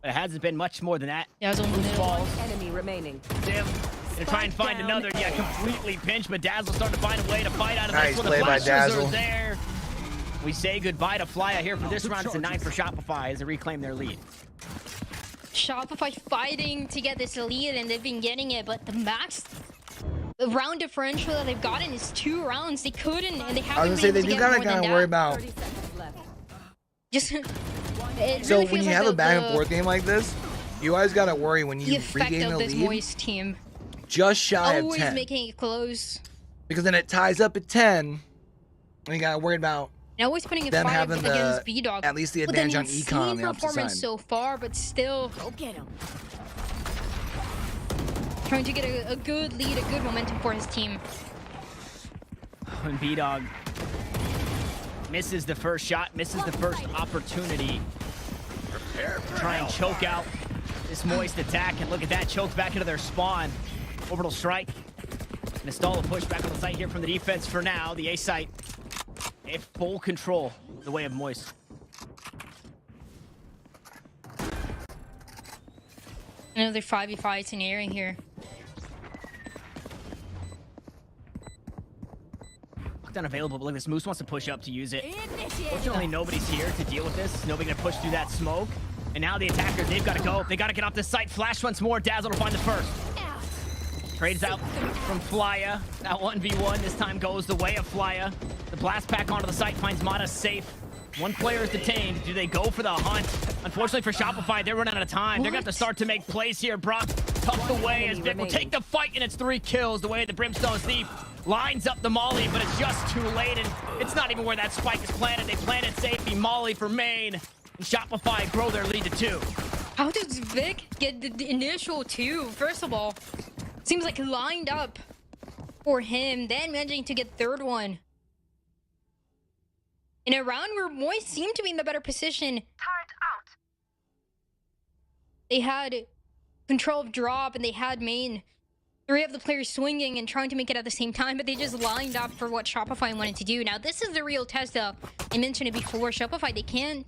A: But it hasn't been much more than that.
F: One enemy remaining.
A: Dim. Gonna try and find another. Yeah, completely pinched, but Dazzle's starting to find a way to fight out of
C: nice
A: this one.
C: Play
A: The
C: by
A: flashers
C: Dazzle.
A: are there. We say goodbye to Flya here for this round. It's a 9 for Shopify as they reclaim their lead.
D: Shopify fighting to get this lead, and they've been getting it, but the round differential that they've gotten is 2 rounds. They couldn't, and they haven't.
C: I was gonna say they do gotta kind of worry about.
D: Just
C: so when you have a back and forth game like this, you always gotta worry when you regain the
D: this
C: lead.
D: Moist team.
C: Just shy of 10.
D: Always making it close.
C: Because then it ties up at 10, and you gotta worry about.
D: Now always putting a
C: them
D: fight
C: having
D: against B-Dog.
C: at least the advantage on econ on the opposite
D: performance
C: side.
D: so far, but still. Go get him. Trying to get a good lead, a good momentum for his team.
A: When B-Dog misses the first shot, misses the first opportunity to try and choke out this Moist attack. And look at that, choked back into their spawn. Orbital strike. Gonna stall a push back on the site here from the defense for now. The A site in full control the way of Moist.
D: Another 5v5 scenario here.
A: Unavailable, but look, this Moose wants to push up to use it. Fortunately, nobody's here to deal with this. Nobody gonna push through that smoke. And now the attackers, they've got to go. They got to get off this site. Flash once more. Dazzle to find the first. Trades out from Flya. That 1v1 this time goes the way of Flya. The blast pack onto the site finds Mata safe. 1 player is detained. Do they go for the hunt? Unfortunately for Shopify, they're running out of time. They're going to have to start to make plays here. Brock tucked away as Vic will take the fight, and it's 3 kills the way of the Brimstone Thief. lines up the molly, but it's just too late, and it's not even where that spike is planted. They planted safety molly for main, and Shopify grow their lead to 2.
D: How does Vic get the initial 2? First of all, seems like lined up for him, then managing to get third one. In a round where Moist seemed to be in the better position. They had control of drop and they had main. 3 of the players swinging and trying to make it at the same time, but they just lined up for what Shopify wanted to do. Now, this is the real test, though. I mentioned it before. Shopify, they can't.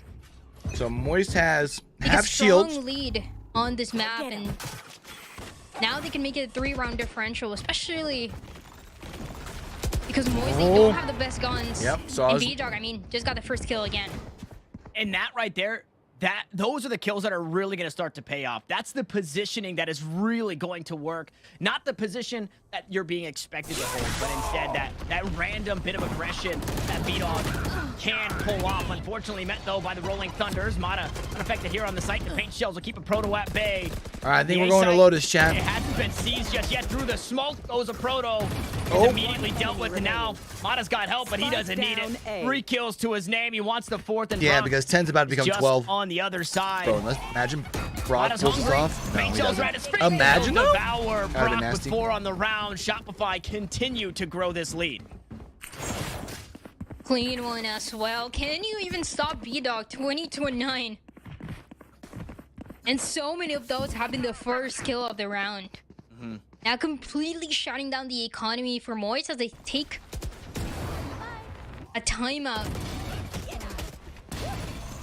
C: So Moist has
D: a
C: half shields.
D: strong lead on this map, and now they can make it a 3-round differential, especially because Moist, they don't have the best guns.
C: Yep. So
D: and B-Dog, I mean, just got the first kill again.
A: And that right there, those are the kills that are really going to start to pay off. That's the positioning that is really going to work. Not the position that you're being expected to hold, but instead that random bit of aggression that B-Dog can pull off. Unfortunately met, though, by the Rolling Thunders. Mata unaffected here on the site. The paint shells will keep a Proto at bay.
C: All right, I think we're going to Lotus, chat.
A: It hasn't been seized just yet. Through the smoke goes a Proto. Immediately dealt with, and now Mata's got help, but he doesn't need it. 3 kills to his name. He wants the 4th, and
C: yeah, because 10's about to become 12.
A: On the other side.
C: Bro, let's imagine Brock pulls this off. No, he doesn't. Imagine
A: the
C: though.
A: Devour. Brock with 4 on the round. Shopify continue to grow this lead.
D: Clean one as well. Can you even stop B-Dog? 20-9. And so many of those have been the first kill of the round. Now completely shutting down the economy for Moist as they take a timeout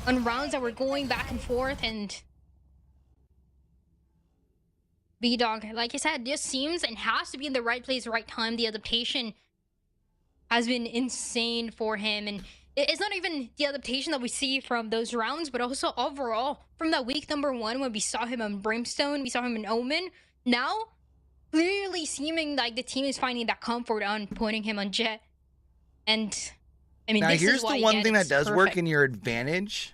D: on rounds that were going back and forth, and B-Dog, like I said, just seems and has to be in the right place, right time. The adaptation has been insane for him, and it's not even the adaptation that we see from those rounds, but also overall from that week number 1 when we saw him on Brimstone, we saw him in Omen. Now, clearly seeming like the team is finding that comfort on putting him on Jet. And I mean,
C: now
D: this
C: here's
D: is why
C: the one
D: Jet
C: thing that
D: is
C: does
D: perfect.
C: work in your advantage.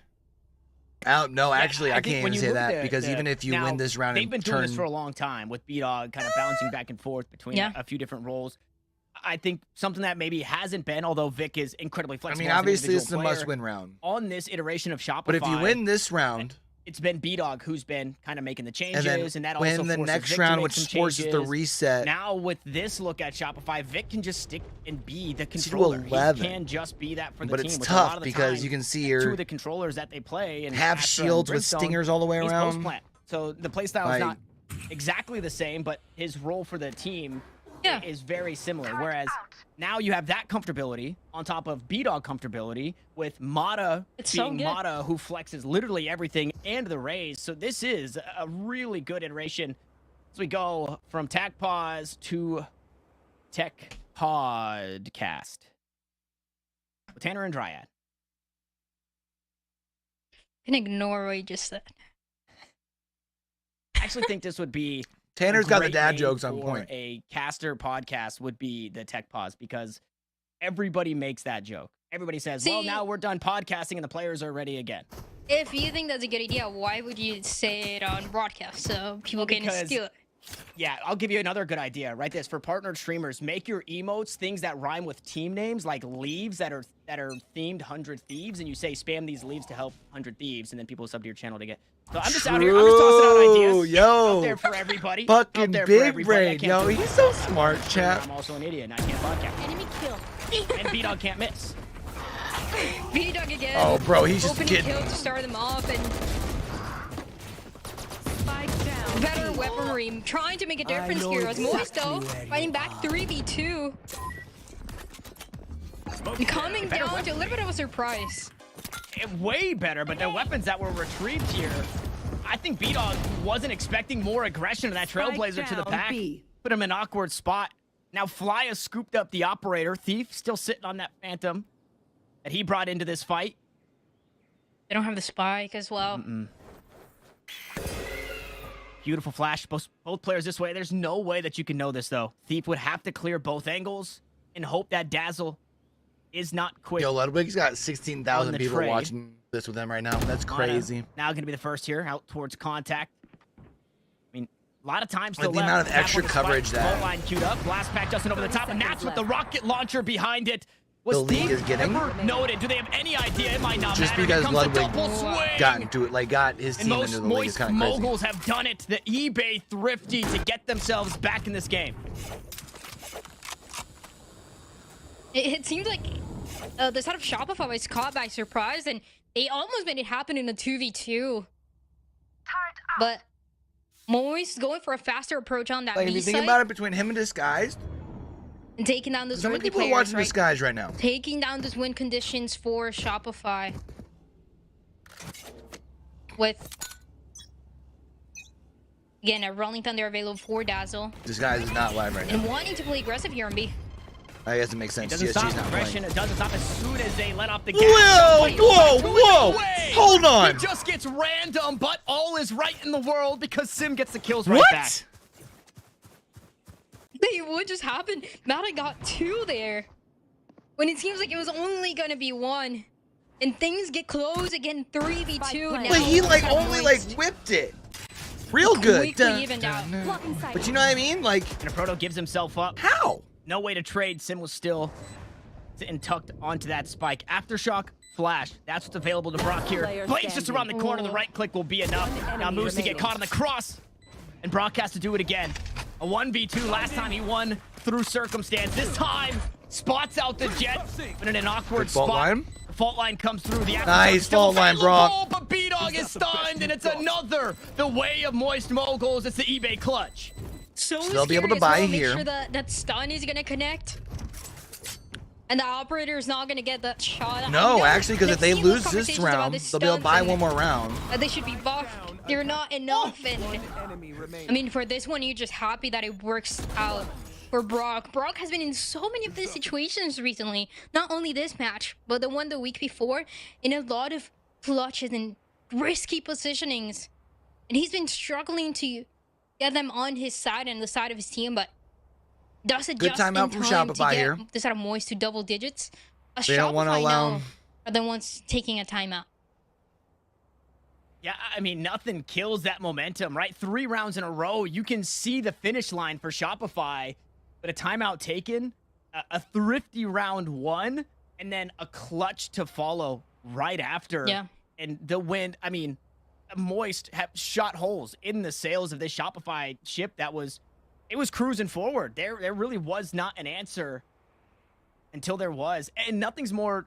C: No, actually, I can't even say that, because even if you
A: now,
C: win this round,
A: they've been doing this for a long time with B-Dog kind of bouncing back and forth between a few different roles. I think something that maybe hasn't been, although Vic is incredibly flexible.
C: I mean, obviously, this is a must-win round.
A: On this iteration of Shopify,
C: but if you win this round,
A: it's been B-Dog who's been kind of making the changes, and that
C: win
A: also
C: the
A: forces
C: next
A: Vic to
C: round,
A: make
C: which
A: some
C: forces the
A: changes.
C: reset.
A: Now with this look at Shopify, Vic can just stick and be the controller. He can just be that for the
C: but
A: team.
C: it's
A: which a lot
C: tough
A: of the
C: because
A: time,
C: you can see
A: 2
C: your
A: of the controllers that they play and
C: have
A: Astra
C: shields
A: and
C: with
A: Brimstone,
C: stingers all the way
A: he's
C: around.
A: post-plant. So the playstyle is not exactly the same, but his role for the team is very similar. Whereas now you have that comfortability on top of B-Dog comfortability with Mata being Mata, who flexes literally everything and the raise. So this is a really good iteration as we go from Tech Pause to Tech Podcast with Tanner and Dryad.
D: You can ignore what you just said.
A: I actually think this would be
C: Tanner's got the
A: great
C: dad
A: name
C: jokes on
A: for
C: point.
A: A caster podcast would be the Tech Pause, because everybody makes that joke. Everybody says, well, now we're done podcasting and the players are ready again.
D: If you think that's a good idea, why would you say it on broadcast so people can steal it?
A: Yeah, I'll give you another good idea. Write this for partnered streamers. Make your emotes things that rhyme with team names, like leaves that are themed 100 Thieves, and you say spam these leaves to help 100 Thieves, and then people sub to your channel to get. So I'm just out here. I'm just tossing out ideas.
C: Yo,
A: out there for everybody.
C: Fucking
A: out there
C: big
A: for everybody.
C: brain, yo. He's so smart, chat.
A: I'm also an idiot, and I can't podcast.
G: Enemy kill.
A: And B-Dog can't miss.
D: B-Dog again.
C: Oh, bro, he's just
D: opening
C: kidding.
D: kill to start them off, and better weaponry, trying to make a difference here. As Moist though fighting back 3v2, and coming down to a little bit of a surprise.
A: Way better, but the weapons that were retrieved here, I think B-Dog wasn't expecting more aggression of that Trailblazer to the back. Put him in an awkward spot. Now Fly has scooped up the operator. Thief still sitting on that Phantom that he brought into this fight.
D: They don't have the spike as well.
A: Beautiful flash. Both players this way. There's no way that you can know this, though. Thief would have to clear both angles and hope that Dazzle is not quick.
C: Yo, Ludwig's got 16,000 people
A: trade.
C: watching this with him right now. That's crazy.
A: Now going to be the first here, out towards contact. I mean, A lot of times
C: like the amount of extra coverage that
A: goal line queued up, blast pack Justin over the top, and that's with the rocket launcher behind it.
C: the league is getting.
A: Noted. Do they have any idea? It might not
C: just
A: matter.
C: Because Ludwig got into it, like got his team into the league is kind of crazy.
A: Moguls have done it. The eBay thrifty to get themselves back in this game.
D: It seems like the side of Shopify was caught by surprise, and they almost made it happen in a 2v2. But Moist going for a faster approach on that
C: Like, if you think about it, between him and Disguised,
D: and taking down those
C: how many
D: early
C: people are
D: players,
C: watching
D: right?
C: Disguised right now?
D: Taking down those win conditions for Shopify. With, again, a Rolling Thunder available for Dazzle.
C: Disguised is not live right now.
D: And wanting to play aggressive here on B.
C: I guess it makes sense.
A: It doesn't
C: CSG's
A: stop
C: not
A: aggression.
C: playing.
A: It doesn't stop as soon as they let off the gas.
C: Whoa! Hold on.
A: He just gets random, but all is right in the world because Sim gets the kills right back.
D: What just happened? Mata got 2 there. When it seems like it was only gonna be 1. And things get close again, 3v2 now.
C: But he like only like whipped it. Real good.
D: Quickly evened out.
C: But you know what I mean? Like,
A: and Proto gives himself up.
C: How?
A: No way to trade. Sim was still sitting tucked onto that spike. Aftershock, flash. That's what's available to Brock here. Blaze just around the corner. The right click will be enough. Now moves to get caught on the cross. And Brock has to do it again. A 1v2. Last time he won through circumstance. This time, spots out the jet, but in an awkward spot.
C: Line?
A: The fault line comes through. The
C: nice fault line, Brock.
A: But B-Dog is stunned, and it's another. The way of Moist Moguls. It's the eBay clutch.
D: So
C: they'll be able to buy here.
D: Make sure that stun is gonna connect. And the operator is not gonna get that shot.
C: No, actually, because if they lose this round, they'll be able to buy one more round.
D: They should be buffed. They're not enough. And I mean, for this one, you're just happy that it works out for Brock. Brock has been in so many of these situations recently. Not only this match, but the one the week before, in a lot of clutches and risky positionings. And he's been struggling to get them on his side and the side of his team, but does it
C: good
D: just
C: timeout
D: in
C: from
D: time
C: Shopify
D: to get
C: here.
D: the side of Moist to double digits.
C: They don't want to allow.
D: Are the ones taking a timeout.
A: Yeah, I mean, nothing kills that momentum, right? 3 rounds in a row, you can see the finish line for Shopify, but a timeout taken, a thrifty round 1, and then a clutch to follow right after.
D: Yeah.
A: And the win, I mean, Moist have shot holes in the sails of this Shopify ship that was cruising forward. There really was not an answer until there was. And nothing's more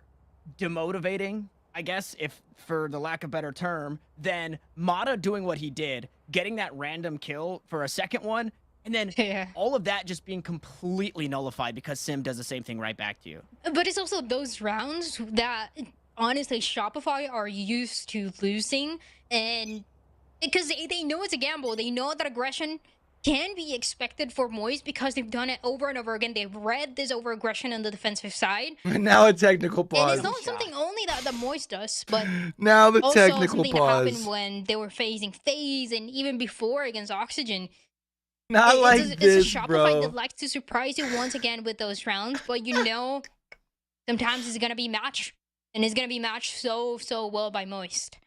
A: demotivating, I guess, if for the lack of a better term, than Mata doing what he did, getting that random kill for a second one, and then all of that just being completely nullified because Sim does the same thing right back to you.
D: But it's also those rounds that honestly Shopify are used to losing, and because they know it's a gamble. They know that aggression can be expected for Moist because they've done it over and over again. They've read this over aggression on the defensive side.
C: Now a technical pause.
D: And it's not something only that Moist does, but
C: now the
D: also
C: technical
D: something
C: pause.
D: that happened when they were facing FaZe and even before against Oxygen.
C: Not like this,
D: it's a Shopify
C: bro.
D: that likes to surprise you once again with those rounds, but you know sometimes it's gonna be matched, and it's gonna be matched so well by Moist.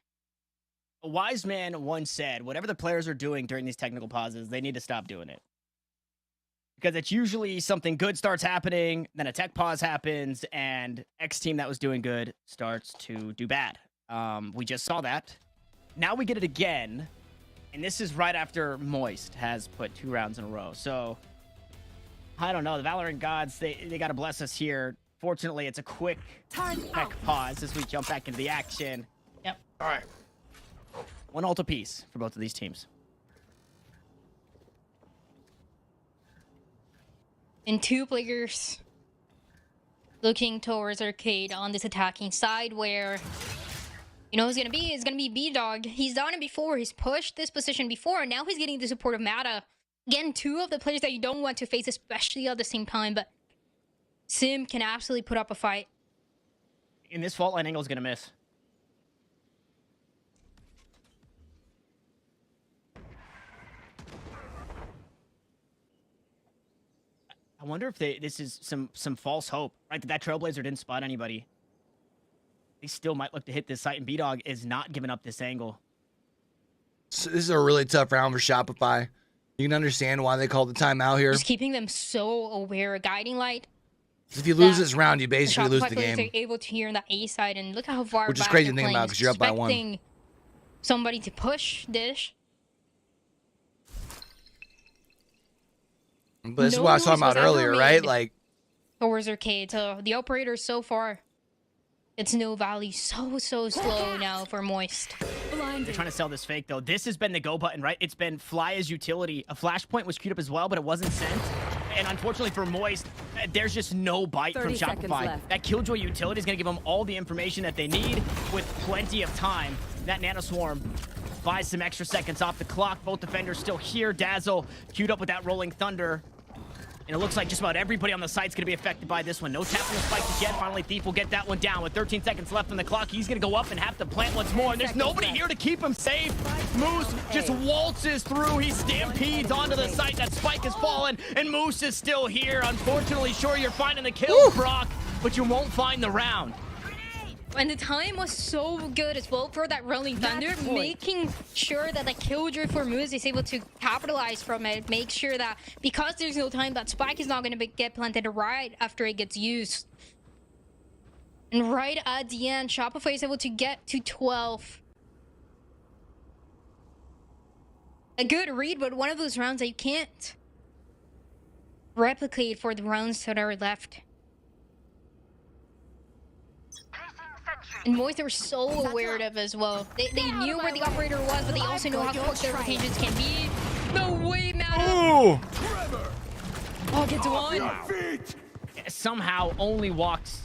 A: A wise man once said, whatever the players are doing during these technical pauses, they need to stop doing it. Because it's usually something good starts happening, then a tech pause happens, and X team that was doing good starts to do bad. We just saw that. Now we get it again, and this is right after Moist has put 2 rounds in a row. So, I don't know. The Valorant gods, they got to bless us here. Fortunately, it's a quick tech pause as we jump back into the action. Yep. All right. 1 ult apiece for both of these teams.
D: And 2 players looking towards Arcade on this attacking side where, you know, it's gonna be B-Dog. He's done it before. He's pushed this position before, and now he's getting the support of Mata. Again, 2 of the players that you don't want to face, especially at the same time, but Sim can absolutely put up a fight.
A: And this fault line angle is gonna miss. I wonder if this is some false hope, right? That Trailblazer didn't spot anybody. They still might look to hit this site, and B-Dog is not giving up this angle.
C: So this is a really tough round for Shopify. You can understand why they called the timeout here.
D: Just keeping them so aware. Guiding light.
C: If you lose this round, you basically lose the game.
D: They're able to hear on the A side, and look how far
C: Which is
D: back
C: crazy
D: they're
C: to think
D: playing,
C: about because you're up by 1.
D: expecting somebody to push dish.
C: But this is what I was talking about earlier, right? Like,
D: towards arcade. So the operator so far, it's no value. So slow now for Moist.
A: They're trying to sell this fake though. This has been the go button, right? It's been fly as utility. A flashpoint was queued up as well, but it wasn't sent. And unfortunately for Moist, there's just no bite from Shopify. That Killjoy utility is going to give them all the information that they need with plenty of time. That Nano Swarm buys some extra seconds off the clock. Both defenders still here. Dazzle queued up with that Rolling Thunder. And it looks like just about everybody on the site's going to be affected by this one. No tap on the spike just yet. Finally, Thief will get that one down. With 13 seconds left on the clock, he's going to go up and have to plant once more. And there's nobody here to keep him safe. Moose just waltzes through. He stampedes onto the site. That spike has fallen, and Moose is still here. Unfortunately, sure, you're finding the kill, Brock, but you won't find the round.
D: And the time was so good as well for that Rolling Thunder, making sure that the Killjoy for Moose is able to capitalize from it. Make sure that because there's no time, that spike is not going to get planted right after it gets used. And right at the end, Shopify is able to get to 12. A good read, but one of those rounds that you can't replicate for the rounds that are left. And Moist were so aware of as well. They knew where the operator was, but they also know how quick their rotations can be. No way, Madam! Oh, gets one.
A: Somehow only walks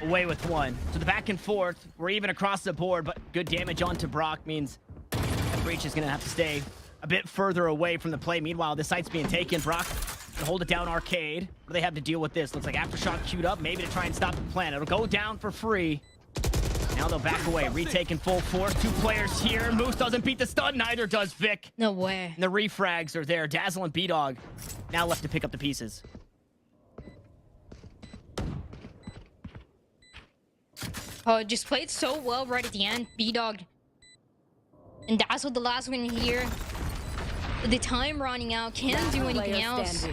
A: away with one. So the back and forth, we're even across the board, but good damage onto Brock means that Breach is going to have to stay a bit further away from the play. Meanwhile, the site's being taken. Brock to hold it down arcade. What do they have to deal with this? Looks like Aftershock queued up, maybe to try and stop the plan. It'll go down for free. Now they'll back away. Retake in full force. 2 players here. Moose doesn't beat the stun. Neither does Vic.
D: No way.
A: And the refrags are there. Dazzle and B-Dog now left to pick up the pieces.
D: Oh, just played so well right at the end. B-Dog. And Dazzle the last one here. The time running out. Can't do anything else.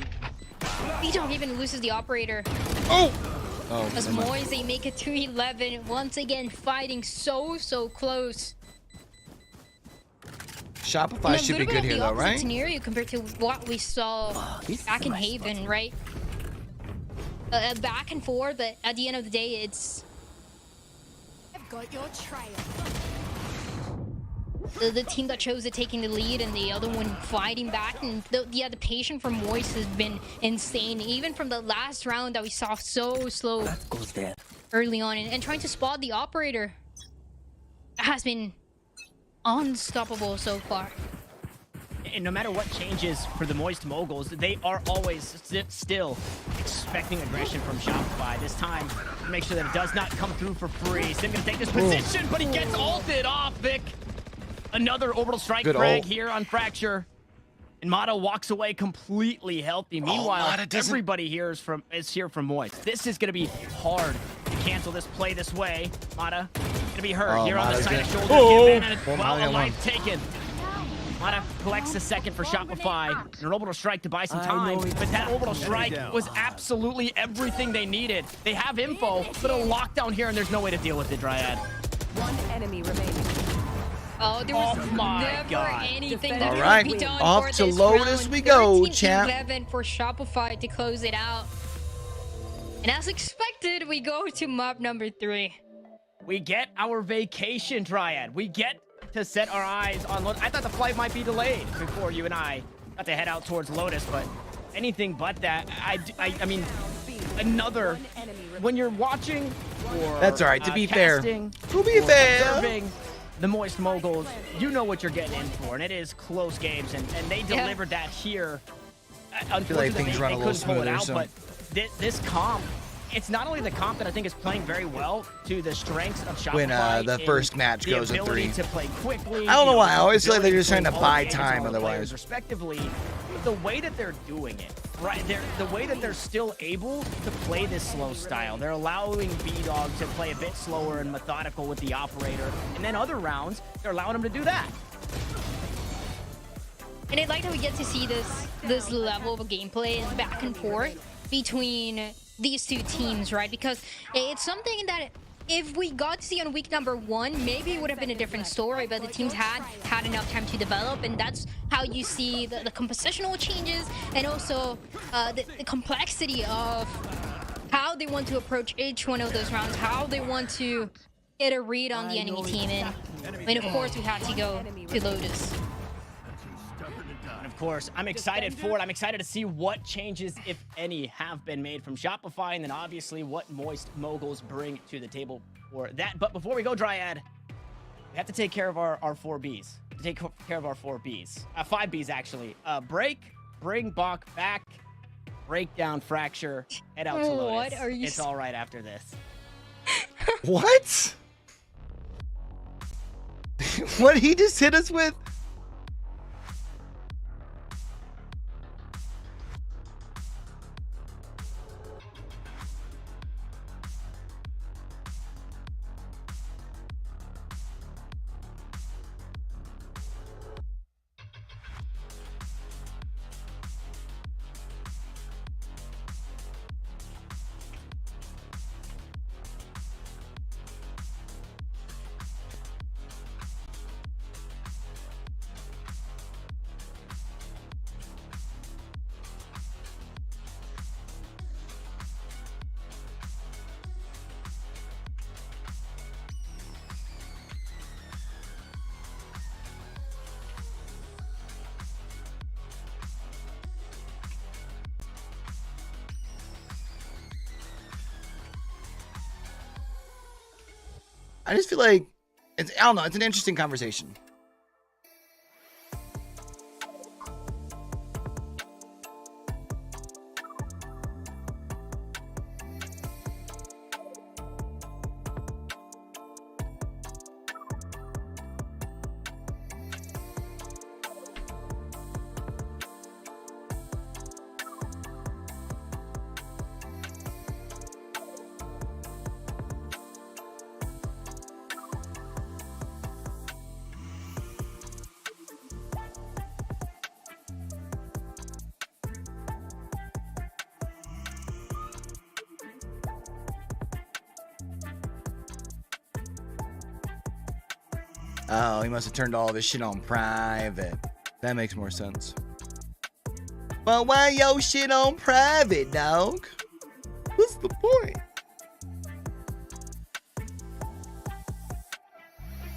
D: B-Dog even loses the operator.
C: Oh!
D: As Moist, they make it to 11. Once again, fighting so close.
C: Shopify should be good here, though, right?
D: Scenario compared to what we saw back in Haven, right? Back and forth, but at the end of the day, it's...
G: I've got your trail.
D: The team that chose it taking the lead and the other one fighting back, and the patience from Moist has been insane. Even from the last round that we saw so slow early on, and trying to spot the operator has been unstoppable so far.
A: And no matter what changes for the Moist Moguls, they are always still expecting aggression from Shopify. This time, make sure that it does not come through for free. Sim gonna take this position, but he gets ulted off, Vic. Another orbital strike frag here on Fracture. And Mata walks away completely healthy. Meanwhile, everybody here is here from Moist. This is going to be hard to cancel this play this way. Mata going to be hurt here on the side of shoulder. Well, a life taken. Mata collects a second for Shopify. And an orbital strike to buy some time. But that orbital strike was absolutely everything they needed. They have info, but a lockdown here, and there's no way to deal with it, Dryad.
F: One enemy remaining.
D: Oh, there was never anything that could be done
C: off
D: for
C: to
D: this
C: Lotus
D: round.
C: we go,
D: 13-11
C: champ.
D: for Shopify to close it out. And as expected, we go to map number 3.
A: We get our vacation, Dryad. We get to set our eyes on Lotus. I thought the flight might be delayed before you and I got to head out towards Lotus, but anything but that. I mean, another... When you're watching or
C: that's all right. To be fair,
A: observing the Moist Moguls, you know what you're getting in for, and it is close games, and they delivered that here. Unfortunately,
C: things run a little
A: couldn't pull it out,
C: smoother,
A: but this comp, it's not only the comp that I think is playing very well to the strengths of Shopify.
C: When the first match goes in 3.
A: To play quickly,
C: I don't know why. I always feel like they're just trying to buy time otherwise.
A: Respectively, the way that they're doing it, right? The way that they're still able to play this slow style. They're allowing B-Dog to play a bit slower and methodical with the operator. And then other rounds, they're allowing him to do that.
D: And I like that we get to see this level of gameplay back and forth between these two teams, right? Because it's something that if we got to see on week number 1, maybe it would have been a different story, but the teams had enough time to develop, and that's how you see the compositional changes and also the complexity of how they want to approach each one of those rounds, how they want to get a read on the enemy team. And of course, we had to go to Lotus.
A: And of course, I'm excited for it. I'm excited to see what changes, if any, have been made from Shopify, and then obviously what Moist Moguls bring to the table for that. But before we go, Dryad, we have to take care of our 4 Bs. To take care of our 4 Bs. 5 Bs, actually. Break, bring Bach back, break down, fracture, head out to Lotus.
D: What are you?
A: It's all right after this.
C: What? What did he just hit us with? I just feel like I don't know, it's an interesting conversation. Oh, he must have turned all this shit on private. That makes more sense. But why yo shit on private, dog? What's the point?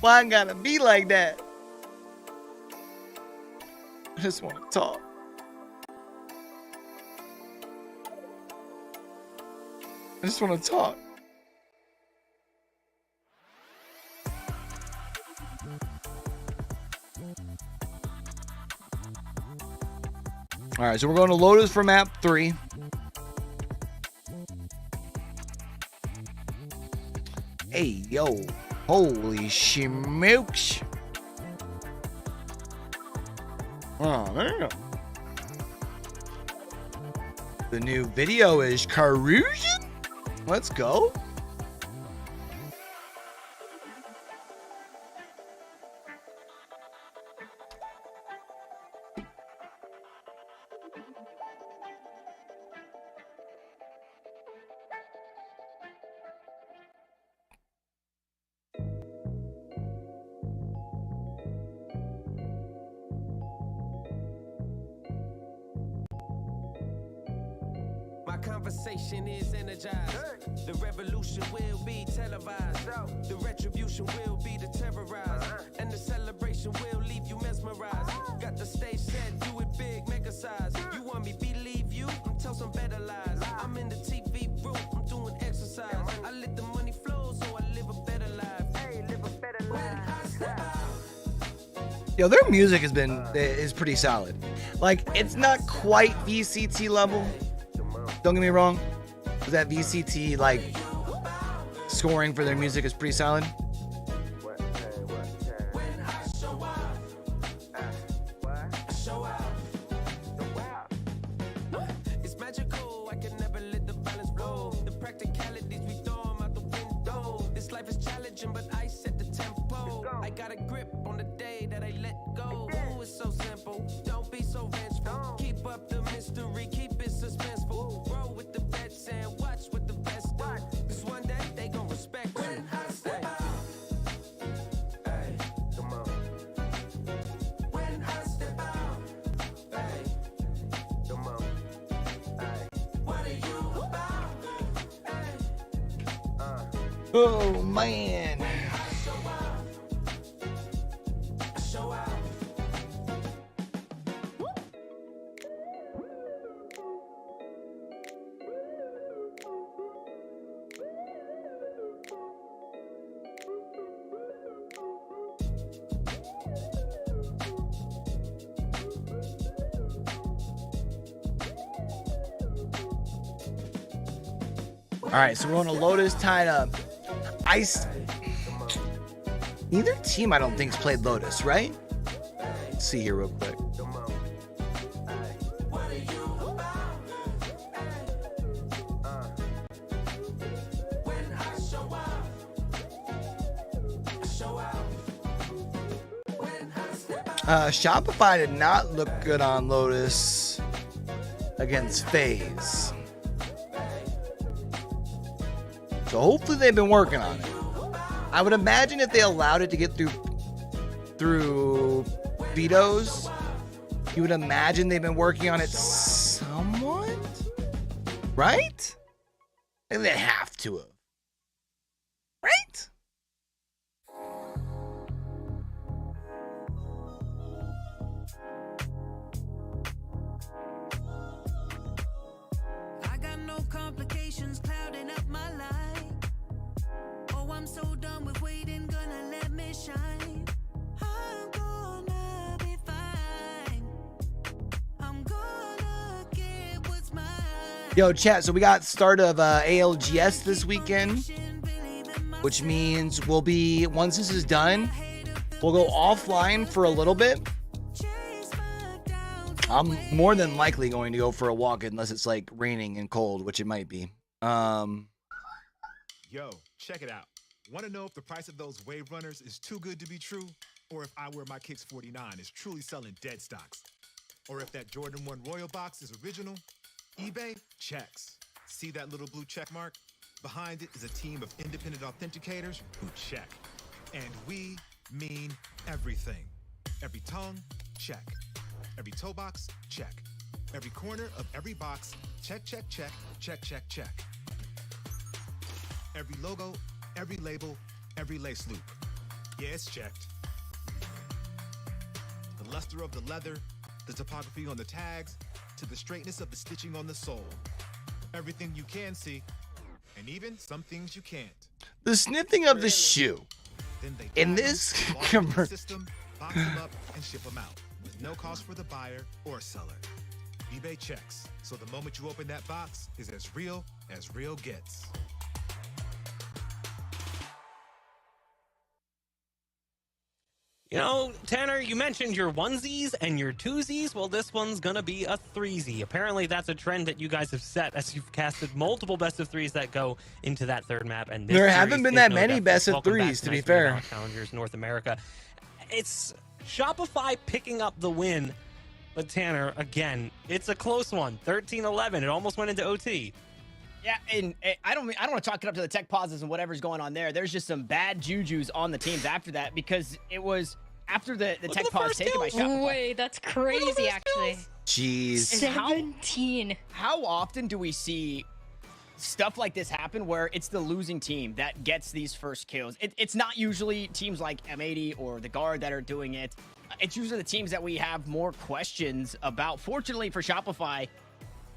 C: Why I gotta be like that? I just want to talk. I just want to talk. All right, so we're going to Lotus for map 3. Hey, yo. Holy smokes. Oh, there you go. The new video is Corrosion. Let's go.
S: Conversation is energized. The revolution will be televised. The retribution will be to terrorize. And the celebration will leave you mesmerized. Got the stage set, do it big, mega size. You want me believe you? Tell some better lies. I'm in the TV room, I'm doing exercise. I let the money flow, so I live a better life. Hey, live a better life.
C: Yo, their music is pretty solid. Like, it's not quite VCT level. Don't get me wrong, that VCT like scoring for their music is pretty solid.
S: It's magical, I can never let the balance go. The practicalities we throw them out the window. This life is challenging, but I set the tempo. I got a grip on the day that I let go. Ooh, it's so simple. Don't
C: Oh, man. All right, so we're on a Lotus tied up. Neither team, I don't think, has played Lotus, right? Let's see here real quick. Shopify did not look good on Lotus against FaZe. So hopefully they've been working on it. I would imagine if they allowed it to get through vetoes, you would imagine they've been working on it somewhat, right? And they have to have, right?
S: I got no complications clouding up my life. Oh, I'm so done with waiting, gonna let me shine. I'm gonna be fine. I'm gonna get what's mine.
C: Yo, chat, so we got start of ALGS this weekend, which means we'll be, once this is done, we'll go offline for a little bit. I'm more than likely going to go for a walk unless it's like raining and cold, which it might be.
T: Yo, check it out. Want to know if the price of those Wave Runners is too good to be true? Or if I Wear My Kicks 49 is truly selling dead stocks? Or if that Jordan 1 Royal Box is original? eBay checks. See that little blue check mark? Behind it is a team of independent authenticators who check. And we mean everything. Every tongue, check. Every toe box, check. Every corner of every box, check, check, check, check, check, check. Every logo, every label, every lace loop. Yeah, it's checked. The luster of the leather, the topography on the tags, to the straightness of the stitching on the sole. Everything you can see, and even some things you can't.
C: The sniffing of the shoe. In this commercial.
T: System, box them up and ship them out with no cost for the buyer or seller. eBay checks, so the moment you open that box is as real gets.
B: You know, Tanner, you mentioned your onesies and your twosies. Well, this one's going to be a threesy. Apparently, that's a trend that you guys have set as you've casted multiple best of threes that go into that third map. And this
C: there haven't been that many best of
B: Welcome
C: threes,
B: back
C: to be
B: Nice
C: fair.
B: Valorant Challengers North America. It's Shopify picking up the win. But Tanner, again, it's a close one. 13-11. It almost went into OT.
A: Yeah, and I don't want to chalk it up to the tech pauses and whatever's going on there. There's just some bad jujus on the teams after that because it was after the tech pause taken by Shopify.
D: Wait, that's crazy, actually.
C: Jeez.
D: 17.
A: How often do we see stuff like this happen where it's the losing team that gets these first kills? It's not usually teams like M80 or the Guard that are doing it. It's usually the teams that we have more questions about. Fortunately for Shopify,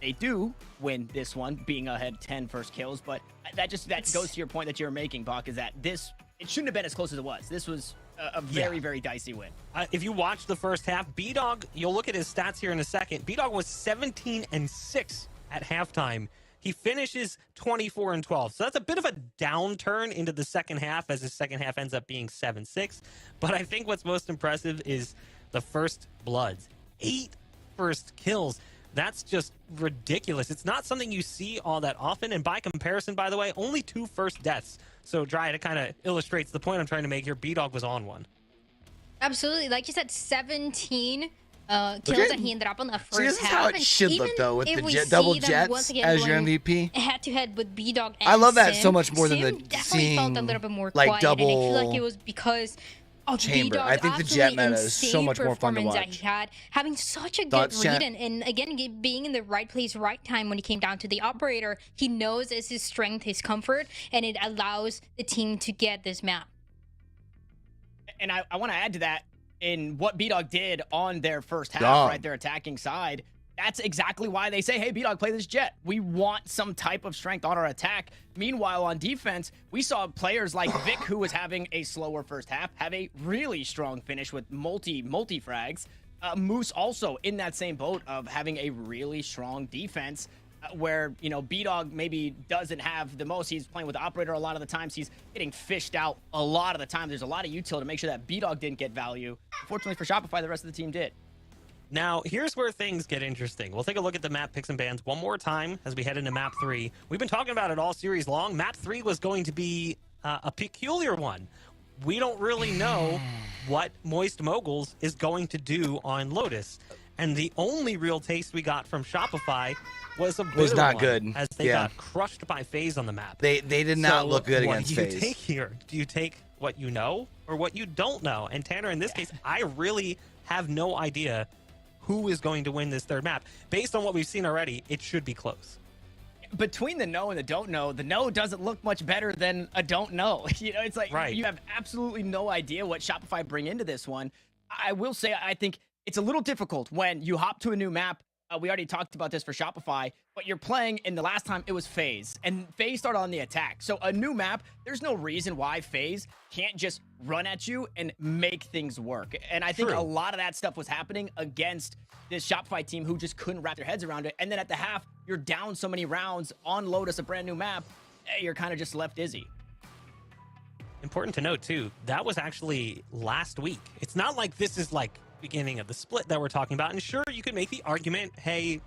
A: they do win this one, being ahead 10 first kills, but that goes to your point that you're making, Bach, is that it shouldn't have been as close as it was. This was a very, very dicey win.
B: If you watch the first half, B-Dog, you'll look at his stats here in a second. B-Dog was 17-6 at halftime. He finishes 24-12. So that's a bit of a downturn into the second half as his second half ends up being 7-6. But I think what's most impressive is the first bloods. 8 first kills. That's just ridiculous. It's not something you see all that often. And by comparison, by the way, only 2 first deaths. So, Dry, it kind of illustrates the point I'm trying to make here. B-Dog was on one.
D: Absolutely. Like you said, 17 kills that he ended up on the first half.
C: This is how it should look, though, with the double jets
D: again
C: as your MVP.
D: Head-to-head with B-Dog and
C: I love that
D: Sim.
C: so much more than
D: Sim
C: the
D: definitely
C: seeing
D: felt a little bit more
C: like
D: quiet,
C: double.
D: and I feel like it was because of
C: chamber.
D: B-Dog.
C: I think the Jet meta is so
D: Insane
C: much more fun to
D: performance that
C: watch.
D: he had, having such a good
C: Thoughts,
D: read,
C: chat?
D: and again, being in the right place, right time when he came down to the operator. He knows it's his strength, his comfort, and it allows the team to get this map.
A: And I want to add to that, in what B-Dog did on their first half,
C: Dog.
A: right, their attacking side, that's exactly why they say, hey, B-Dog, play this Jet. We want some type of strength on our attack. Meanwhile, on defense, we saw players like Vic, who was having a slower first half, have a really strong finish with multi frags. Moose also in that same boat of having a really strong defense, where, you know, B-Dog maybe doesn't have the most. He's playing with the operator a lot of the times. He's getting fished out a lot of the time. There's a lot of util to make sure that B-Dog didn't get value. Fortunately for Shopify, the rest of the team did.
B: Now, here's where things get interesting. We'll take a look at the map picks and bans one more time as we head into map 3. We've been talking about it all series long. Map 3 was going to be a peculiar one. We don't really know what Moist Moguls is going to do on Lotus. And the only real taste we got from Shopify was a bitter
C: not
B: one,
C: good.
B: as they
C: Yeah.
B: got crushed by FaZe on the map.
C: They did not
B: So
C: look good
B: what
C: against
B: do you
C: FaZe.
B: take here? Do you take what you know or what you don't know? And Tanner, in this case, I really have no idea who is going to win this third map. Based on what we've seen already, it should be close.
A: Between the know and the know doesn't look much better than a don't know. You know, it's like you have absolutely no idea what Shopify bring into this one. I will say, I think it's a little difficult when you hop to a new map. We already talked about this for Shopify, but you're playing, and the last time it was FaZe, and FaZe started on the attack. So a new map, there's no reason why FaZe can't just run at you and make things work. And I think a lot of that stuff was happening against this Shopify team who just couldn't wrap their heads around it. And then at the half, you're down so many rounds on Lotus, a brand new map, you're kind of just left dizzy.
B: Important to note, too, that was actually last week. It's not like this is like beginning of the split that we're talking about. And sure, you could make the argument, hey,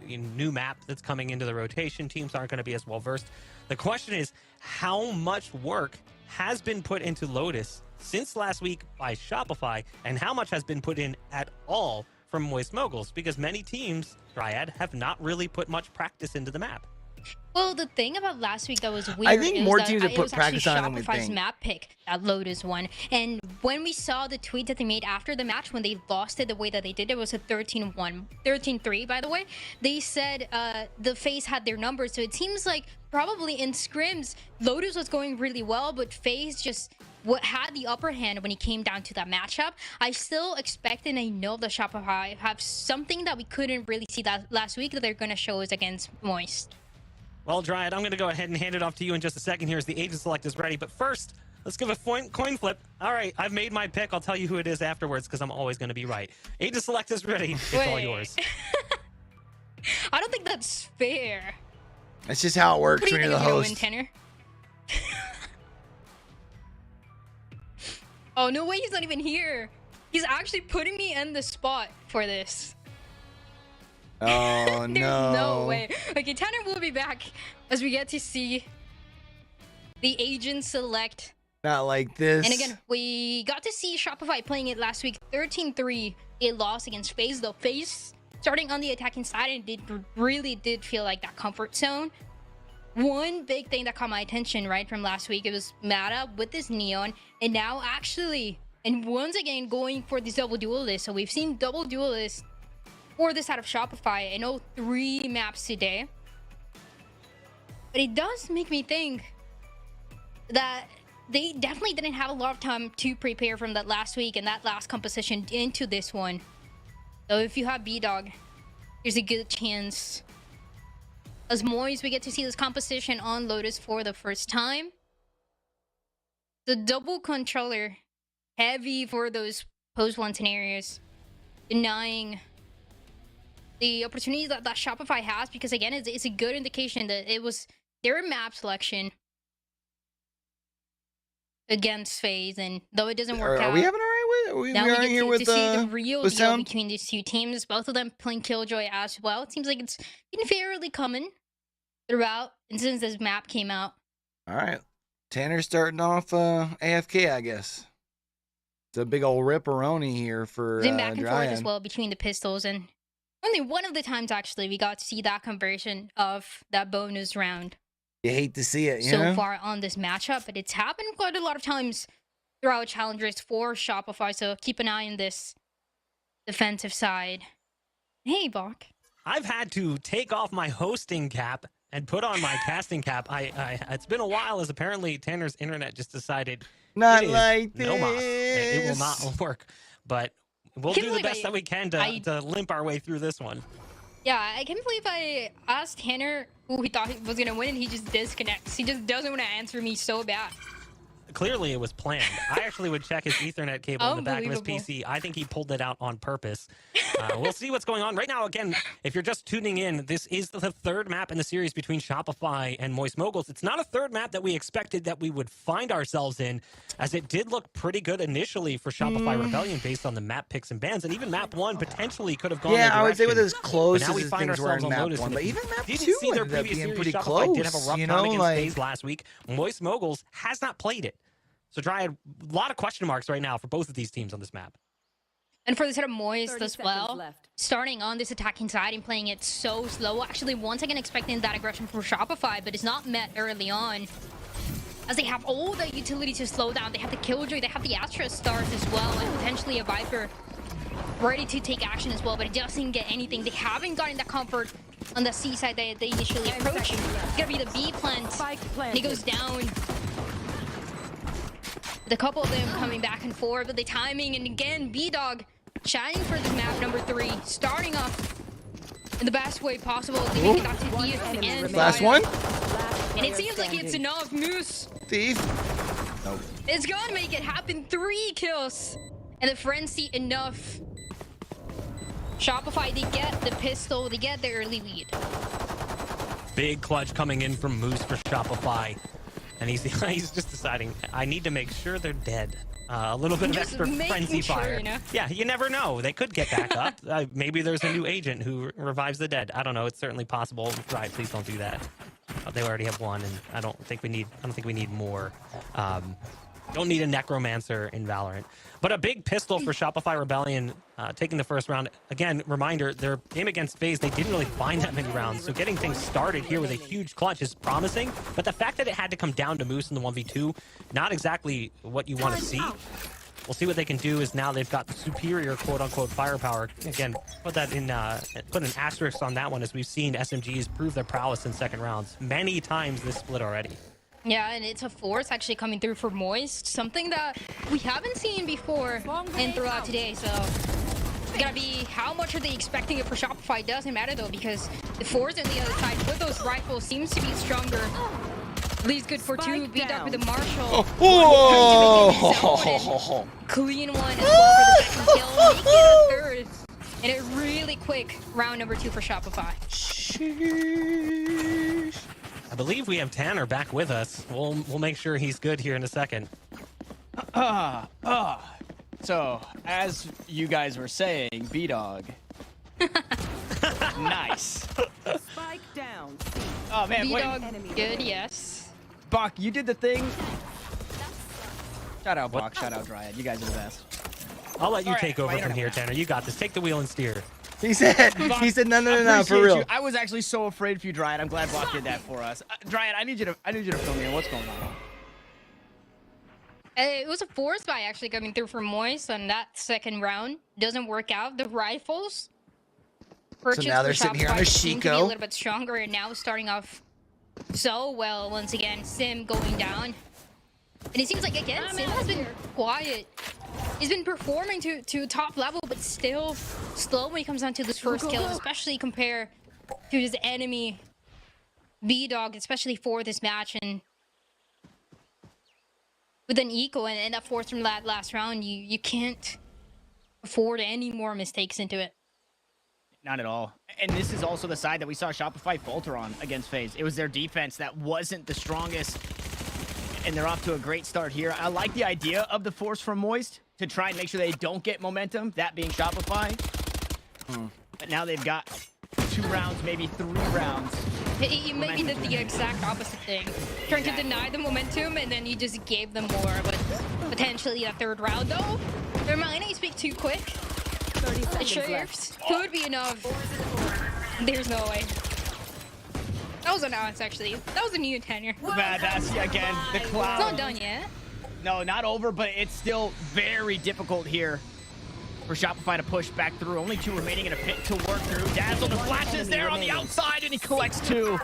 B: new map that's coming into the rotation, teams aren't going to be as well versed. The question is, how much work has been put into Lotus since last week by Shopify, and how much has been put in at all from Moist Moguls? Because many teams, Dryad, have not really put much practice into the map.
D: Well, the thing about last week that was weird,
C: I think
D: is
C: more
D: that
C: teams have
D: it
C: put
D: was actually
C: practice on it than we
D: Shopify's
C: think.
D: map pick that Lotus won. And when we saw the tweet that they made after the match, when they lost it the way that they did, it was a 13-3, by the way. They said the FaZe had their numbers, so it seems like probably in scrims, Lotus was going really well, but FaZe just had the upper hand when it came down to that matchup. I still expect, and I know that Shopify have something that we couldn't really see that last week that they're going to show us against Moist.
B: Well, Dryad, I'm going to go ahead and hand it off to you in just a second here as the agent select is ready. But first, let's give a coin flip. All right, I've made my pick. I'll tell you who it is afterwards because I'm always going to be right. Agent select is ready. It's all yours.
D: I don't think that's fair.
C: That's just how it works
D: What do
C: when
D: you
C: you're the
D: think
C: host.
D: you're doing, Tanner? Oh, no way, he's not even here. He's actually putting me in the spot for this.
C: Oh,
D: There's
C: no.
D: no way. Okay, Tanner will be back as we get to see the agent select.
C: Not like this.
D: And again, we got to see Shopify playing it last week. 13-3, a loss against FaZe. Though FaZe starting on the attacking side, and it really did feel like that comfort zone. One big thing that caught my attention, right, from last week, it was Mata with this Neon, and now actually, and once again, going for this double duelist. So we've seen double duelist for this side of Shopify. I know 3 maps today. But it does make me think that they definitely didn't have a lot of time to prepare from that last week and that last composition into this one. So if you have B-Dog, there's a good chance. As Moist, we get to see this composition on Lotus for the first time. The double controller, heavy for those post-1 scenarios, denying the opportunity that Shopify has, because again, it's a good indication that it was their map selection against FaZe, and though it doesn't work out.
C: Are we having all right with? Are we
D: Now we
C: are
D: get
C: here
D: to
C: with
D: see the real
C: with
D: deal
C: sound?
D: between these two teams. Both of them playing Killjoy as well. It seems like it's been fairly common throughout, and since this map came out.
C: All right, Tanner's starting off AFK, I guess. It's a big old ripperoni here for
D: Been back and forth as
C: Dryan.
D: well between the pistols, and only one of the times actually we got to see that conversion of that bonus round
C: You hate to see it, you
D: so
C: know?
D: far on this matchup, but it's happened quite a lot of times throughout Challengers for Shopify, so keep an eye on this defensive side. Hey, Bach.
B: I've had to take off my hosting cap and put on my casting cap. It's been a while, as apparently Tanner's internet just decided
C: Not
B: it is
C: like
B: no mas. It will
C: this.
B: not work, but we'll do the best that we can to limp our way through this one.
D: Yeah, I can't believe I asked Tanner who he thought was going to win, and he just disconnects. He just doesn't want to answer me so bad.
B: Clearly, it was planned. I actually would check his Ethernet cable in the back of his
D: Unbelievable.
B: PC. I think he pulled it out on purpose. We'll see what's going on. Right now, again, if you're just tuning in, this is the third map in the series between Shopify and Moist Moguls. It's not a third map that we expected that we would find ourselves in, as it did look pretty good initially for Shopify Rebllion based on the map picks and bans. And even map 1 potentially could have gone
C: Yeah,
B: their
C: I would say with
B: direction.
C: as close
B: But now
C: as
B: we find
C: things were
B: ourselves
C: in
B: on
C: map
B: Lotus.
C: 1,
B: And
C: but
B: if
C: even
B: you
C: map
B: didn't
C: 2
B: see their
C: ended up
B: previous
C: being
B: series,
C: pretty
B: Shopify did have a
C: close,
B: rough
C: you
B: time
C: know,
B: against
C: like-
B: FaZe last week. Moist Moguls has not played it. So Dryad, a lot of question marks right now for both of these teams on this map.
D: And for the set of Moist
F: 30
D: as well,
F: seconds left.
D: starting on this attacking side and playing it so slow. Actually, once again expecting that aggression from Shopify, but it's not met early on. As they have all the utility to slow down. They have the Killjoy, they have the Astra stars as well, and potentially a Viper ready to take action as well, but it doesn't get anything. They haven't gotten that comfort on the C side that they initially approach. It's gonna be the B plant. And he goes down. With a couple of them coming back and forth, but the timing, and again, B-Dog shining for this map number 3, starting off in the best way possible. They make it back to Thief and
C: Last
D: Fire.
C: one?
D: And it seems like it's enough. Moose.
C: Thief. Nope.
D: It's gonna make it happen. 3 kills. And the frenzy enough. Shopify, they get the pistol, they get the early lead.
B: Big clutch coming in from Moose for Shopify. And he's just deciding, I need to make sure they're dead. A little bit of
D: Just
B: extra
D: making
B: frenzy
D: sure,
B: fire.
D: you know?
B: Yeah, you never know. They could get back up. Maybe there's a new agent who revives the dead. I don't know. It's certainly possible. Right, please don't do that. They already have one, and I don't think we need more. Don't need a necromancer in Valorant. But a big pistol for Shopify Rebllion taking the first round. Again, reminder, their game against FaZe, they didn't really find that many rounds. So getting things started here with a huge clutch is promising. But the fact that it had to come down to Moose in the 1v2, not exactly what you want to see. We'll see what they can do, is now they've got superior quote-unquote firepower. Again, put an asterisk on that one, as we've seen SMGs prove their prowess in second rounds many times this split already.
D: Yeah, and it's a force actually coming through for Moist, something that we haven't seen before and throughout today. So it's gotta be, how much are they expecting it for Shopify? Doesn't matter though, because the force on the other side with those rifles seems to be stronger. Leads good for 2. Beat up with the Marshall.
C: Oh.
D: Clean one as well for the second kill. Make it a third. And a really quick round number 2 for Shopify.
B: I believe we have Tanner back with us. We'll make sure he's good here in a second.
A: So, as you guys were saying, B-Dog. Nice.
F: Spike down.
A: Oh, man, wait.
D: B-Dog, good, yes.
A: Bach, you did the thing. Shout out, Bach. Shout out, Dryad. You guys are the best.
B: I'll let you
A: All
B: take
A: right,
B: over
A: my
B: from
A: internet
B: here, Tanner. You got this. Take the wheel and steer.
C: He said no, for real.
A: You. I was actually so afraid for you, Dryad. I'm glad Bach did that for us. Dryad, I need you to fill me in. What's going on?
D: It was a force buy actually coming through for Moist on that second round. Doesn't work out. The rifles
C: So now they're sitting here on a
D: seem to be a
C: Chico.
D: little bit stronger, and now starting off so well once again. Sim going down. And it seems like, again, Sim has been quiet. He's been performing to top level, but still slow when he comes down to this first kill, especially compared to his enemy, B-Dog, especially for this match. And with an eco and that force from that last round, you can't afford any more mistakes into it.
A: Not at all. And this is also the side that we saw Shopify falter on against FaZe. It was their defense that wasn't the strongest, and they're off to a great start here. I like the idea of the force from Moist to try and make sure they don't get momentum, that being Shopify. But now they've got 2 rounds, maybe 3 rounds.
D: He maybe did the exact opposite thing. Trying to deny the momentum, and then he just gave them more. But potentially a third round, though. Their mining speak too quick.
F: 30 seconds
D: Sheriffs could be enough. There's no way. That was announced, actually. That was a new tenure.
A: Man, that's, again, the
D: It's
A: cloud.
D: not done yet.
A: No, not over, but it's still very difficult here for Shopify to push back through. Only 2 remaining in a pit to work through. Dazzle, the flashes there on the outside, and he collects 2.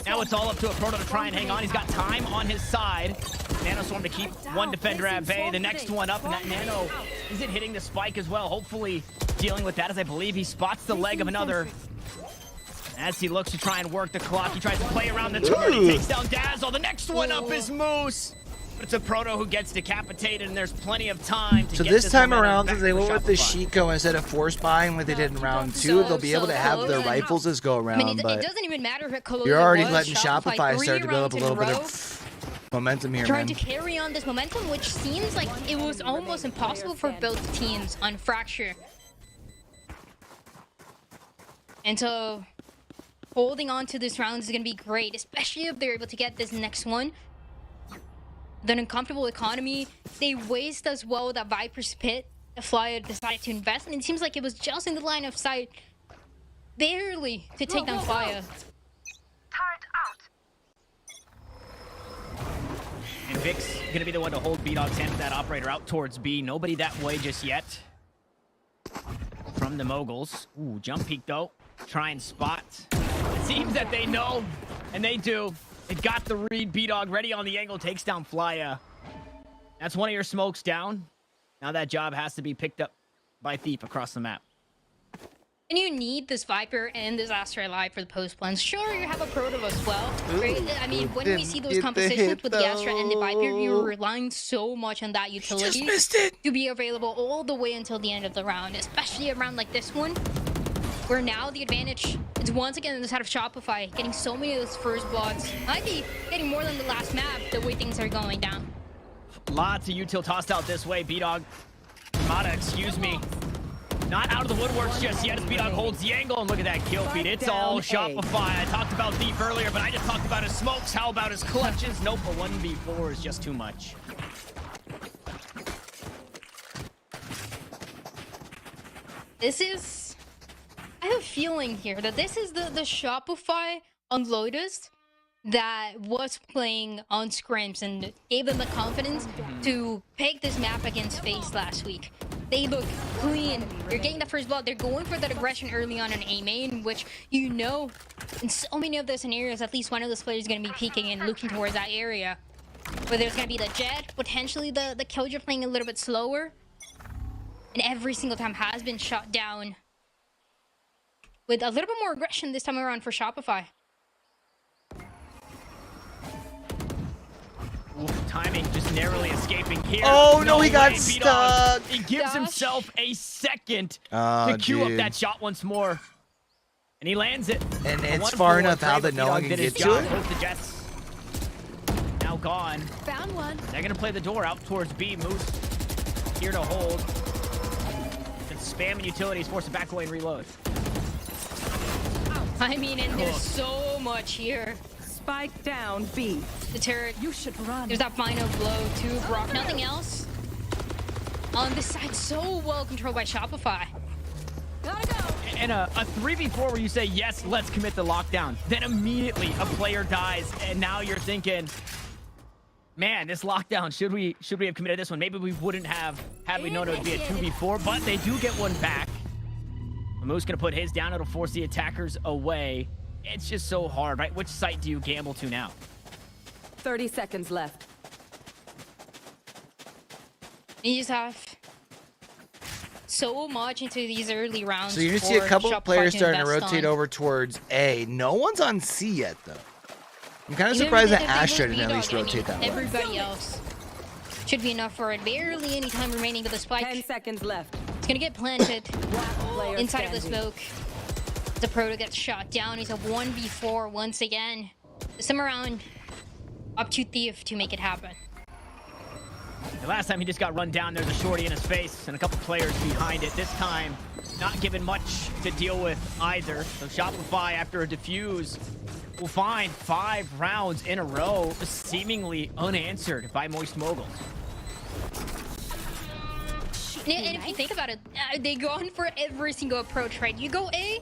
A: Now it's all up to a Proto to try and hang on. He's got time on his side. Nanoswarm to keep one defender at bay. The next one up, and that Nano isn't hitting the spike as well. Hopefully dealing with that, as I believe he spots the leg of another. As he looks to try and work the clock, he tries to play around the turn. He takes down Dazzle. The next one up is Moose. But it's a Proto who gets decapitated, and there's plenty of time to
C: So
A: get
C: this time around,
A: momentum
C: since they
A: back
C: went
A: for
C: with the
A: Shopify.
C: Shiko instead of force buying like they did in round 2, they'll be able to have their rifles as go
D: I mean,
C: around.
D: it
C: But
D: doesn't even matter if Cologne
C: you're already
D: was
C: letting Shopify
D: 3
C: start to build up
D: rounds
C: a
D: in
C: little bit
D: row,
C: of momentum here,
D: trying
C: man.
D: to carry on this momentum, which seems like it was almost impossible for both teams on Fracture. And so holding on to this round is going to be great, especially if they're able to get this next one. The uncomfortable economy, they waste as well that Viper's pit. The Flyer decided to invest, and it seems like it was just in the line of sight, barely, to take down Flyer.
A: And Vic's gonna be the one to hold B-Dog's hand with that operator out towards B. Nobody that way just yet. From the Moguls. Ooh, jump peek though. Try and spot. It seems that they know, and they do. It got the read. B-Dog ready on the angle, takes down Flya. That's one of your smokes down. Now that job has to be picked up by Thief across the map.
D: And you need this Viper and this Astra alive for the post plans. Sure, you have a Proto as well. Right? I mean, when we see those compositions with the Astra and the Viper, you're relying so much on that utility to be available all the way until the end of the round, especially a round like this one, where now the advantage is once again on the side of Shopify, getting so many of those first bloods. Might be getting more than the last map, the way things are going down.
A: Lots of util tossed out this way. B-Dog. Mata, excuse me. Not out of the woodworks just yet as B-Dog holds the angle, and look at that kill feed. It's all Shopify. I talked about Thief earlier, but I just talked about his smokes. How about his clutches? Nope, a 1v4 is just too much.
D: This is... I have a feeling here that this is the Shopify on Lotus that was playing on scrims and gave them the confidence to pick this map against FaZe last week. They look clean. They're getting the first blood. They're going for that aggression early on in A main, which you know, in so many of those scenarios, at least one of those players is going to be peeking and looking towards that area. Where there's going to be the Jet, potentially the Killjoy playing a little bit slower. And every single time has been shot down with a little bit more aggression this time around for Shopify.
A: Oof, timing just narrowly escaping here.
C: Oh, no, he got
A: way,
C: stuck.
A: B-Dog. He gives himself a second to queue up that shot once more. And he lands it.
C: And
A: A
C: it's
A: 1-4
C: far enough
A: trade,
C: out
A: but
C: that no one
A: B-Dog
C: can
A: did his
C: get to
A: job.
C: it.
A: Both the Jets now gone.
G: Found one.
A: They're going to play the door out towards B. Moose here to hold. And spamming utilities, force it back away and reload.
D: I mean, and there's so much here.
F: Spike down B.
D: The turret.
G: You should run.
D: There's that final blow to Brock. Nothing else. On this side, so well controlled by Shopify.
G: Gotta go.
A: And a 3v4 where you say, yes, let's commit the lockdown. Then immediately a player dies, and now you're thinking, man, this lockdown, should we have committed this one? Maybe we wouldn't have had we known it would be a 2v4, but they do get one back. Moose gonna put his down. It'll force the attackers away. It's just so hard, right? Which site do you gamble to now?
F: 30 seconds left.
D: You just have so much into these early rounds.
C: So you're gonna see a couple of players starting to rotate
D: over.
C: over towards A. No one's on C yet, though. I'm kind of
D: Even
C: surprised
D: if
C: that
D: they
C: Astra
D: lose
C: didn't at least
D: B-Dog,
C: rotate that way.
D: Everybody else should be enough for it. Barely any time remaining with the spike.
F: 10 seconds left.
D: It's gonna get planted
F: Player
D: inside of the
F: standing.
D: smoke. The Proto gets shot down. He's a 1v4 once again. This time around, up to Thief to make it happen.
A: The last time he just got run down, there's a shorty in his face and a couple players behind it. This time, not given much to deal with either. So Shopify, after a defuse, will find 5 rounds in a row, seemingly unanswered by Moist Moguls.
D: And if you think about it, they go on for every single approach, right? You go A,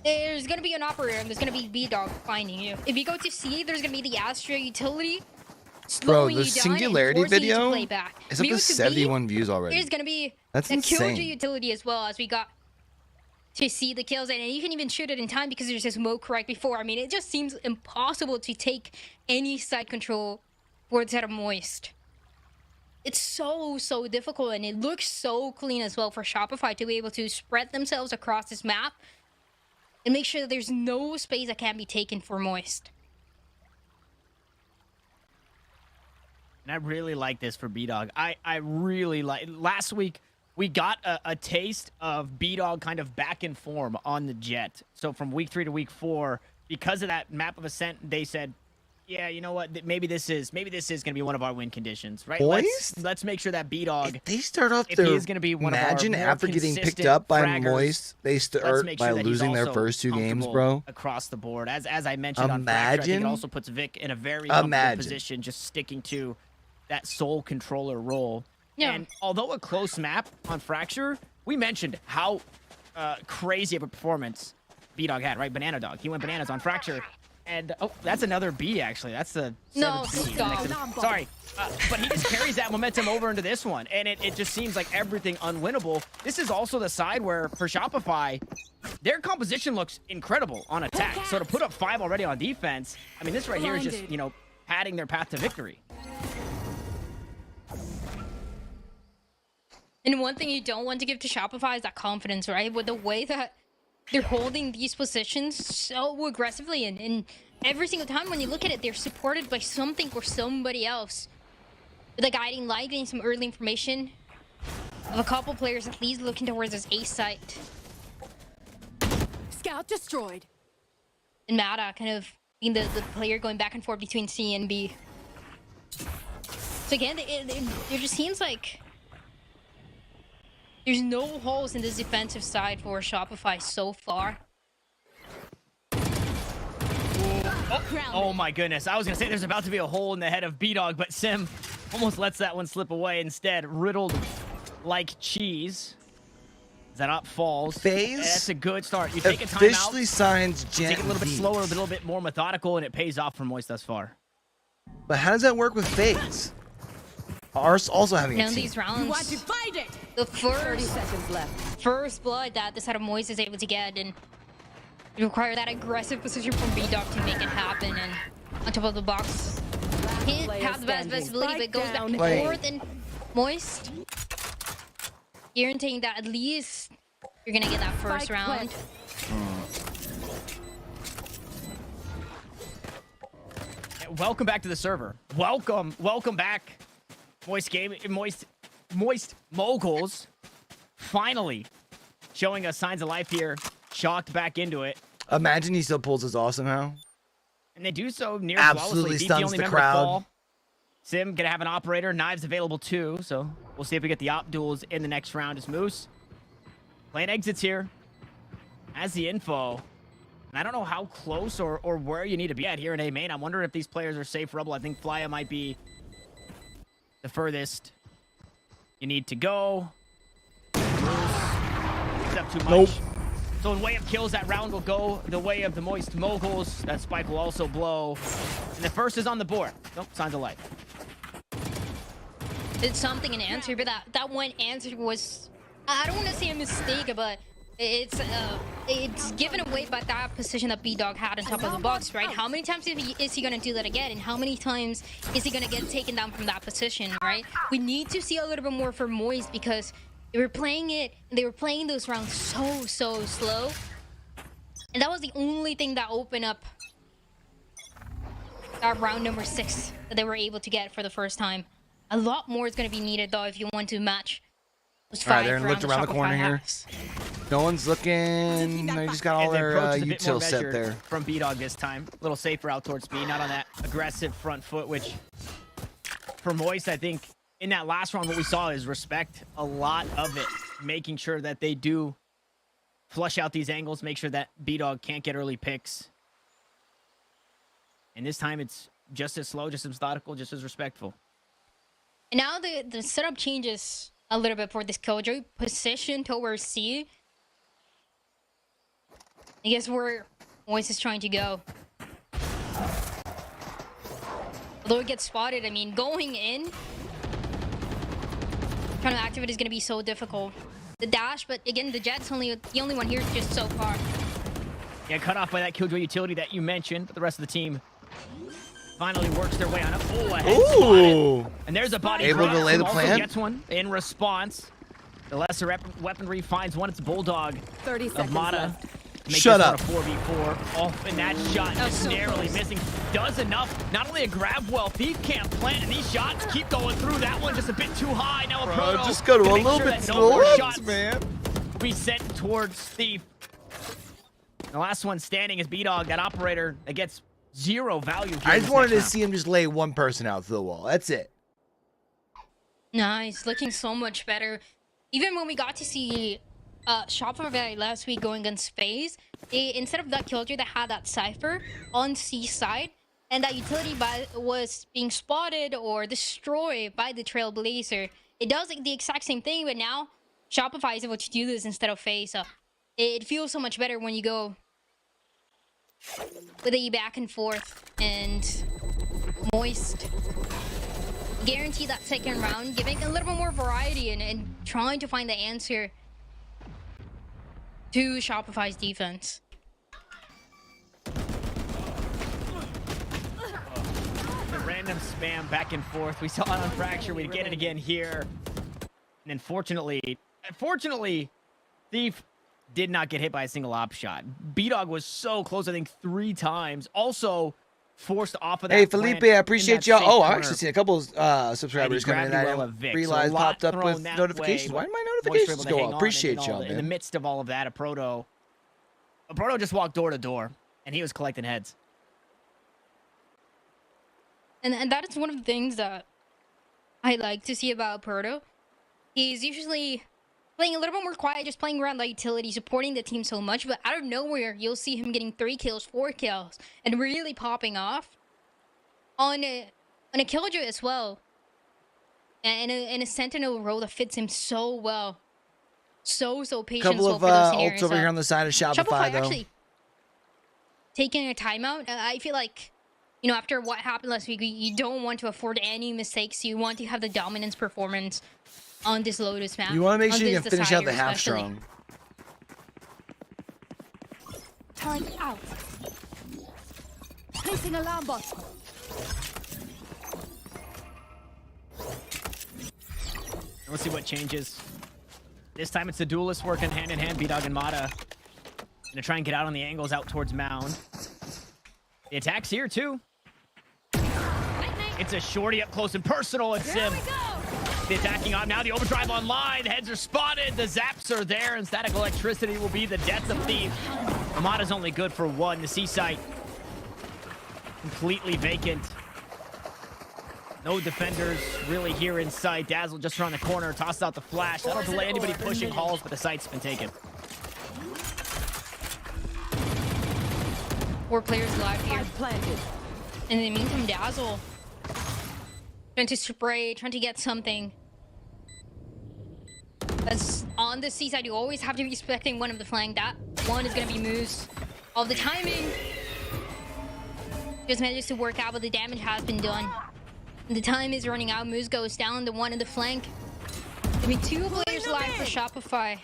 D: there's gonna be an operator, and there's gonna be B-Dog finding you. If you go to C, there's gonna be the Astra utility slowing
C: the
D: you down
C: Singularity
D: and forcing you to
C: video
D: play back.
C: is up to 71 views already.
D: There's gonna be
C: That's
D: the
C: insane.
D: killjoy utility as well, as we got to see the kills, and you can even shoot it in time because there's this smoke right before. I mean, it just seems impossible to take any side control for the set of Moist. It's so difficult, and it looks so clean as well for Shopify to be able to spread themselves across this map and make sure that there's no space that can be taken for Moist.
A: And I really like this for B-Dog. I really like... Last week, we got a taste of B-Dog kind of back in form on the Jet. So from week 3 to week 4, because of that map of ascent, they said, yeah, you know what? Maybe this is going to be one of our win conditions, right? Let's make sure that B-Dog...
C: They start off
A: if
C: their...
A: he is going to be one
C: imagine
A: of our more
C: after getting picked
A: consistent
C: up by
A: fraggers,
C: Moist, they start by
A: that he's
C: losing their
A: also
C: first 2 games,
A: comfortable
C: bro.
A: across the board. As I mentioned on Fracture, I think it also puts Vic in a very comfortable position, just sticking to that sole controller role.
D: Yeah.
A: And although a close map on Fracture, we mentioned how crazy of a performance B-Dog had, right? Banana Dog. He went bananas on Fracture. And, oh, that's another B, actually. That's the
D: No,
A: 7th B.
D: stop.
A: Sorry. But he just carries that momentum over into this one. And it just seems like everything unwinnable. This is also the side where, for Shopify, their composition looks incredible on attack. So to put up 5 already on defense, I mean, this right here is just, you know, padding their path to victory.
D: And one thing you don't want to give to Shopify is that confidence, right? With the way that they're holding these positions so aggressively, and every single time when you look at it, they're supported by something or somebody else. With a guiding light, getting some early information of a couple players at least looking towards this A site.
G: Scout destroyed.
D: And Mata kind of being the player going back and forth between C and B. So again, it just seems like there's no holes in this defensive side for Shopify so far.
A: Oh my goodness. I was going to say there's about to be a hole in the head of B-Dog, but Sim almost lets that one slip away. Instead, riddled like cheese. That up falls.
C: FaZe
A: That's a good start. You take a timeout.
C: Officially signs Gen
A: Take it a little bit
C: V.
A: slower, a little bit more methodical, and it pays off for Moist thus far.
C: But how does that work with FaZe? Arse also having a
D: Now
C: team.
D: these rounds,
G: You want to fight it?
D: the
F: 30 seconds left.
D: first blood that the side of Moist is able to get, and you require that aggressive position from B-Dog to make it happen. And on top of the box, can't have the best visibility, but it goes back and forth. And Moist guaranteeing that at least you're gonna get that first round.
A: Welcome back to the server. Welcome back. Moist Moguls. Finally showing us signs of life here. Shocked back into it.
C: Imagine he still pulls this off somehow.
A: And they do so near
C: Absolutely
A: flawlessly. Beat
C: stuns
A: only
C: the
A: member to
C: crowd.
A: fall. Sim gonna have an operator. Knives available too. So we'll see if we get the op duels in the next round as Moose. Playing exits here. Has the info. And I don't know how close or where you need to be at here in A main. I'm wondering if these players are safe for Rebel. I think Flya might be the furthest you need to go. Moose up too much.
C: Nope.
A: So in way of kills, that round will go the way of the Moist Moguls. That spike will also blow. And the first is on the board. Nope, signs of life.
D: It's something an answer, but that one answer was, I don't want to say a mistake, but it's given away by that position that B-Dog had on top of the box, right? How many times is he going to do that again? And how many times is he going to get taken down from that position, right? We need to see a little bit more for Moist because they were playing it, and they were playing those rounds so slow. And that was the only thing that opened up that round number 6 that they were able to get for the first time. A lot more is going to be needed, though, if you want to match those 5
C: All right, they're
D: rounds
C: looked around the
D: that
C: corner
D: Shopify
C: here.
D: has.
C: No one's looking. They just got all
A: And the
C: their
A: approach is a bit more
C: util set
A: measured
C: there.
A: from B-Dog this time. A little safer out towards B, not on that aggressive front foot, which for Moist, I think in that last round, what we saw is respect a lot of it, making sure that they do flush out these angles, make sure that B-Dog can't get early picks. And this time it's just as slow, just as methodical, just as respectful.
D: And now the setup changes a little bit for this Killjoy position towards C. I guess where Moist is trying to go. Although it gets spotted, I mean, going in, trying to activate is going to be so difficult. The dash, but again, the Jet's the only one here just so far.
A: Yeah, cut off by that Killjoy utility that you mentioned, but the rest of the team finally works their way on up. Oh, a head spotted. And there's a body
C: able
A: drop.
C: to lay the
A: Also
C: plan.
A: gets one in response. The lesser weaponry finds one. It's Bulldog
F: 30
A: of
F: seconds
A: Mata.
F: left.
A: Make
C: Shut
A: this
C: up.
A: one a 4v4. Oh, and that shot
D: That was
A: just
D: so
A: narrowly
D: close.
A: missing. Does enough. Not only a grab well, Thief can't plant, and these shots keep going through. That one just a bit too high. Now a
C: Bro,
A: Proto
C: just go to
A: can
C: a
A: make
C: little
A: sure
C: bit
A: that no more
C: slower,
A: shots
C: man.
A: be sent towards Thief. The last one standing is B-Dog, that operator that gets 0 value. Here
C: I
A: in
C: just
A: this
C: wanted to
A: next round.
C: see him just lay one person out through the wall. That's it.
D: Nice, looking so much better. Even when we got to see Shopify last week going against FaZe, instead of that Killjoy that had that Cypher on C side, and that utility was being spotted or destroyed by the Trailblazer, it does the exact same thing, but now Shopify is able to do this instead of FaZe. So it feels so much better when you go with a back and forth, and Moist guarantee that second round, giving a little bit more variety and trying to find the answer to Shopify's defense.
A: The random spam back and forth. We saw it on Fracture. We get it again here. And then fortunately, Thief did not get hit by a single op shot. B-Dog was so close, I think 3 times. Also forced off of that.
C: Hey, Felipe, I appreciate y'all. Oh, I've actually seen a couple subscribers coming in. I didn't realize popped up with notifications. Why did my notifications go up? Appreciate y'all,
A: In the
C: man.
A: midst of all of that, a Proto just walked door to door, and he was collecting heads.
D: And that is one of the things that I like to see about Proto. He's usually playing a little bit more quiet, just playing around the utility, supporting the team so much, but out of nowhere, you'll see him getting 3 kills, 4 kills, and really popping off on a Killjoy as well. And a Sentinel role that fits him so well. So patient.
C: Couple of
D: for those
C: ults
D: scenarios.
C: over here on the side of Shopify, though.
D: Actually taking a timeout. I feel like, you know, after what happened last week, you don't want to afford any mistakes. You want to have the dominance performance on this Lotus map.
C: You want to make sure you can finish out the
D: Desire
C: half
D: especially.
C: strong.
G: Turret out. Placing alarm bot.
A: Let's see what changes. This time it's the duelists working hand in hand, B-Dog and Mata. Gonna try and get out on the angles out towards Mound. The attack's here too. It's a shorty up close and personal. It's Sim. The attacking on now. The overdrive online. The heads are spotted. The zaps are there, and static electricity will be the death of Thief. Amada's only good for 1. The C site completely vacant. No defenders really here in sight. Dazzle just around the corner, tosses out the flash. That'll delay anybody pushing halls, but the site's been taken.
D: 4 players alive here. In the meantime, Dazzle trying to spray, trying to get something. As on the C side, you always have to be expecting one of the flank. That one is going to be Moose. All the timing just manages to work out, but the damage has been done. The time is running out. Moose goes down. The one in the flank. I mean, 2 players alive for Shopify,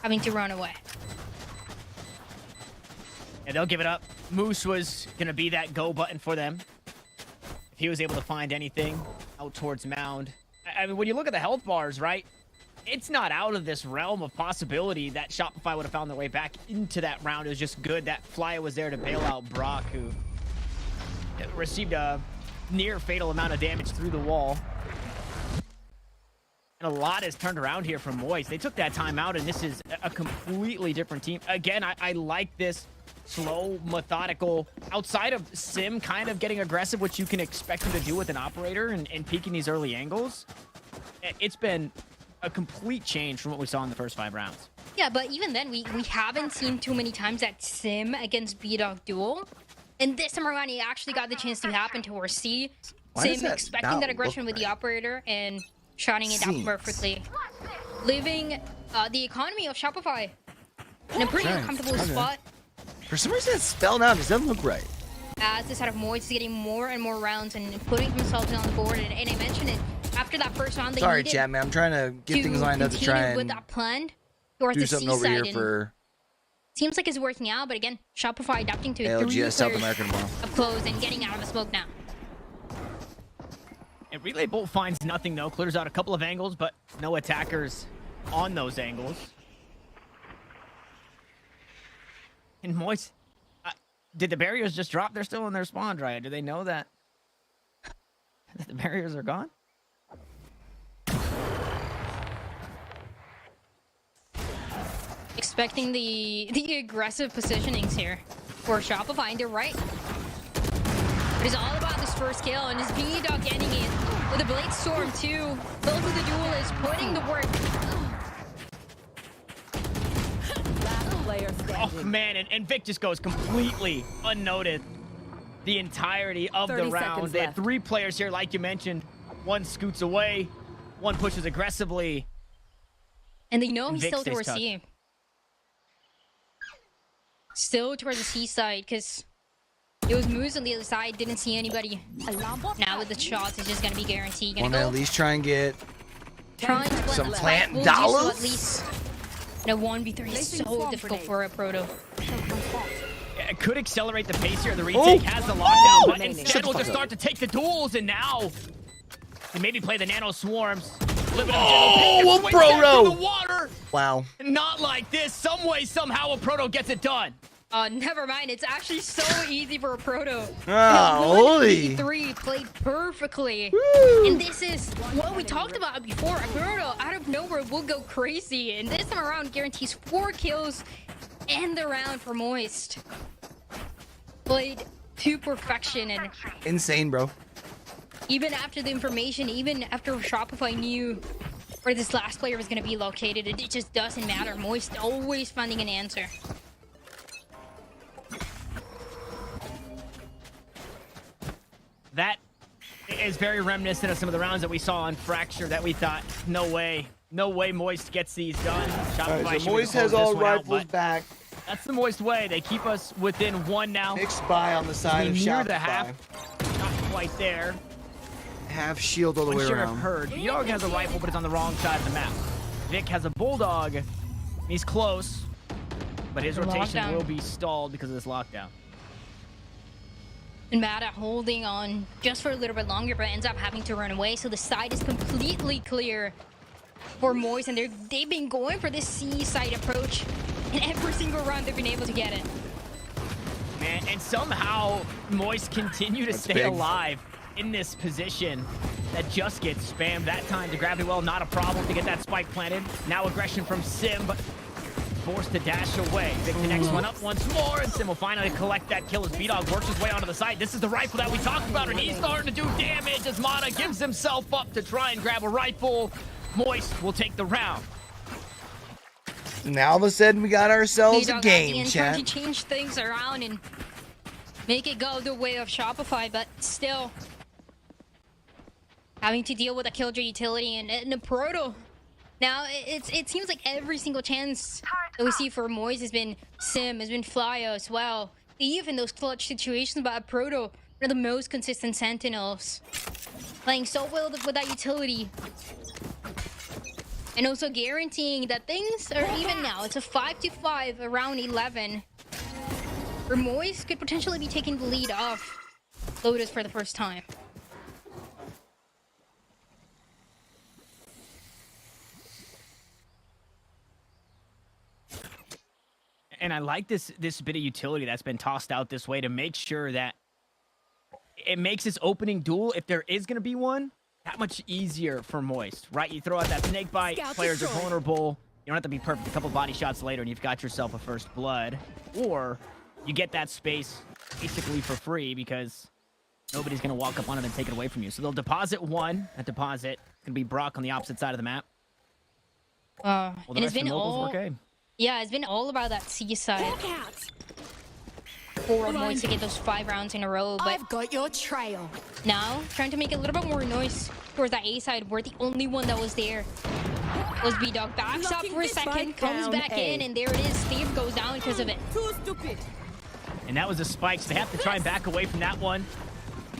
D: having to run away.
A: Yeah, they'll give it up. Moose was going to be that go button for them. If he was able to find anything out towards Mound. I mean, when you look at the health bars, right? It's not out of this realm of possibility that Shopify would have found their way back into that round. It was just good that Flyer was there to bail out Brock, who received a near fatal amount of damage through the wall. And a lot has turned around here from Moist. They took that time out, and this is a completely different team. Again, I like this slow, methodical, outside of Sim kind of getting aggressive, which you can expect him to do with an operator and peeking these early angles. It's been a complete change from what we saw in the first 5 rounds.
D: Yeah, but even then, we haven't seen too many times that Sim against B-Dog duel. And this time around, he actually got the chance to happen to our C. Sim expecting that aggression with the operator and shutting it down perfectly. Leaving the economy of Shopify in a pretty comfortable spot.
C: For some reason, it's spelled out. It doesn't look right.
D: as the side of Moist is getting more and more rounds and putting themselves on the board. And I mentioned it after that first round. They
C: Sorry,
D: needed
C: chat, man. I'm trying to get things lined up to try
D: continue with
C: and
D: that plan towards
C: do
D: the
C: something
D: C
C: over here
D: side.
C: for
D: Seems like it's working out, but again, Shopify adapting to
C: LGS South
D: 3
C: America tomorrow.
D: up close and getting out of the smoke now.
A: And Relay Bolt finds nothing, though. Clears out a couple of angles, but no attackers on those angles. And Moist, did the barriers just drop? They're still in their spawn, right? Do they know that the barriers are gone?
D: Expecting the aggressive positionings here for Shopify, and they're right. But it's all about this first kill, and his B-Dog getting it with a Blade Storm too. Both of the duelists putting the work.
A: Oh man, and Vic just goes completely unnoticed the entirety of the
F: 30
A: round.
F: seconds
A: They had
F: left.
A: 3 players here, like you mentioned. One scoots away, one pushes aggressively.
D: And they know he's
A: Vic
D: still
A: stays
D: towards
A: tucked.
D: C. Still towards the C side, because it was Moose on the other side, didn't see anybody. Now with the shots, it's just going to be guaranteed.
C: Want to at least try and get
D: Trying to plant
C: some
D: the
C: plant
D: spike.
C: dollars?
D: At least. No, 1v3 is so difficult for a Proto.
A: Yeah, it could accelerate the pace here. The retake has the lockdown, but
D: Remaining.
A: instead will just start to take the duels, and now they maybe play the nano swarms.
C: Oh, a Proto!
A: The water.
C: Wow.
A: Not like this. Some way, somehow, a Proto gets it done.
D: Never mind. It's actually so easy for a Proto.
C: Holy.
D: 3 played perfectly. And this is what we talked about before. A Proto out of nowhere will go crazy. And this time around guarantees 4 kills and the round for Moist. Played to perfection. And
C: Insane, bro.
D: even after the information, even after Shopify knew where this last player was going to be located, it just doesn't matter. Moist always finding an answer.
A: That is very reminiscent of some of the rounds that we saw on Fracture that we thought, no way Moist gets these done. Shopify
C: All right,
A: should
C: so Moist
A: close
C: has
A: this
C: all
A: one out,
C: rifles
A: but
C: back.
A: That's the Moist way. They keep us within 1 now.
C: Big spy on the side of
A: Near
C: Shopify.
A: the half. Not quite there.
C: Have shield all the
A: One
C: way
A: should have
C: around.
A: heard. Yog has a rifle, but it's on the wrong side of the map. Vic has a Bulldog. He's close, but his rotation
D: Lockdown.
A: will be stalled because of this lockdown.
D: And Mada holding on just for a little bit longer, but ends up having to run away. So the side is completely clear for Moist, and they've been going for this C side approach, and every single round they've been able to get it.
A: Man, and somehow Moist continue to stay
C: big.
A: alive in this position that just gets spammed. That time to Gravity Well, not a problem to get that spike planted. Now aggression from Sim, but forced to dash away. Pick the next one up once more, and Sim will finally collect that kill as B-Dog works his way onto the side. This is the rifle that we talked about, and he's starting to do damage as Mata gives himself up to try and grab a rifle. Moist will take the round.
C: Now all of a sudden we got ourselves a
D: B-Dog
C: game,
D: trying to
C: chat.
D: change things around and make it go the way of Shopify, but still having to deal with a Killjoy utility and a Proto. Now, it seems like every single chance that we see for Moist has been Sim, has been Flyo as well. Even those clutch situations, but a Proto, one of the most consistent Sentinels. Playing so well with that utility. And also guaranteeing that things are even now. It's a 5-5 around 11. Where Moist could potentially be taking the lead off Lotus for the first time.
A: And I like this bit of utility that's been tossed out this way to make sure that it makes this opening duel, if there is going to be one, that much easier for Moist, right? You throw out that snake bite,
G: Scout
A: players are
G: destroyed.
A: vulnerable. You don't have to be perfect. A couple body shots later, and you've got yourself a first blood. Or you get that space basically for free because nobody's going to walk up on it and take it away from you. So they'll deposit one. That deposit can be Brock on the opposite side of the map. Well, the
D: And it's
A: rest of
D: been
A: the Moguls
D: all...
A: were okay.
D: Yeah, it's been all about that C side. For Moist to get those 5 rounds in a row, but
G: I've got your trail.
D: now trying to make a little bit more noise towards that A side where the only one that was there was B-Dog. Backs up
G: Locking
D: for a
G: this
D: second,
G: spike
D: comes
G: down
D: back
G: A.
D: in, and there it is. Steve goes down because of it.
G: Too stupid.
A: And that was a spike, so they have to try and back away from that one.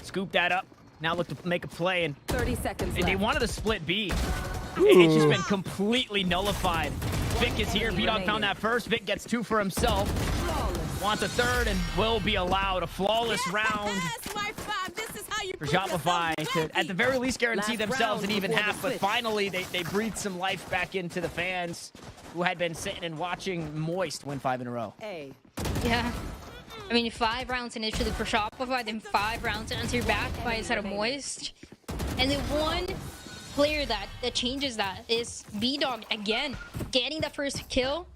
A: Scoop that up. Now look to make a play. And
F: 30 seconds
A: they
F: left.
A: wanted to split B. It's just been completely nullified. Vic is here. B-Dog found that first. Vic gets 2 for himself. Wants a third and will be allowed. A flawless round for Shopify to, at the very least, guarantee themselves an even half. But finally, they breathed some life back into the fans who had been sitting and watching Moist win 5 in a row.
D: Yeah. I mean, 5 rounds initially for Shopify, then 5 rounds to answer back by a set of Moist. And the one player that changes that is B-Dog again, getting the first kill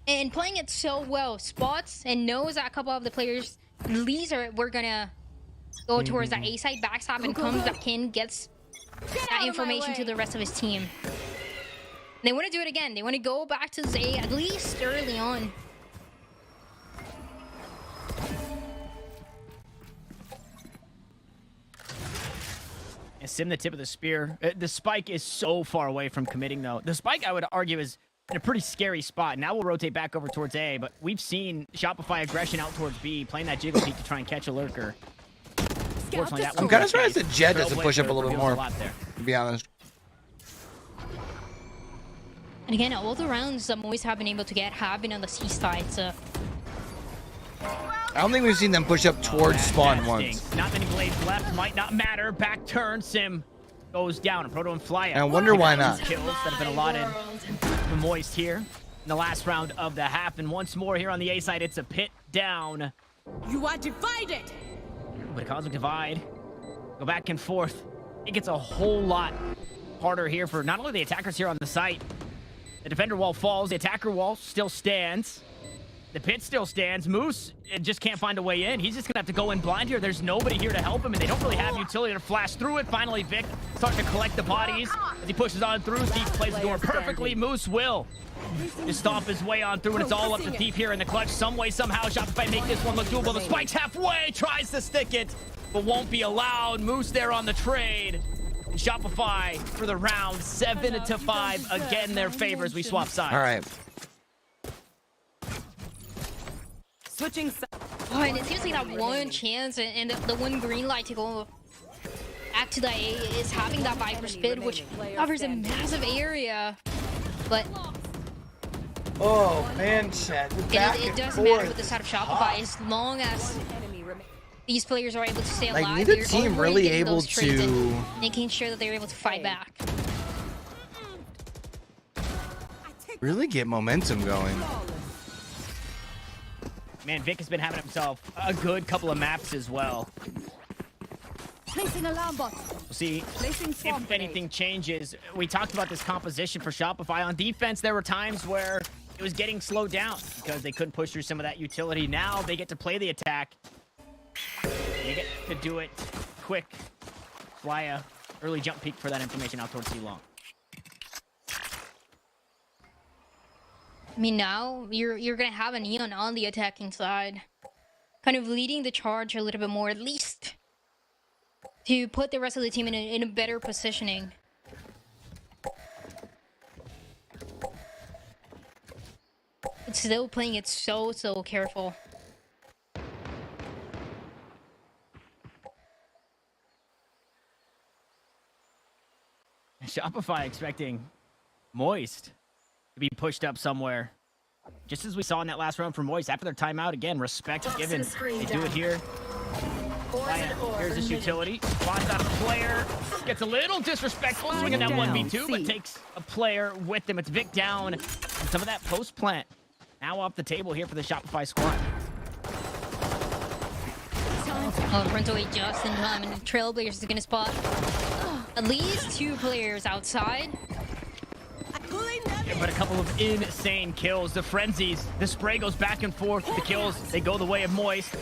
D: and playing it so well. Spots and knows that a couple of the players, we're gonna go towards that A side, backstab, and comes back in, gets that information to the rest of his team. They want to do it again. They want to go back to Z at least early on.
A: And Sim the tip of the spear. The spike is so far away from committing, though. The spike, I would argue, is in a pretty scary spot. Now we'll rotate back over towards A, but we've seen Shopify aggression out towards B, playing that jiggle peek to try and catch a lurker. Unfortunately, that
C: I'm kind of surprised that Jed doesn't push up a little bit more, to be honest.
D: And again, all the rounds that Moist have been able to get have been on the C side, so...
C: I don't think we've seen them push up towards spawn once.
A: Not many blades left. Might not matter. Back turn. Sim goes down. And Proto and Fly out.
C: I wonder why not.
A: Kills that have been allotted to Moist here in the last round of the half. And once more here on the A side, it's a pit down.
G: You are divided.
A: But a cosmic divide. Go back and forth. It gets a whole lot harder here for not only the attackers here on the site. The defender wall falls. The attacker wall still stands. The pit still stands. Moose just can't find a way in. He's just going to have to go in blind here. There's nobody here to help him, and they don't really have utility to flash through it. Finally, Vic starting to collect the bodies as he pushes on through. Thief plays the door perfectly. Moose will just stomp his way on through, and it's all up to Thief here in the clutch. Some way, somehow, Shopify make this one look doable. The spike's halfway, tries to stick it, but won't be allowed. Moose there on the trade. And Shopify for the round, 7-5. Again, their favor as we swap sides.
C: All right.
F: Switching
D: Oh, and it seems like that one chance and the one green light to go back to the A is having that Viper Spit, which covers a massive area. But
C: oh man, Chad,
D: it doesn't matter with the side of Shopify as long as these players are able to stay alive.
C: Like, neither team really able to
D: making sure that they're able to fight back.
C: Really get momentum going.
A: Man, Vic has been having himself a good couple of maps as well.
G: Placing alarm bot.
A: We'll see if anything changes. We talked about this composition for Shopify. On defense, there were times where it was getting slowed down because they couldn't push through some of that utility. Now they get to play the attack. They get to do it quick. Fly a early jump peek for that information out towards C-Long.
D: I mean, now you're gonna have a Neon on the attacking side, kind of leading the charge a little bit more, at least, to put the rest of the team in a better positioning. It's still playing it so careful.
A: Shopify expecting Moist to be pushed up somewhere. Just as we saw in that last round for Moist, after their timeout, again, respect is given. They do it here. Here's this utility. Spots out a player. Gets a little disrespectful swinging that 1v2, but takes a player with them. It's Vic down. And some of that post plant now off the table here for the Shopify squad.
D: Oh, runs away just in time, and the Trailblazers is gonna spot at least 2 players outside.
A: Yeah, but a couple of insane kills. The frenzies, the spray goes back and forth. The kills, they go the way of Moist.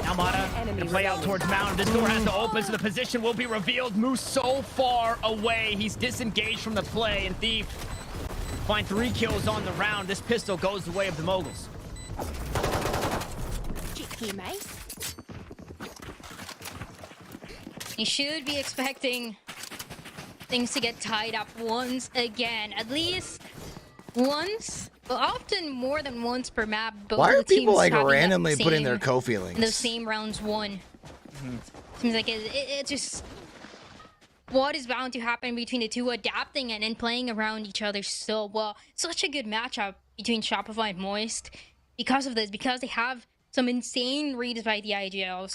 A: Now Mata gonna play out towards Mountain. This door has to open, so the position will be revealed. Moose so far away. He's disengaged from the play, and Thief find 3 kills on the round. This pistol goes the way of the Moguls.
D: You should be expecting things to get tied up once again. At least once. Well, often more than once per map. Both
C: Why
D: of
C: are
D: the teams
C: people like
D: having that
C: randomly putting their
D: same-
C: co-feelings?
D: The same rounds won. Seems like it just what is bound to happen between the two, adapting and then playing around each other so well. Such a good matchup between Shopify and Moist because of this, because they have some insane reads by the IGLs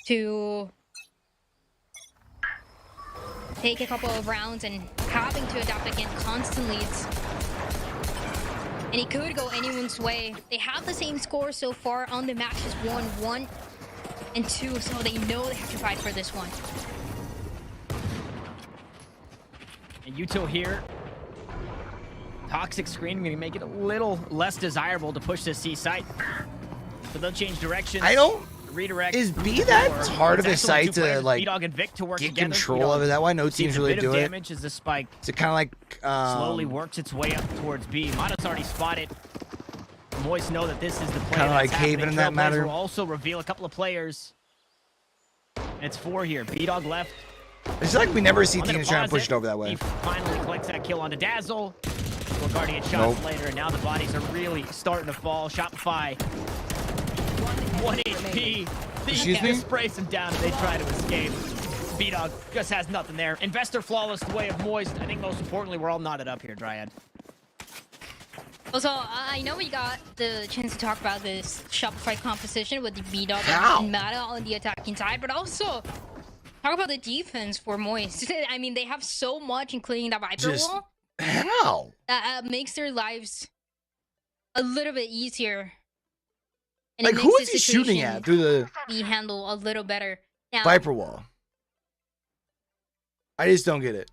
D: to take a couple of rounds and having to adapt again constantly. And it could go anyone's way. They have the same score so far on the matches 1-1 and 2, so they know they have to fight for this one.
A: And Util here. Toxic screen going to make it a little less desirable to push this C site. So they'll change directions.
C: I don't.
A: Redirect.
C: Is B that hard of a
A: It's excellent
C: site
A: two players,
C: to like
A: B-Dog and Vic to work
C: get
A: together.
C: control
A: B-Dog
C: of? Is that why no
A: sees
C: teams
A: a
C: really
A: bit
C: do
A: of
C: it?
A: damage as the spike
C: To kind of like
A: slowly works its way up towards B. Mata's already spotted. Moist know that this is the play.
C: Kinda
A: that's
C: like
A: happening.
C: Haven in that
A: Trailblazer
C: matter.
A: will also reveal a couple of players. And it's 4 here. B-Dog left.
C: It's like we never see
A: On the
C: teams trying to push it
A: deposit,
C: over that way.
A: He finally collects that kill onto Dazzle. Well, Guardian shots
C: Nope.
A: later, and now the bodies are really starting to fall. Shopify, 1 HP.
C: Excuse me?
A: Sprays them down and they try to escape. B-Dog just has nothing there. Investor flawless the way of Moist. I think most importantly, we're all knotted up here, Dryad.
D: Also, I know we got the chance to talk about this Shopify composition with the B-Dog
C: How?
D: and Mata on the attacking side, but also talk about the defense for Moist. I mean, they have so much, including that Viper
C: Just
D: wall,
C: how?
D: that makes their lives a little bit easier. And
C: Like
D: it
C: who
D: makes
C: is
D: the
C: he shooting
D: situation
C: at through the
D: be handled a little better. Now,
C: Viper wall? I just don't get it.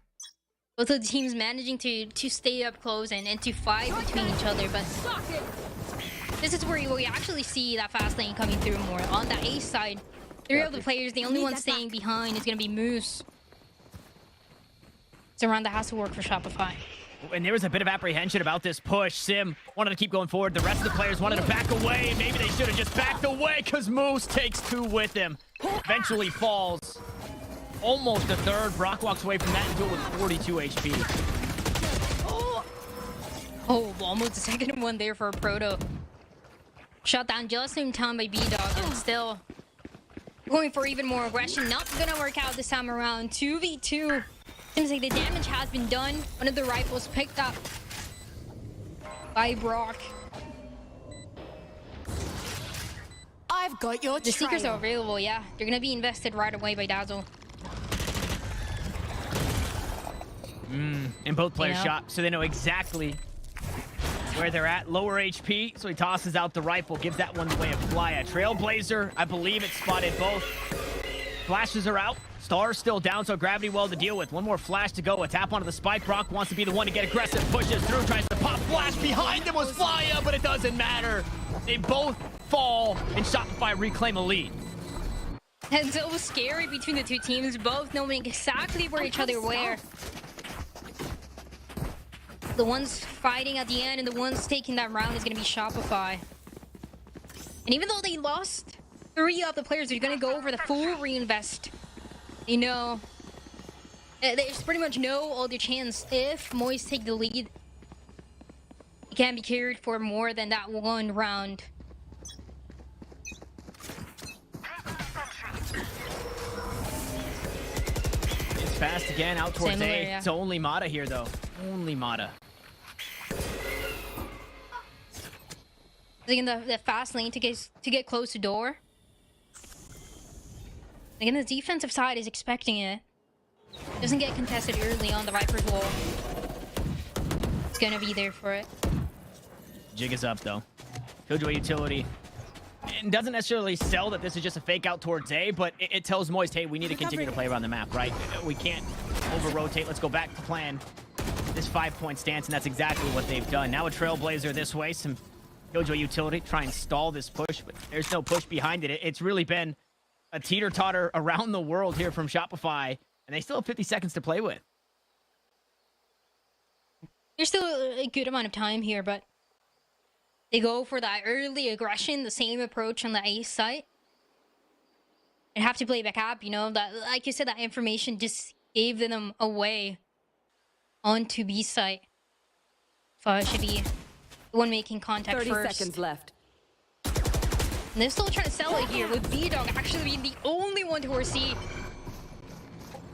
D: both of the teams managing to stay up close and to fight between each other, but this is where we actually see that fast lane coming through more. On the A side, 3 of the players, the only one staying behind is going to be Moose. It's around that has to work for Shopify.
A: And there was a bit of apprehension about this push. Sim wanted to keep going forward. The rest of the players wanted to back away. Maybe they should have just backed away because Moose takes 2 with him. Eventually falls. Almost a third. Brock walks away from that and duel with 42 HP.
D: Oh, almost the second one there for Proto. Shot down just in time by B-Dog, and still going for even more aggression. Not gonna work out this time around. 2v2. Seems like the damage has been done. One of the rifles picked up by Brock.
G: I've got your
D: The Seekers
G: trail.
D: are available, yeah. They're gonna be invested right away by Dazzle.
A: And both players
D: Yeah.
A: shot, so they know exactly where they're at. Lower HP, so he tosses out the rifle, gives that one the way of Flya. Trailblazer, I believe it spotted both. Flashes are out. Star's still down, so Gravity well to deal with. One more flash to go. A tap onto the spike. Brock wants to be the one to get aggressive. Pushes through, tries to pop. Flash behind him was Flya, but it doesn't matter. They both fall, and Shopify reclaim a lead.
D: And so it was scary between the two teams, both knowing exactly where each other were. The ones fighting at the end and the ones taking that round is going to be Shopify. And even though they lost 3 of the players, they're going to go for the full reinvest. You know, there's pretty much no other chance if Moist take the lead. It can't be carried for more than that 1 round.
A: It's fast again, out towards
D: Similar,
A: A.
D: yeah.
A: It's only Mata here, though. Only Mata.
D: Like in the fast lane to get close to door. Again, the defensive side is expecting it. Doesn't get contested early on the Viper's wall. It's gonna be there for it.
A: Jig is up, though. Killjoy utility. And doesn't necessarily sell that this is just a fake out towards A, but it tells Moist, hey, we need to continue to play around the map, right? We can't over-rotate. Let's go back to plan this 5-point stance, and that's exactly what they've done. Now a Trailblazer this way. Some Killjoy utility. Try and stall this push, but there's no push behind it. It's really been a teeter-totter around the world here from Shopify, and they still have 50 seconds to play with.
D: There's still a good amount of time here, but they go for that early aggression, the same approach on the A site. And have to play back up, you know, that, like you said, that information just gave them away onto B site. FaZe should be the one making contact
F: 30
D: first.
F: seconds left.
D: And they're still trying to sell it here with B-Dog actually being the only one to receive.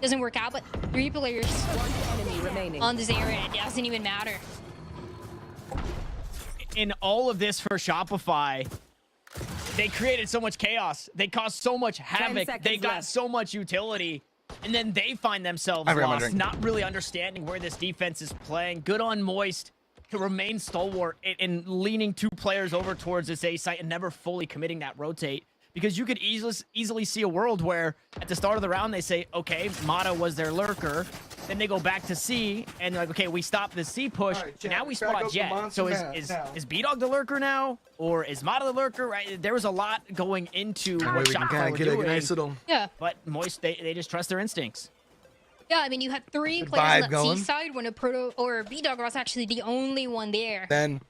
D: Doesn't work out, but 3 players
F: Enemy remaining.
D: on this area. It doesn't even matter.
A: In all of this for Shopify, they created so much chaos. They caused so much havoc. They got so much utility. And then they find themselves lost, not really understanding where this defense is playing. Good on Moist to remain stalwart and leaning 2 players over towards this A site and never fully committing that rotate. Because you could easily see a world where at the start of the round they say, okay, Mata was their lurker. Then they go back to C and they're like, okay, we stopped the C push. Right, now we spot Jet. So is B-Dog the lurker now? Or is Mata the lurker? Right? There was a lot going into what Shopify were doing.
C: Nice little...
D: Yeah.
A: But Moist, they just trust their instincts.
D: Yeah, I mean, you had 3
C: Good
D: players on
C: vibe
D: that C
C: going.
D: side when a Proto or B-Dog was actually the only one there.
C: Then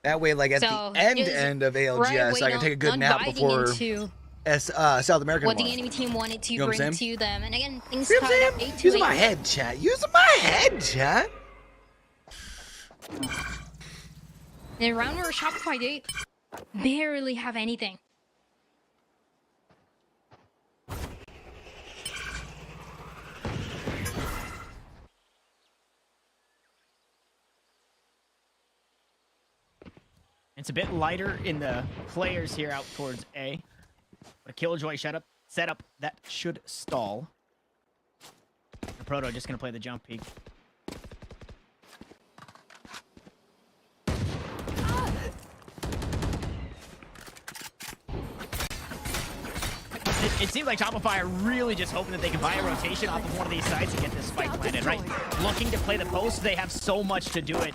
C: that way, like at
D: So,
C: the end
D: just
C: of ALGS,
D: right
C: I can take a good nap before South American
D: what
C: one.
D: the enemy team wanted to
C: You know what I'm
D: bring
C: saying?
D: to them. And again, things
C: You know what
D: tied
C: I'm
D: up
C: saying?
D: 8-8.
C: Using my head, chat. Using my head, chat.
D: In a round where Shopify they barely have anything.
A: It's a bit lighter in the players here out towards A. But a Killjoy setup that should stall. The Proto just going to play the jump peek. It seems like Shopify are really just hoping that they can buy a rotation off of one of these sites and get this spike planted, right? Looking to play the post, they have so much to do it.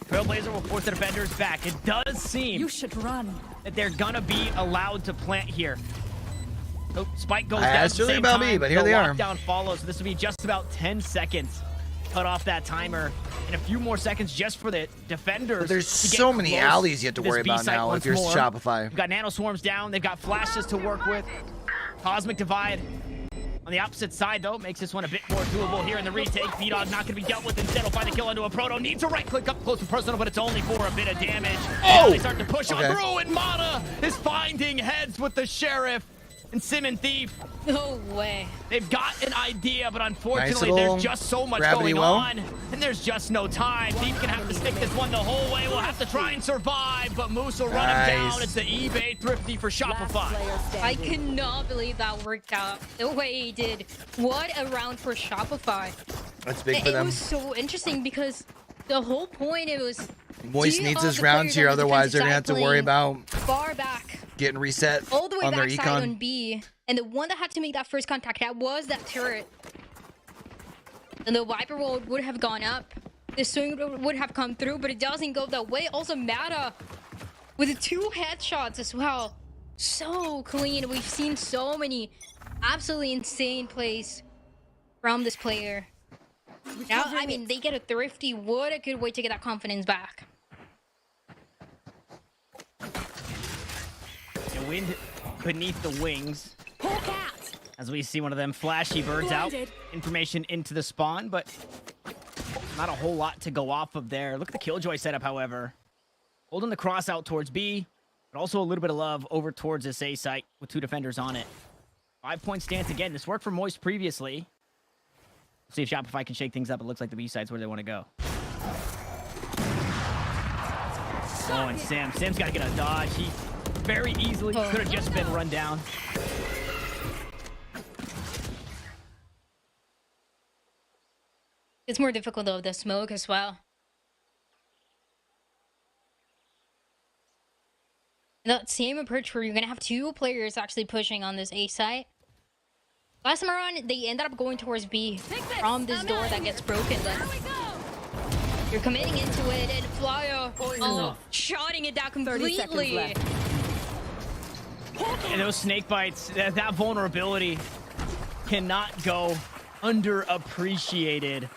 A: Trailblazer will force the defenders back. It does seem that they're gonna be allowed to plant here. Oh, spike goes down at the same
C: about
A: time.
C: me, but here they are.
A: Lockdown follows. This will be just about 10 seconds. Cut off that timer. And a few more seconds just for the defenders.
C: But there's
A: to get
C: so many
A: close
C: alleys you have to
A: to this
C: worry
A: B
C: about
A: site
C: now
A: once
C: if you're
A: more.
C: Shopify.
A: We've got nano swarms down. They've got flashes to work with. Cosmic Divide on the opposite side, though, makes this one a bit more doable here in the retake. B-Dog not going to be dealt with. Instead, will find a kill onto a Proto. Needs a right-click up close and personal, but it's only for a bit of damage. Now they start to push on through, and Mata is finding heads with the Sheriff and Sim and Thief.
D: No way.
A: They've got an idea, but unfortunately,
C: Nice
A: there's just so much
C: gravity
A: going
C: well.
A: on, and there's just no time. Thief can have to stick this one the whole way. We'll have to try and survive, but Moose will run him down. It's the eBay Thrifty for Shopify.
D: I cannot believe that worked out the way he did. What a round for Shopify.
C: That's big for them.
D: It was so interesting because the whole point it was
C: Moist needs his rounds here, otherwise they're gonna have to worry about
D: far back,
C: getting reset
D: all the way
C: on their
D: backside on
C: econ.
D: B, and the one that had to make that first contact, that was that turret. And the Viper roll would have gone up, the swing would have come through, but it doesn't go that way. Also, Mata with 2 headshots as well, so clean. We've seen so many absolutely insane plays from this player. Now, I mean, they get a Thrifty. What a good way to get that confidence back.
A: The wind beneath the wings. As we see one of them flashy birds out. Information into the spawn, but not a whole lot to go off of there. Look at the Killjoy setup, however. Holding the cross out towards B, but also a little bit of love over towards this A site with 2 defenders on it. 5-point stance again. This worked for Moist previously. See if Shopify can shake things up. It looks like the B site's where they want to go. Oh, and Sam's got to get a dodge. He very easily could have just been run down.
D: It's more difficult though, the smoke as well. That same approach where you're gonna have 2 players actually pushing on this A site. Last time around, they ended up going towards B from this door that gets broken, but you're committing into it, and Flyer shotting it down completely.
A: And those snake bites, that vulnerability cannot go underappreciated.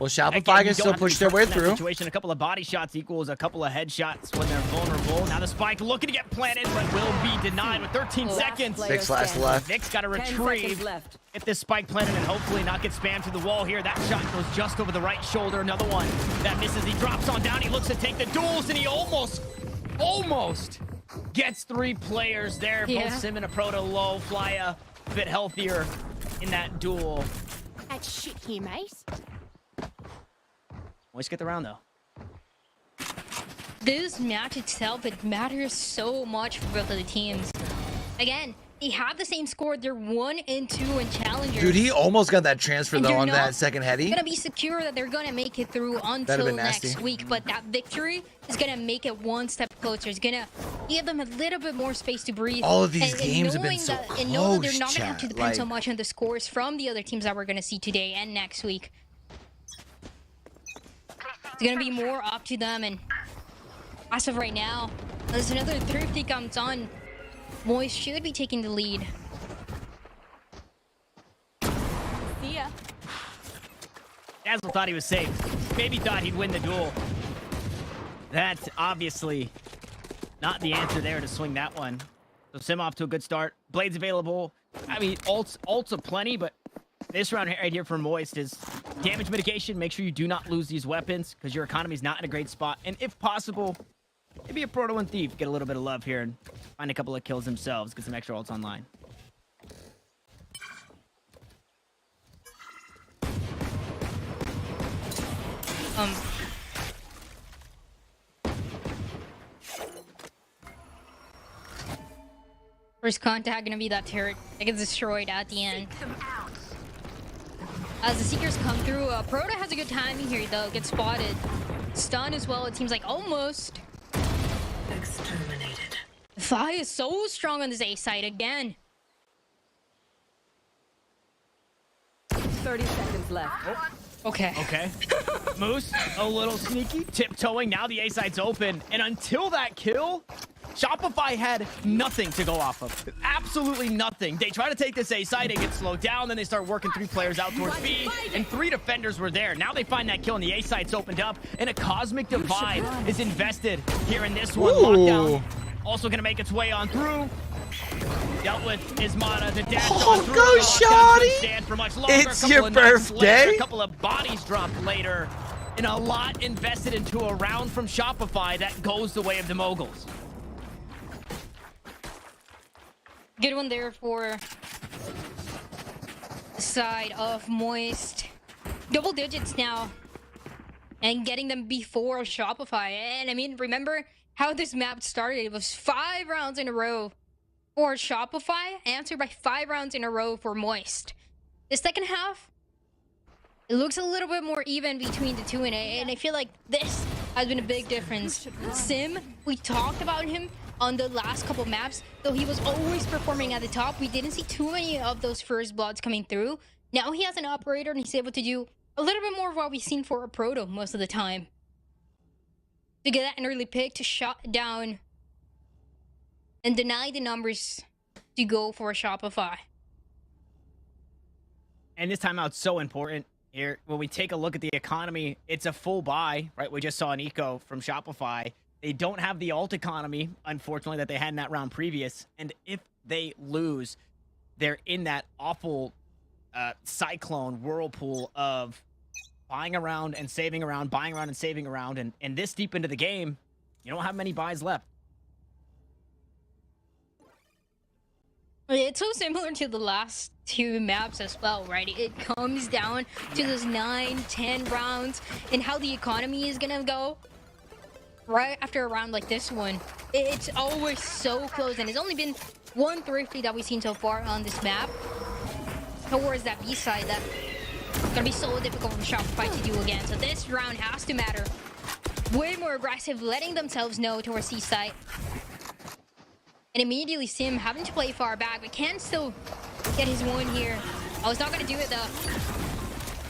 C: Well, Shopify
A: Again,
C: can
A: you
C: still
A: don't have to
C: push
A: be
C: their way
A: perfect in that
C: through.
A: Situation. A couple of body shots equals a couple of headshots when they're vulnerable. Now the spike looking to get planted, but will be denied with 13 seconds.
C: Vic's last left.
A: Vic's got to retrieve. Get this spike planted and hopefully not get spammed through the wall here. That shot goes just over the right shoulder. Another one that misses. He drops on down. He looks to take the duels, and he almost gets 3 players there.
D: Yeah.
A: Both Sim and a Proto low. Fly a bit healthier in that duel.
G: That shit here, mate.
A: Let's get the round though.
D: This match itself, it matters so much for both of the teams. Again, they have the same score. They're 1 and 2 in Challengers.
C: Dude, he almost got that transfer
D: And
C: though
D: you're
C: on
D: not
C: that second heady.
D: Gonna be secure that they're gonna make it through until
C: been
D: next
C: nasty.
D: week, but that victory is gonna make it one step closer. It's gonna give them a little bit more space to breathe.
C: All of these
D: and
C: games have been
D: knowing
C: so
D: that, and know that they're
C: close,
D: not gonna have to
C: chat,
D: depend so
C: like-
D: much on the scores from the other teams that we're gonna see today and next week. It's gonna be more up to them, and as of right now, there's another Thrifty comes on. Moist should be taking the lead.
G: See ya.
A: Dazzle thought he was safe. Maybe thought he'd win the duel. That's obviously not the answer there to swing that one. So Sim off to a good start. Blades available. I mean, ults aplenty, but this round right here for Moist is damage mitigation. Make sure you do not lose these weapons because your economy's not in a great spot. And if possible, maybe a Proto and Thief get a little bit of love here and find a couple of kills themselves. Get some extra ults online.
D: First contact gonna be that turret that gets destroyed at the end. As the Seekers come through, Proto has a good timing here though, gets spotted. Stun as well, it seems like almost. Exterminated. FaZe is so strong on this A side again.
F: 30 seconds left.
D: Okay.
A: Okay. Moose, a little sneaky, tiptoeing. Now the A side's open. And until that kill, Shopify had nothing to go off of. Absolutely nothing. They try to take this A side, they get slowed down, then they start working 3 players out towards B, and 3 defenders were there. Now they find that kill, and the A side's opened up, and a Cosmic Divide is invested here in this one. Lockdown also going to make its way on through. Dealt with Ismata, the dash on through.
C: go,
A: Lockdown couldn't
C: Shawty!
A: stand for much longer.
C: It's
A: A couple
C: your
A: of knocks
C: birthday.
A: later, a couple of bodies dropped later, and a lot invested into a round from Shopify that goes the way of the Moguls.
D: Good one there for the side of Moist. Double digits now. And getting them before Shopify. And I mean, remember how this map started? It was 5 rounds in a row for Shopify, answered by 5 rounds in a row for Moist. The second half, it looks a little bit more even between the two, and I feel like this has been a big difference. Sim, we talked about him on the last couple maps, though he was always performing at the top. We didn't see too many of those first bloods coming through. Now he has an operator and he's able to do a little bit more of what we've seen for a Proto most of the time. To get that an early pick, to shut down and deny the numbers to go for a Shopify.
A: And this timeout's so important here. When we take a look at the economy, it's a full buy, right? We just saw an eco from Shopify. They don't have the alt economy, unfortunately, that they had in that round previous. And if they lose, they're in that awful cyclone whirlpool of buying around and saving around, buying around and saving around. And this deep into the game, you don't have many buys left.
D: It's so similar to the last 2 maps as well, right? It comes down to those 9-10 rounds and how the economy is gonna go. Right after a round like this one, it's always so close, and it's only been 1 Thrifty that we've seen so far on this map towards that B side. That's gonna be so difficult for Shopify to do again. So this round has to matter. Way more aggressive, letting themselves know towards C side. And immediately Sim having to play far back, but can still get his one here. Oh, it's not gonna do it though.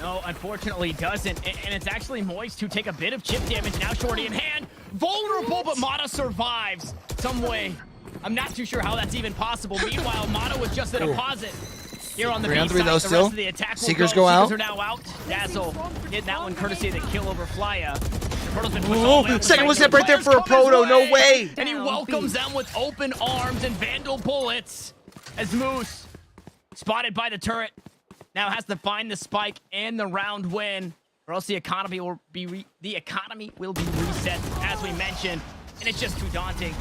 A: No, unfortunately doesn't. And it's actually Moist who take a bit of chip damage. Now Shorty in hand. Vulnerable, but Mata survives some way. I'm not too sure how that's even possible. Meanwhile, Mata was just a deposit. Here on the
C: 3 on
A: B
C: 3
A: side,
C: though
A: the
C: still.
A: rest of the attack will
C: Seekers
A: go.
C: go out.
A: Seekers are now out. Dazzle did that one courtesy of the kill over Flya.
C: Oh, second one step right there for a Proto. No way.
A: And he welcomes them with open arms and Vandal bullets as Moose, spotted by the turret, now has to find the spike and the round win, or else the economy will be reset, as we mentioned, and it's just too daunting.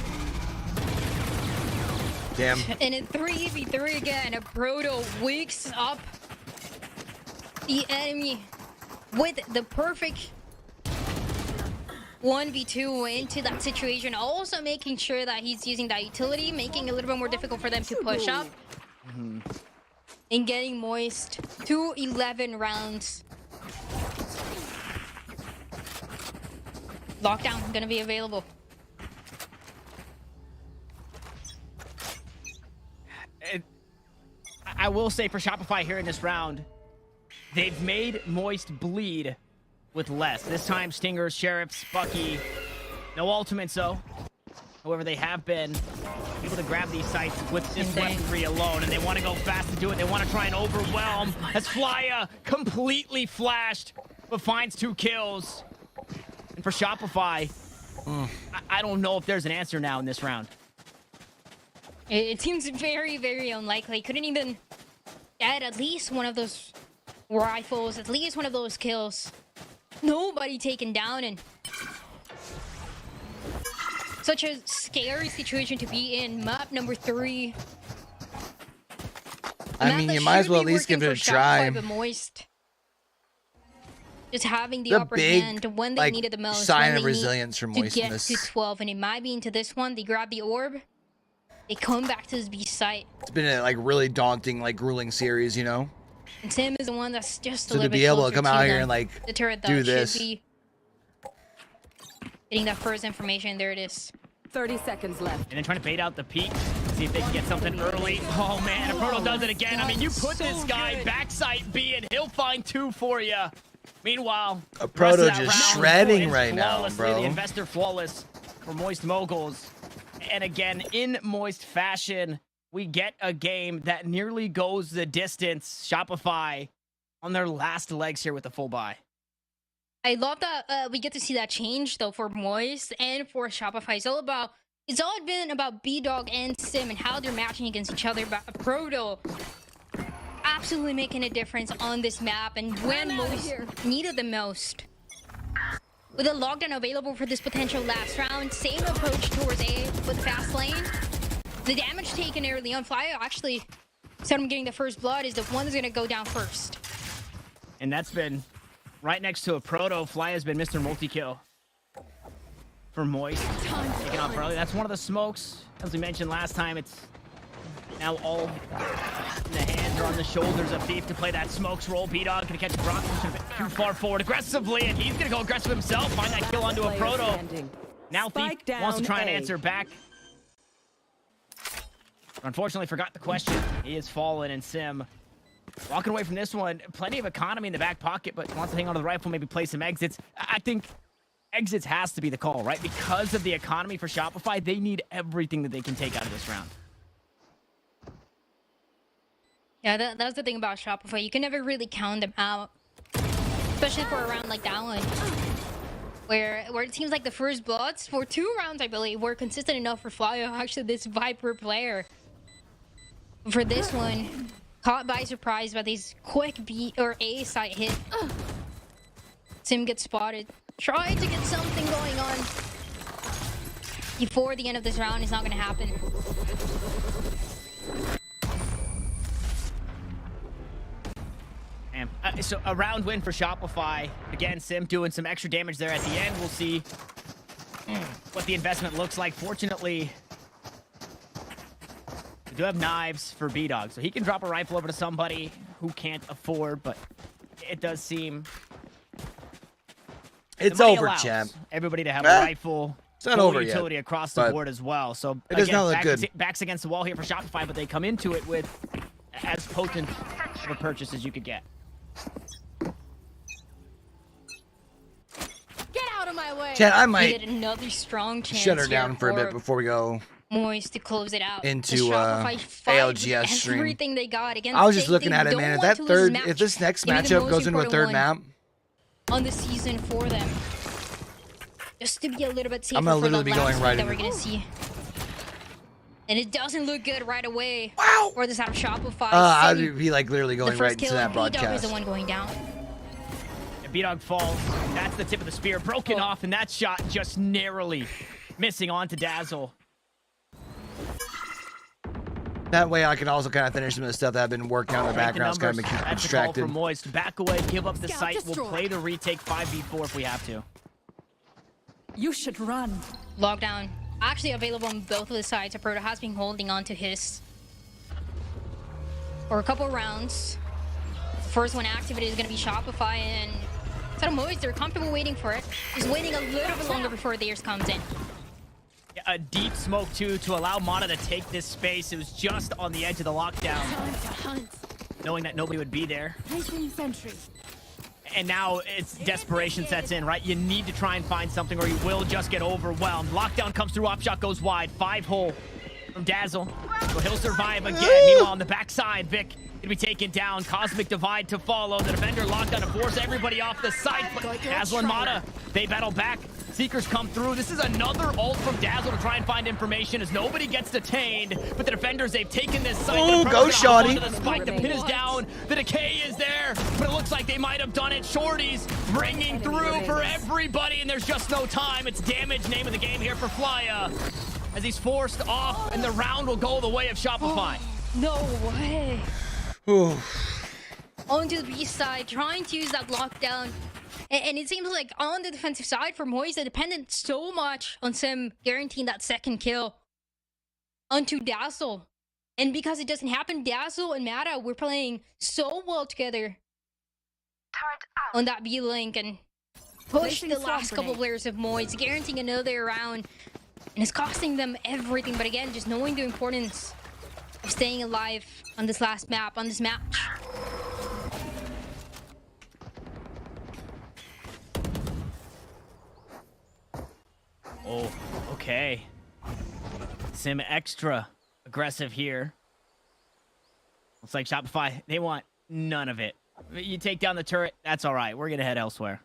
C: Damn.
D: And in 3v3 again, a Proto wakes up the enemy with the perfect 1v2 into that situation, also making sure that he's using that utility, making it a little bit more difficult for them to push up. And getting Moist to 11 rounds. Lockdown gonna be available.
A: I will say for Shopify here in this round, they've made Moist bleed with less. This time, Stingers, Sheriffs, Bucky, no ultimates though. However, they have been able to grab these sites with this weaponry alone, and they want to go fast to do it. They want to try and overwhelm as Flya completely flashed, but finds 2 kills. And for Shopify, I don't know if there's an answer now in this round.
D: It seems very, very unlikely. Couldn't even get at least one of those rifles, at least one of those kills. Nobody taken down, and such a scary situation to be in. Map number 3.
C: I mean, you might as well at least give it a try.
D: But Moist just having the upper hand when they needed the most.
C: Sign of resilience from Moist
D: to
C: in
D: get
C: this.
D: to 12, and it might be into this one. They grab the orb. They come back to this B site.
C: It's been a really daunting, grueling series, you know.
D: And Tim is the one that's just a
C: So
D: little
C: to
D: bit
C: be able
D: closer
C: to come out here
D: them.
C: and
D: The turret, though,
C: do
D: should
C: this.
D: be getting that first information. There it is.
F: 30 seconds left.
A: And then trying to bait out the peek, see if they can get something early. Oh man, and Proto does it again. I mean, you put this guy backside B and he'll find 2 for you. Meanwhile,
C: A Proto
A: rest of that
C: just
A: round
C: shredding
A: ends
C: right now,
A: flawlessly.
C: bro.
A: The investor flawless for Moist Moguls. And again, in Moist fashion, we get a game that nearly goes the distance. Shopify on their last legs here with a full buy.
D: I love that we get to see that change though for Moist and for Shopify. It's all been about B-Dog and Sim and how they're matching against each other. But Proto absolutely making a difference on this map, and when Moist needed the most. With a lockdown available for this potential last round, same approach towards A with fast lane. The damage taken early on, Flya actually, instead of getting the first blood, is the one that's gonna go down first.
A: And that's been right next to a Proto. Fly has been Mr. Multi-kill for Moist. Taking off early. That's one of the smokes. As we mentioned last time, it's now all in the hands or on the shoulders of Thief to play that smokes roll. B-Dog gonna catch Brock too far forward aggressively, and he's gonna go aggressive himself. Find that kill onto a Proto. Now Thief wants to try and answer back. Unfortunately, forgot the question. He is fallen, and Sim walking away from this one. Plenty of economy in the back pocket, but wants to hang on to the rifle, maybe play some exits. I think exits has to be the call, right? Because of the economy for Shopify, they need everything that they can take out of this round.
D: Yeah, that's the thing about Shopify. You can never really count them out, especially for a round like that one, where it seems like the first bloods for 2 rounds, I believe, were consistent enough for Flya, actually this Viper player. For this one, caught by surprise by these quick B or A side hit. Sim gets spotted. Try to get something going on before the end of this round. Is not going to happen.
A: So a round win for Shopify. Again, Sim doing some extra damage there at the end. We'll see what the investment looks like. Fortunately, we do have knives for B-Dog, so he can drop a rifle over to somebody who can't afford, but it does seem...
C: It's
A: the money
C: over,
A: allows
C: champ.
A: everybody to have a rifle.
C: It's not
A: full
C: over
A: utility
C: yet,
A: across the
C: but
A: board as well. So
C: it does not look
A: backs,
C: good.
A: backs against the wall here for Shopify, but they come into it with as potent of a purchase as you could get.
G: Get out of my way.
C: Chat, I
D: We
C: might
D: get another strong chance
C: shut her
D: here
C: down for a bit
D: for
C: before we go.
D: Moist to close it out.
C: Into,
D: The Shopify fight
C: ALGS
D: with
C: stream.
D: everything they got against
C: I was just
D: Sig.
C: looking
D: They
C: at it,
D: don't
C: man. If
D: want
C: that
D: to lose
C: third,
D: match.
C: if this next
D: Maybe the
C: matchup
D: most
C: goes into a
D: important
C: third
D: one
C: map,
D: on the season for them, just to be a little bit safer
C: I'm gonna
D: for the
C: literally be
D: last
C: going
D: fight
C: right
D: that we're
C: into-
D: gonna see. And it doesn't look good right away for this out of Shopify.
C: I'd
D: Sig,
C: be like literally
D: the
C: going
D: first
C: right into
D: kill,
C: that
D: B-Dog is
C: broadcast.
D: the one going down.
A: B-Dog falls. That's the tip of the spear. Broken off, and that shot just narrowly missing onto Dazzle.
C: That way I can also kind of finish some of the stuff that I've been working on in the background. Kind of keep
A: That's the call
C: distracted.
A: from Moist. Back away, give up the
G: Scout
A: site. We'll
G: destroyed.
A: play to retake 5v4 if we have to.
G: You should run.
D: Lockdown actually available on both of the sides. Proto has been holding on to his for a couple rounds. The first one activated is going to be Shopify, and instead of Moist, they're comfortable waiting for it. Just waiting a little bit longer before theirs comes in.
A: A deep smoke, too, to allow Mana to take this space. It was just on the edge of the lockdown,
G: Time to hunt.
A: knowing that nobody would be there.
G: Placing sentry.
A: And now it's desperation sets in, right? You need to try and find something or you will just get overwhelmed. Lockdown comes through, Opshot goes wide. 5-hole from Dazzle. So he'll survive again. Meanwhile, on the backside, Vic gonna be taken down. Cosmic Divide to follow. The defender Lockdown to force everybody off the site. But Dazzle and Mata, they battle back. Seekers come through. This is another ult from Dazzle to try and find information as nobody gets detained. But the defenders, they've taken this site.
C: Oh,
A: The
C: go,
A: Predator's gonna hop
C: Shawty.
A: onto The spike, the pin is down. The decay is there. But it looks like they might have done it. Shorty's bringing through for everybody, and there's just no time. It's damage, name of the game here for Flya. As he's forced off, and the round will go the way of Shopify.
D: No way.
C: Ooh.
D: Onto the B side, trying to use that lockdown. And it seems like on the defensive side for Moist, they depended so much on Sim guaranteeing that second kill onto Dazzle. And because it doesn't happen, Dazzle and Mata were playing so well together on that B link and pushed the last couple players of Moist, guaranteeing another round. And it's costing them everything. But again, just knowing the importance of staying alive on this last map, on this match.
A: Oh, okay. Sim extra aggressive here. Looks like Shopify, they want none of it. You take down the turret, that's all right. We're going to head elsewhere.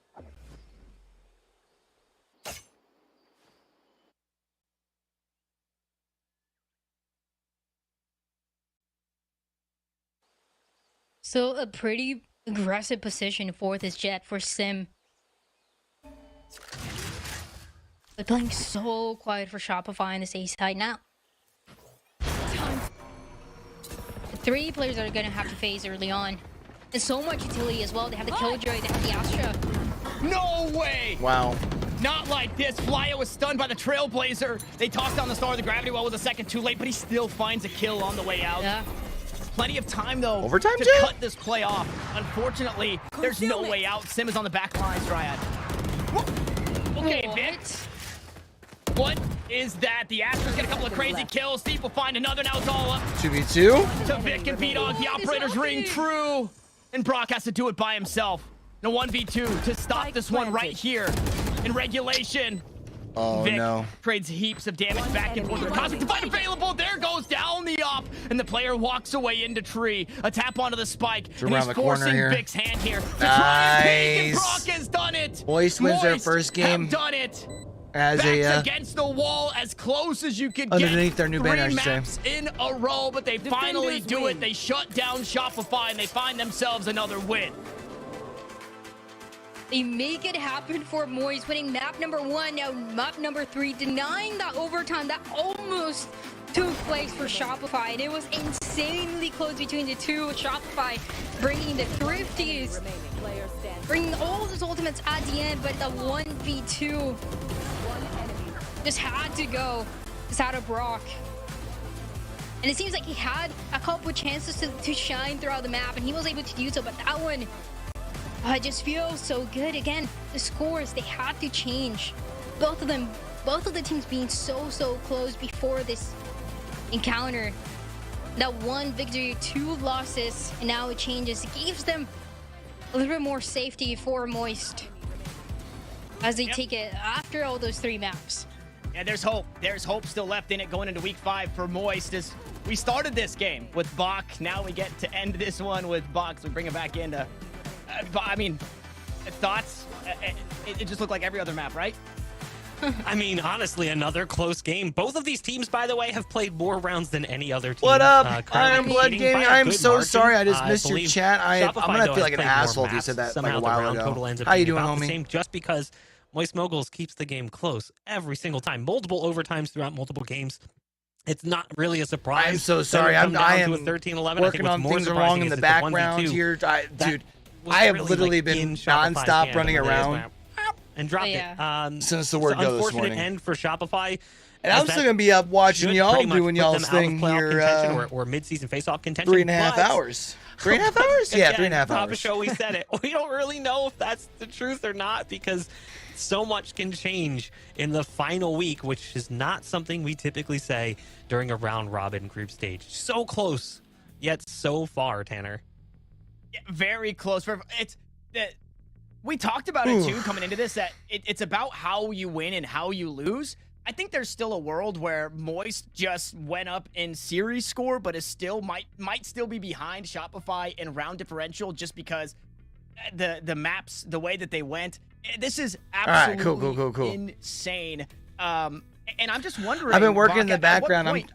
D: So a pretty aggressive position for this Jet for Sim. But playing so quiet for Shopify on this A side now. The three players are going to have to phase early on. And so much utility as well. They have the Killjoy, they have the Astra.
A: No way!
C: Wow.
A: Not like this. Flya was stunned by the Trailblazer. They tossed down the Star of the Gravity Well with a second too late, but he still finds a kill on the way out.
D: Yeah.
A: Plenty of time, though,
C: Overtime,
A: to
C: Jay?
A: cut this play off. Unfortunately, there's no way out. Sim is on the back lines, Dryad. Okay, Vic. What is that? The Astra's get a couple of crazy kills. Steve will find another. Now it's all up
C: 2v2.
A: to Vic and B-Dog. The operators ring true. And Brock has to do it by himself. No 1v2 to stop this one right here in regulation.
C: Oh,
A: Vic
C: no.
A: trades heaps of damage back and forth. Cosmic Divide available. There goes down the op. And the player walks away into tree. A tap onto the spike.
C: It's
A: And
C: around
A: he's
C: the corner
A: forcing
C: here.
A: Vic's hand here. To try and peek, and
C: Nice.
A: Brock has done it.
C: Moist wins their first game
A: have done it.
C: as
A: Backs
C: a
A: against the wall as close as you could
C: underneath
A: get.
C: their new
A: 3
C: banner, I should say.
A: maps in a row, but they finally do it. They shut down Shopify and they find themselves another win.
D: They make it happen for Moist, winning map number 1, now map number 3, denying that overtime that almost took place for Shopify. And it was insanely close between the two. Shopify bringing the Thrifties, bringing all those ultimates at the end, but the 1v2 just had to go. Just out of Brock. And it seems like he had a couple chances to shine throughout the map, and he was able to do so, but that one it just feels so good. Again, the scores, they had to change. Both of them, both of the teams being so close before this encounter. That 1 victory, 2 losses, and now it changes. It gives them a little bit more safety for Moist as they take it after all those 3 maps.
A: Yeah, there's hope. There's hope still left in it going into week 5 for Moist. As we started this game with Bach, now we get to end this one with Bach. So we bring it back into. I mean, thoughts? It just looked like every other map, right?
B: I mean, honestly, another close game. Both of these teams, by the way, have played more rounds than any other team.
C: What up? I'm
B: currently
C: Blood
B: leading
C: Gaming.
B: by a
C: I'm
B: good
C: so
B: margin.
C: sorry. I just
B: I
C: missed your
B: believe
C: chat. I'm
B: Shopify,
C: gonna
B: though,
C: feel
B: has
C: like an
B: played more
C: asshole if you
B: maps.
C: said that like
B: Somehow
C: a
B: the
C: while
B: round
C: ago.
B: total ends up
C: How you
B: being
C: doing,
B: about the
C: homie?
B: same, just because Moist Moguls keeps the game close every single time. Multiple overtimes throughout multiple games. It's not really a surprise.
C: I'm so
B: that it
C: sorry.
B: would come
C: I
B: down
C: am
B: to a 13-11.
C: working on things along in the background here. Dude, I have literally been nonstop running around
B: and dropped it.
C: since the word
B: it's an
C: go this
B: unfortunate
C: morning.
B: end for Shopify.
C: And I'm still gonna be up watching y'all doing y'all's thing here.
B: Or mid-season face-off contention.
C: 3.5 hours. 3.5 hours? Yeah, 3.5
B: Top of
C: hours.
B: show, we said it. We don't really know if that's the truth or not because so much can change in the final week, which is not something we typically say during a round-robin group stage. So close, yet so far, Tanner.
A: Yeah, very close. It's we talked about it too coming into this, that it's about how you win and how you lose. I think there's still a world where Moist just went up in series score, but is still might still be behind Shopify in round differential just because the maps, the way that they went. This is absolutely
C: cool.
A: insane. And I'm just wondering.
C: I've been working in
A: Bach,
C: the background.
A: It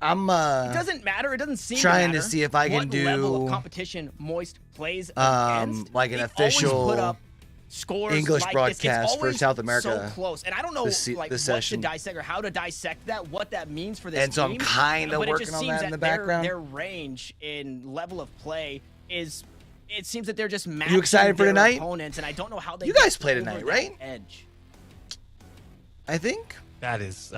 C: doesn't
A: matter. It doesn't seem
C: trying
A: to
C: to see if I can
A: what level
C: do
A: of competition Moist plays against.
C: like an
A: They always
C: official
A: put up scores
C: English
A: like
C: broadcast
A: this. It's
C: for
A: always
C: South America.
A: So close, and I don't know what to
C: session.
A: dissect or how to dissect that, what that means for this
C: And so I'm
A: team.
C: kinda
A: But it
C: working
A: just
C: on
A: seems
C: that in the
A: their-
C: background.
A: Their range in level of play is. It seems that they're just matching
C: You excited for
A: their
C: tonight?
A: opponents, and I don't know how they.
C: You guys
A: get
C: play
A: over
C: tonight,
A: that
C: right?
A: Edge.
C: I think
B: that is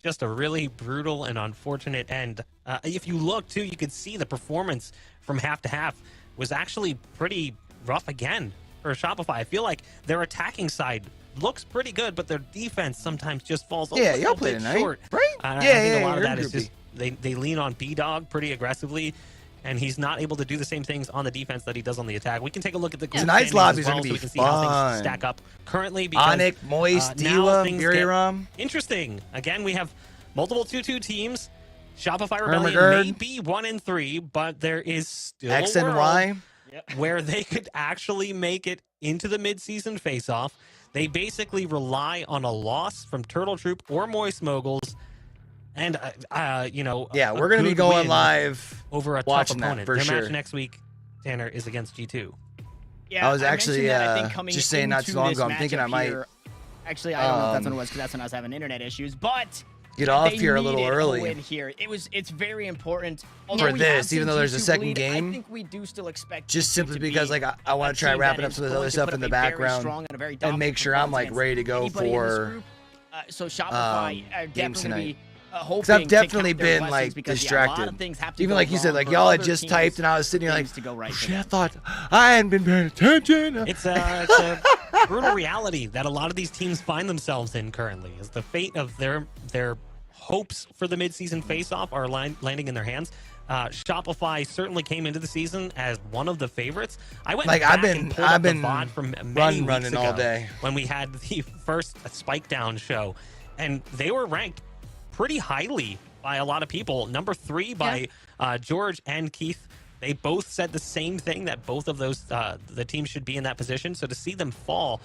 B: just a really brutal and unfortunate end. If you look too, you could see the performance from half to half was actually pretty rough again for Shopify. I feel like their attacking side looks pretty good, but their defense sometimes just falls a little
C: y'all play
B: bit
C: tonight,
B: short.
C: right?
B: I
C: Yeah,
B: think a lot of
C: you're
B: that is
C: groupie.
B: just they lean on B-Dog pretty aggressively, and he's not able to do the same things on the defense that he does on the attack. We can take a look at the group
C: Tonight's
B: standings
C: lobbies
B: as
C: are
B: well,
C: gonna
B: so we
C: be
B: can see how
C: fun.
B: things stack up currently. Because,
C: Onyx, Moist,
B: now
C: Dila,
B: things
C: Fury
B: get
C: Rom.
B: interesting. Again, we have multiple 2-2 teams. Shopify
C: Hermagerd.
B: Rebllion may be 1-3, but there is still
C: X
B: a
C: and
B: world
C: Y.
B: where they could actually make it into the mid-season face-off. They basically rely on a loss from Turtle Troop or Moist Moguls, and
C: Yeah, we're
B: going
C: gonna be going live
B: over a tough
C: watching that
B: opponent.
C: for
B: Their
C: sure.
B: match next week, Tanner, is against G2.
A: Yeah,
C: I was actually
A: mentioned that, I think, coming
C: just saying not too
A: into
C: long
A: this
C: ago. I'm thinking I
A: matchup
C: might
A: here- Actually, I don't know if that's when it was because that's when I was having internet issues. But
C: get off
A: they
C: here a little
A: needed
C: early.
A: win here. It's very important
C: For
A: we
C: this,
A: have
C: even
A: seen
C: though there's a
A: G2
C: second
A: bleed,
C: game,
A: I think we do still expect
C: just
A: G2
C: simply
A: to
C: because
A: be
C: like I want to try
A: team
C: wrapping
A: that
C: up
A: is
C: some of this other
A: going to
C: stuff
A: put
C: in the
A: up a very
C: background
A: strong and a very
C: and
A: dominant
C: make sure I'm like
A: performance
C: ready to go
A: anybody in this
C: for
A: group. So Shopify are
C: games
A: definitely
C: tonight.
A: hoping
C: Because I've
A: to
C: definitely
A: count their
C: been
A: blessings
C: like
A: because,
C: distracted.
A: Yeah, a lot of things have to
C: Even
A: go
C: like you said,
A: wrong
C: like
A: for
C: y'all had
A: other
C: just
A: teams,
C: typed and I was sitting here like,
A: things to go right for
C: shit, I
A: them.
C: thought I hadn't been paying attention.
B: It's a brutal reality that a lot of these teams find themselves in currently, is the fate of their hopes for the midseason face-off are landing in their hands. Shopify certainly came into the season as one of the favorites. I went
C: Like,
B: back
C: I've been-
B: and pulled
C: I've
B: up the
C: been
B: VOD from many weeks
C: running all
B: ago
C: day.
B: when we had the first Spike Down show, and they were ranked pretty highly by a lot of people. Number 3 by George and Keith. They both said the same thing, that both of those the teams should be in that position. So to see them fall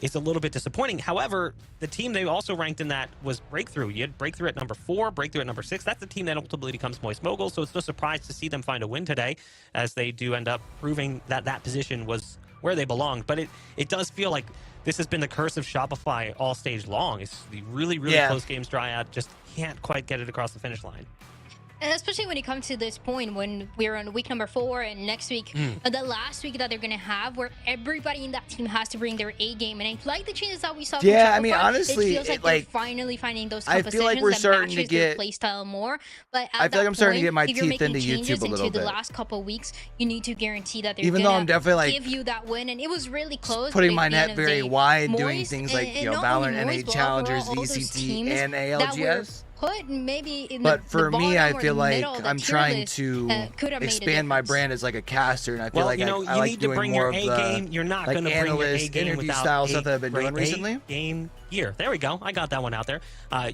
B: is a little bit disappointing. However, the team they also ranked in that was Breakthrough. You had Breakthrough at number 4, Breakthrough at number 6. That's the team that ultimately becomes Moist Mogul. So it's no surprise to see them find a win today, as they do end up proving that that position was where they belonged. But it does feel like this has been the curse of Shopify all stage long. It's the really close games dry out. Just can't quite get it across the finish line.
D: And especially when it comes to this point when we're on week number 4 and next week, the last week that they're going to have, where everybody in that team has to bring their A game. And I like the changes that we saw from
C: Yeah, I mean,
D: Shopify.
C: honestly,
D: it feels like
C: it,
D: they're
C: like,
D: finally finding those
C: I feel like we're
D: compositions that
C: starting to
D: matches their
C: get-
D: playstyle more. But at
C: I feel
D: that
C: like I'm starting to
D: point,
C: get my
D: if you're
C: teeth
D: making
C: into
D: changes
C: YouTube a little
D: into the
C: bit.
D: last couple weeks, you need to guarantee that they're
C: Even though
D: gonna
C: I'm definitely, like,
D: give you that win. And it was really close.
C: putting
D: but
C: my
D: at the end
C: net
D: of the
C: very
D: day,
C: wide, doing
D: Moist,
C: things like,
D: and
C: you know,
D: not only
C: Valorant,
D: Moist,
C: NA
D: but
C: Challengers,
D: overall all those
C: VCT,
D: teams
C: and
D: that were
C: ALGS.
D: put maybe in
C: But
D: the
C: for me,
D: bottom
C: I
D: or
C: feel
D: the
C: like
D: middle of the
C: I'm
D: tier
C: trying
D: list,
C: to
D: could have made a
C: expand my
D: difference.
C: brand as like a caster, and I feel
B: Well,
C: like
B: you know,
C: I
B: you
C: like
B: need to
C: doing
B: bring
C: more
B: your
C: of
B: A
C: the
B: game. You're not
C: like
B: going to bring your A
C: analyst
B: game
C: interview
B: without
C: style
B: a
C: stuff that I've been doing
B: great
C: recently.
B: game gear. There we go. I got that one out there.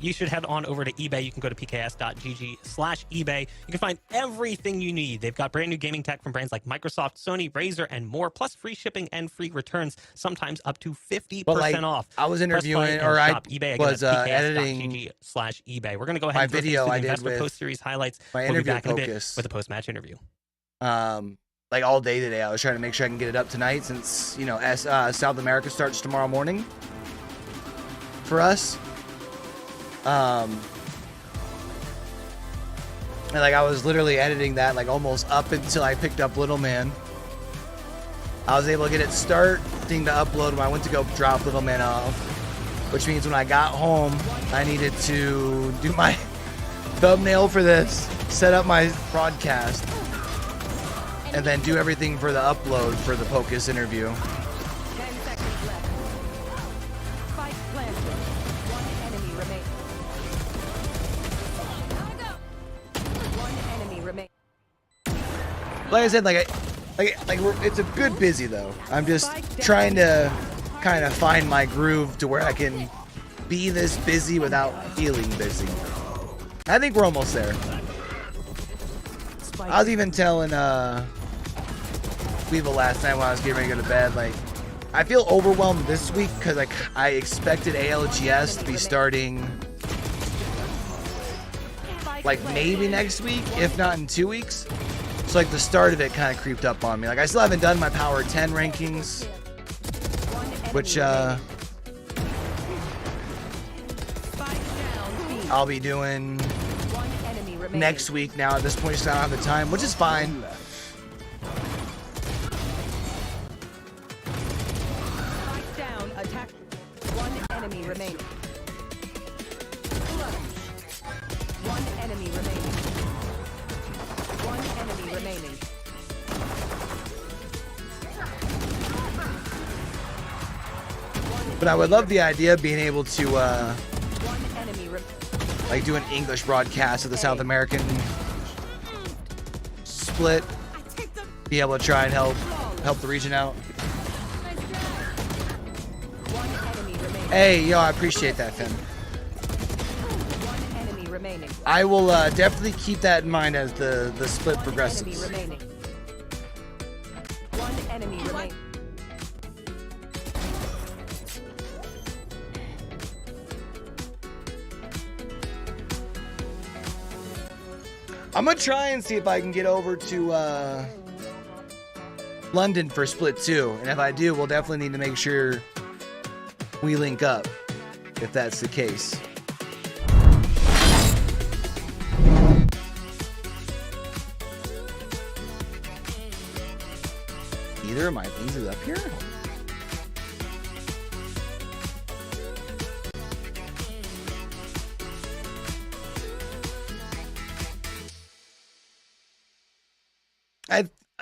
B: You should head on over to eBay. You can go to pks.gg/eBay. You can find everything you need. They've got brand new gaming tech from brands like Microsoft, Sony, Razer, and more, plus free shipping and free returns, sometimes up to 50% off.
C: I was interviewing,
B: or
C: I
B: eBay.
C: was editing
B: pgsg/eBay. We're going to go ahead and
C: my video I did
B: Investor
C: with
B: Post Series highlights.
C: my
B: We'll be
C: interview
B: back in a bit
C: focus.
B: with a post-match interview.
C: Like all day today. I was trying to make sure I can get it up tonight since, you know, South America starts tomorrow morning for us. And like I was literally editing that like almost up until I picked up Little Man. I was able to get it starting to upload when I went to go drop Little Man off, which means when I got home, I needed to do my thumbnail for this, set up my broadcast, and then do everything for the upload for the Pocus interview.
F: 10 seconds left. Spike planted. One enemy remains. One enemy remains.
C: Like I said, it's a good busy though. I'm just trying to kind of find my groove to where I can be this busy without feeling busy. I think we're almost there. I was even telling Weevil last night when I was getting ready to go to bed, like I feel overwhelmed this week because like I expected ALGS to be starting like maybe next week, if not in 2 weeks. So like the start of it kind of creeped up on me. Like I still haven't done my Power 10 rankings, which I'll be doing next week now at this point, just I don't have the time, which is fine.
F: Spike down. Attack. One enemy remaining. One enemy remaining. One enemy remaining.
C: But I would love the idea of being able to
F: One enemy
C: like do an English broadcast of the South American split. Be able to try and help the region out. Hey, yo, I appreciate that, Finn.
F: One enemy remaining.
C: I will definitely keep that in mind as the split progresses.
F: Enemy remaining. One enemy remaining.
C: I'm gonna try and see if I can get over to London for Split 2, and if I do, we'll definitely need to make sure we link up, if that's the case. Either of my things is up here?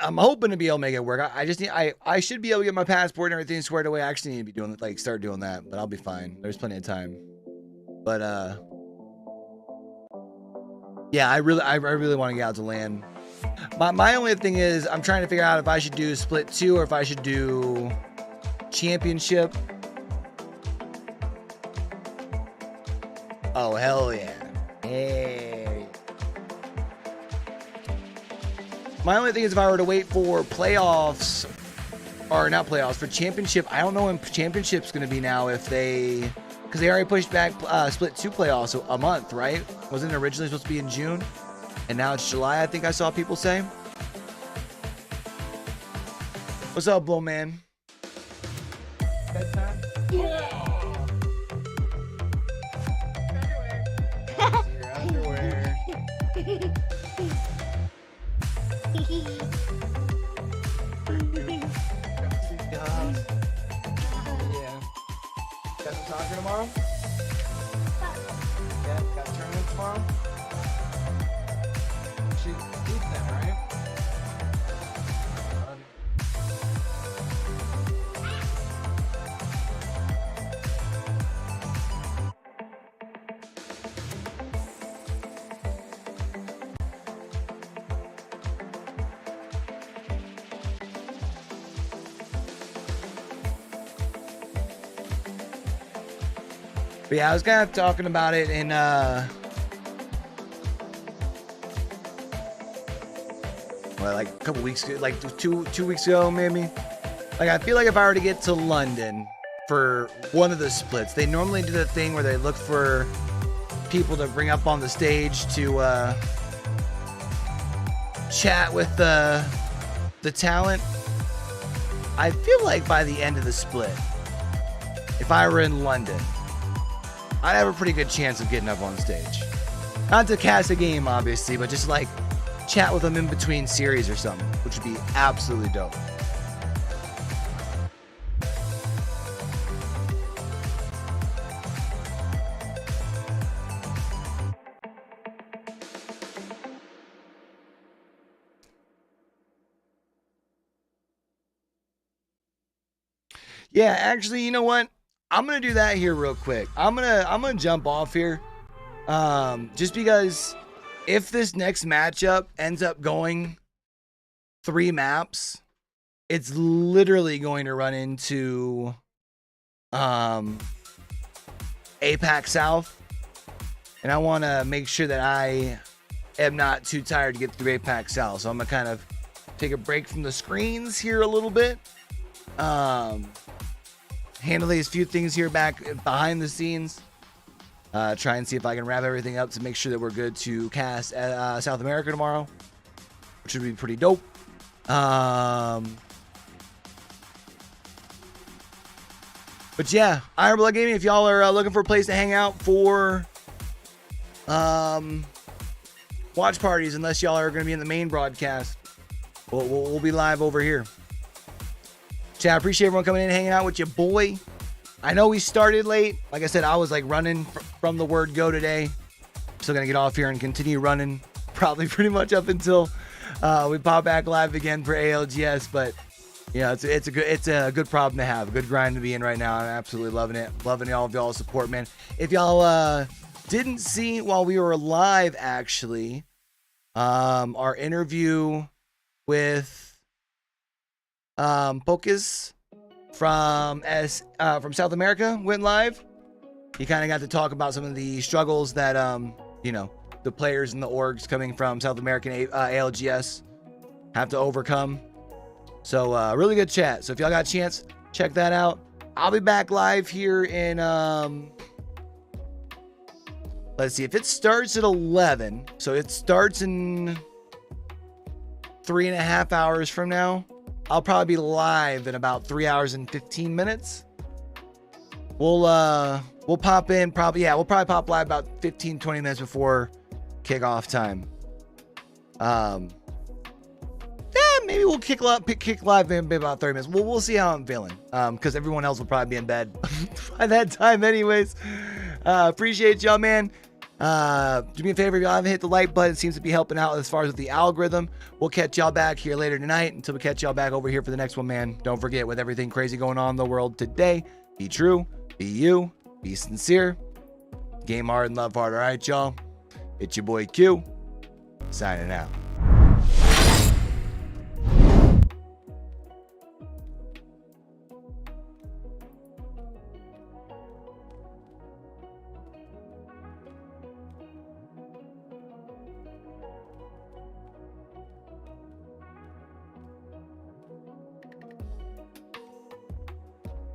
C: I'm hoping to be able to make it work. I just need, I should be able to get my passport and everything squared away. I actually need to be doing like start doing that, but I'll be fine. There's plenty of time. But yeah, I really want to get out to LAN. My only thing is I'm trying to figure out if I should do Split 2 or if I should do Championship. Oh hell yeah! Hey. My only thing is if I were to wait for playoffs, or not playoffs, for championship, I don't know when championship's going to be now if they, because they already pushed back Split 2 playoffs a month, right? Wasn't it originally supposed to be in June? And now it's July, I think I saw people say. What's up, Blow Man? Bedtime? Your underwear. Yeah. Got some soccer tomorrow? Yeah, got a tournament tomorrow? She eats then, right? But yeah, I was kind of talking about it in like a couple weeks ago, like two weeks ago maybe. Like I feel like if I were to get to London for one of the splits, they normally do the thing where they look for people to bring up on the stage to chat with the talent. I feel like by the end of the split, if I were in London, I'd have a pretty good chance of getting up on stage. Not to cast a game, obviously, but just like chat with them in between series or something, which would be absolutely dope. Yeah, actually, you know what? I'm gonna do that here real quick. I'm gonna jump off here, just because if this next matchup ends up going 3 maps, it's literally going to run into APAC South, and I want to make sure that I am not too tired to get through APAC South. So I'm gonna kind of take a break from the screens here a little bit. Handle these few things here back behind the scenes. Try and see if I can wrap everything up to make sure that we're good to cast South America tomorrow, which would be pretty dope. But yeah, Iron Blood Gaming, if y'all are looking for a place to hang out for watch parties, unless y'all are going to be in the main broadcast, we'll be live over here. Chat, I appreciate everyone coming in and hanging out with your boy. I know we started late. Like I said, I was like running from the word go today. Still gonna get off here and continue running probably pretty much up until we pop back live again for ALGS. But yeah, it's a good problem to have, a good grind to be in right now. I'm absolutely loving it. Loving all of y'all's support, man. If y'all didn't see while we were live, actually, our interview with Pocus from South America went live. He kind of got to talk about some of the struggles that the players and the orgs coming from South American ALGS have to overcome. So really good chat. So if y'all got a chance, check that out. I'll be back live here in let's see, if it starts at 11, so it starts in 3.5 hours from now. I'll probably be live in about 3 hours and 15 minutes. We'll pop in probably, yeah, we'll probably pop live about 15-20 minutes before kickoff time. Yeah, maybe we'll kick live in about 30 minutes. We'll see how I'm feeling. Because everyone else will probably be in bed by that time anyways. Appreciate y'all, man. Do me a favor, if y'all haven't hit the like button, it seems to be helping out as far as with the algorithm. We'll catch y'all back here later tonight. Until we catch y'all back over here for the next one, man. Don't forget, with everything crazy going on in the world today, be true, be you, be sincere, game hard and love hard. All right, y'all. It's your boy Q, signing out.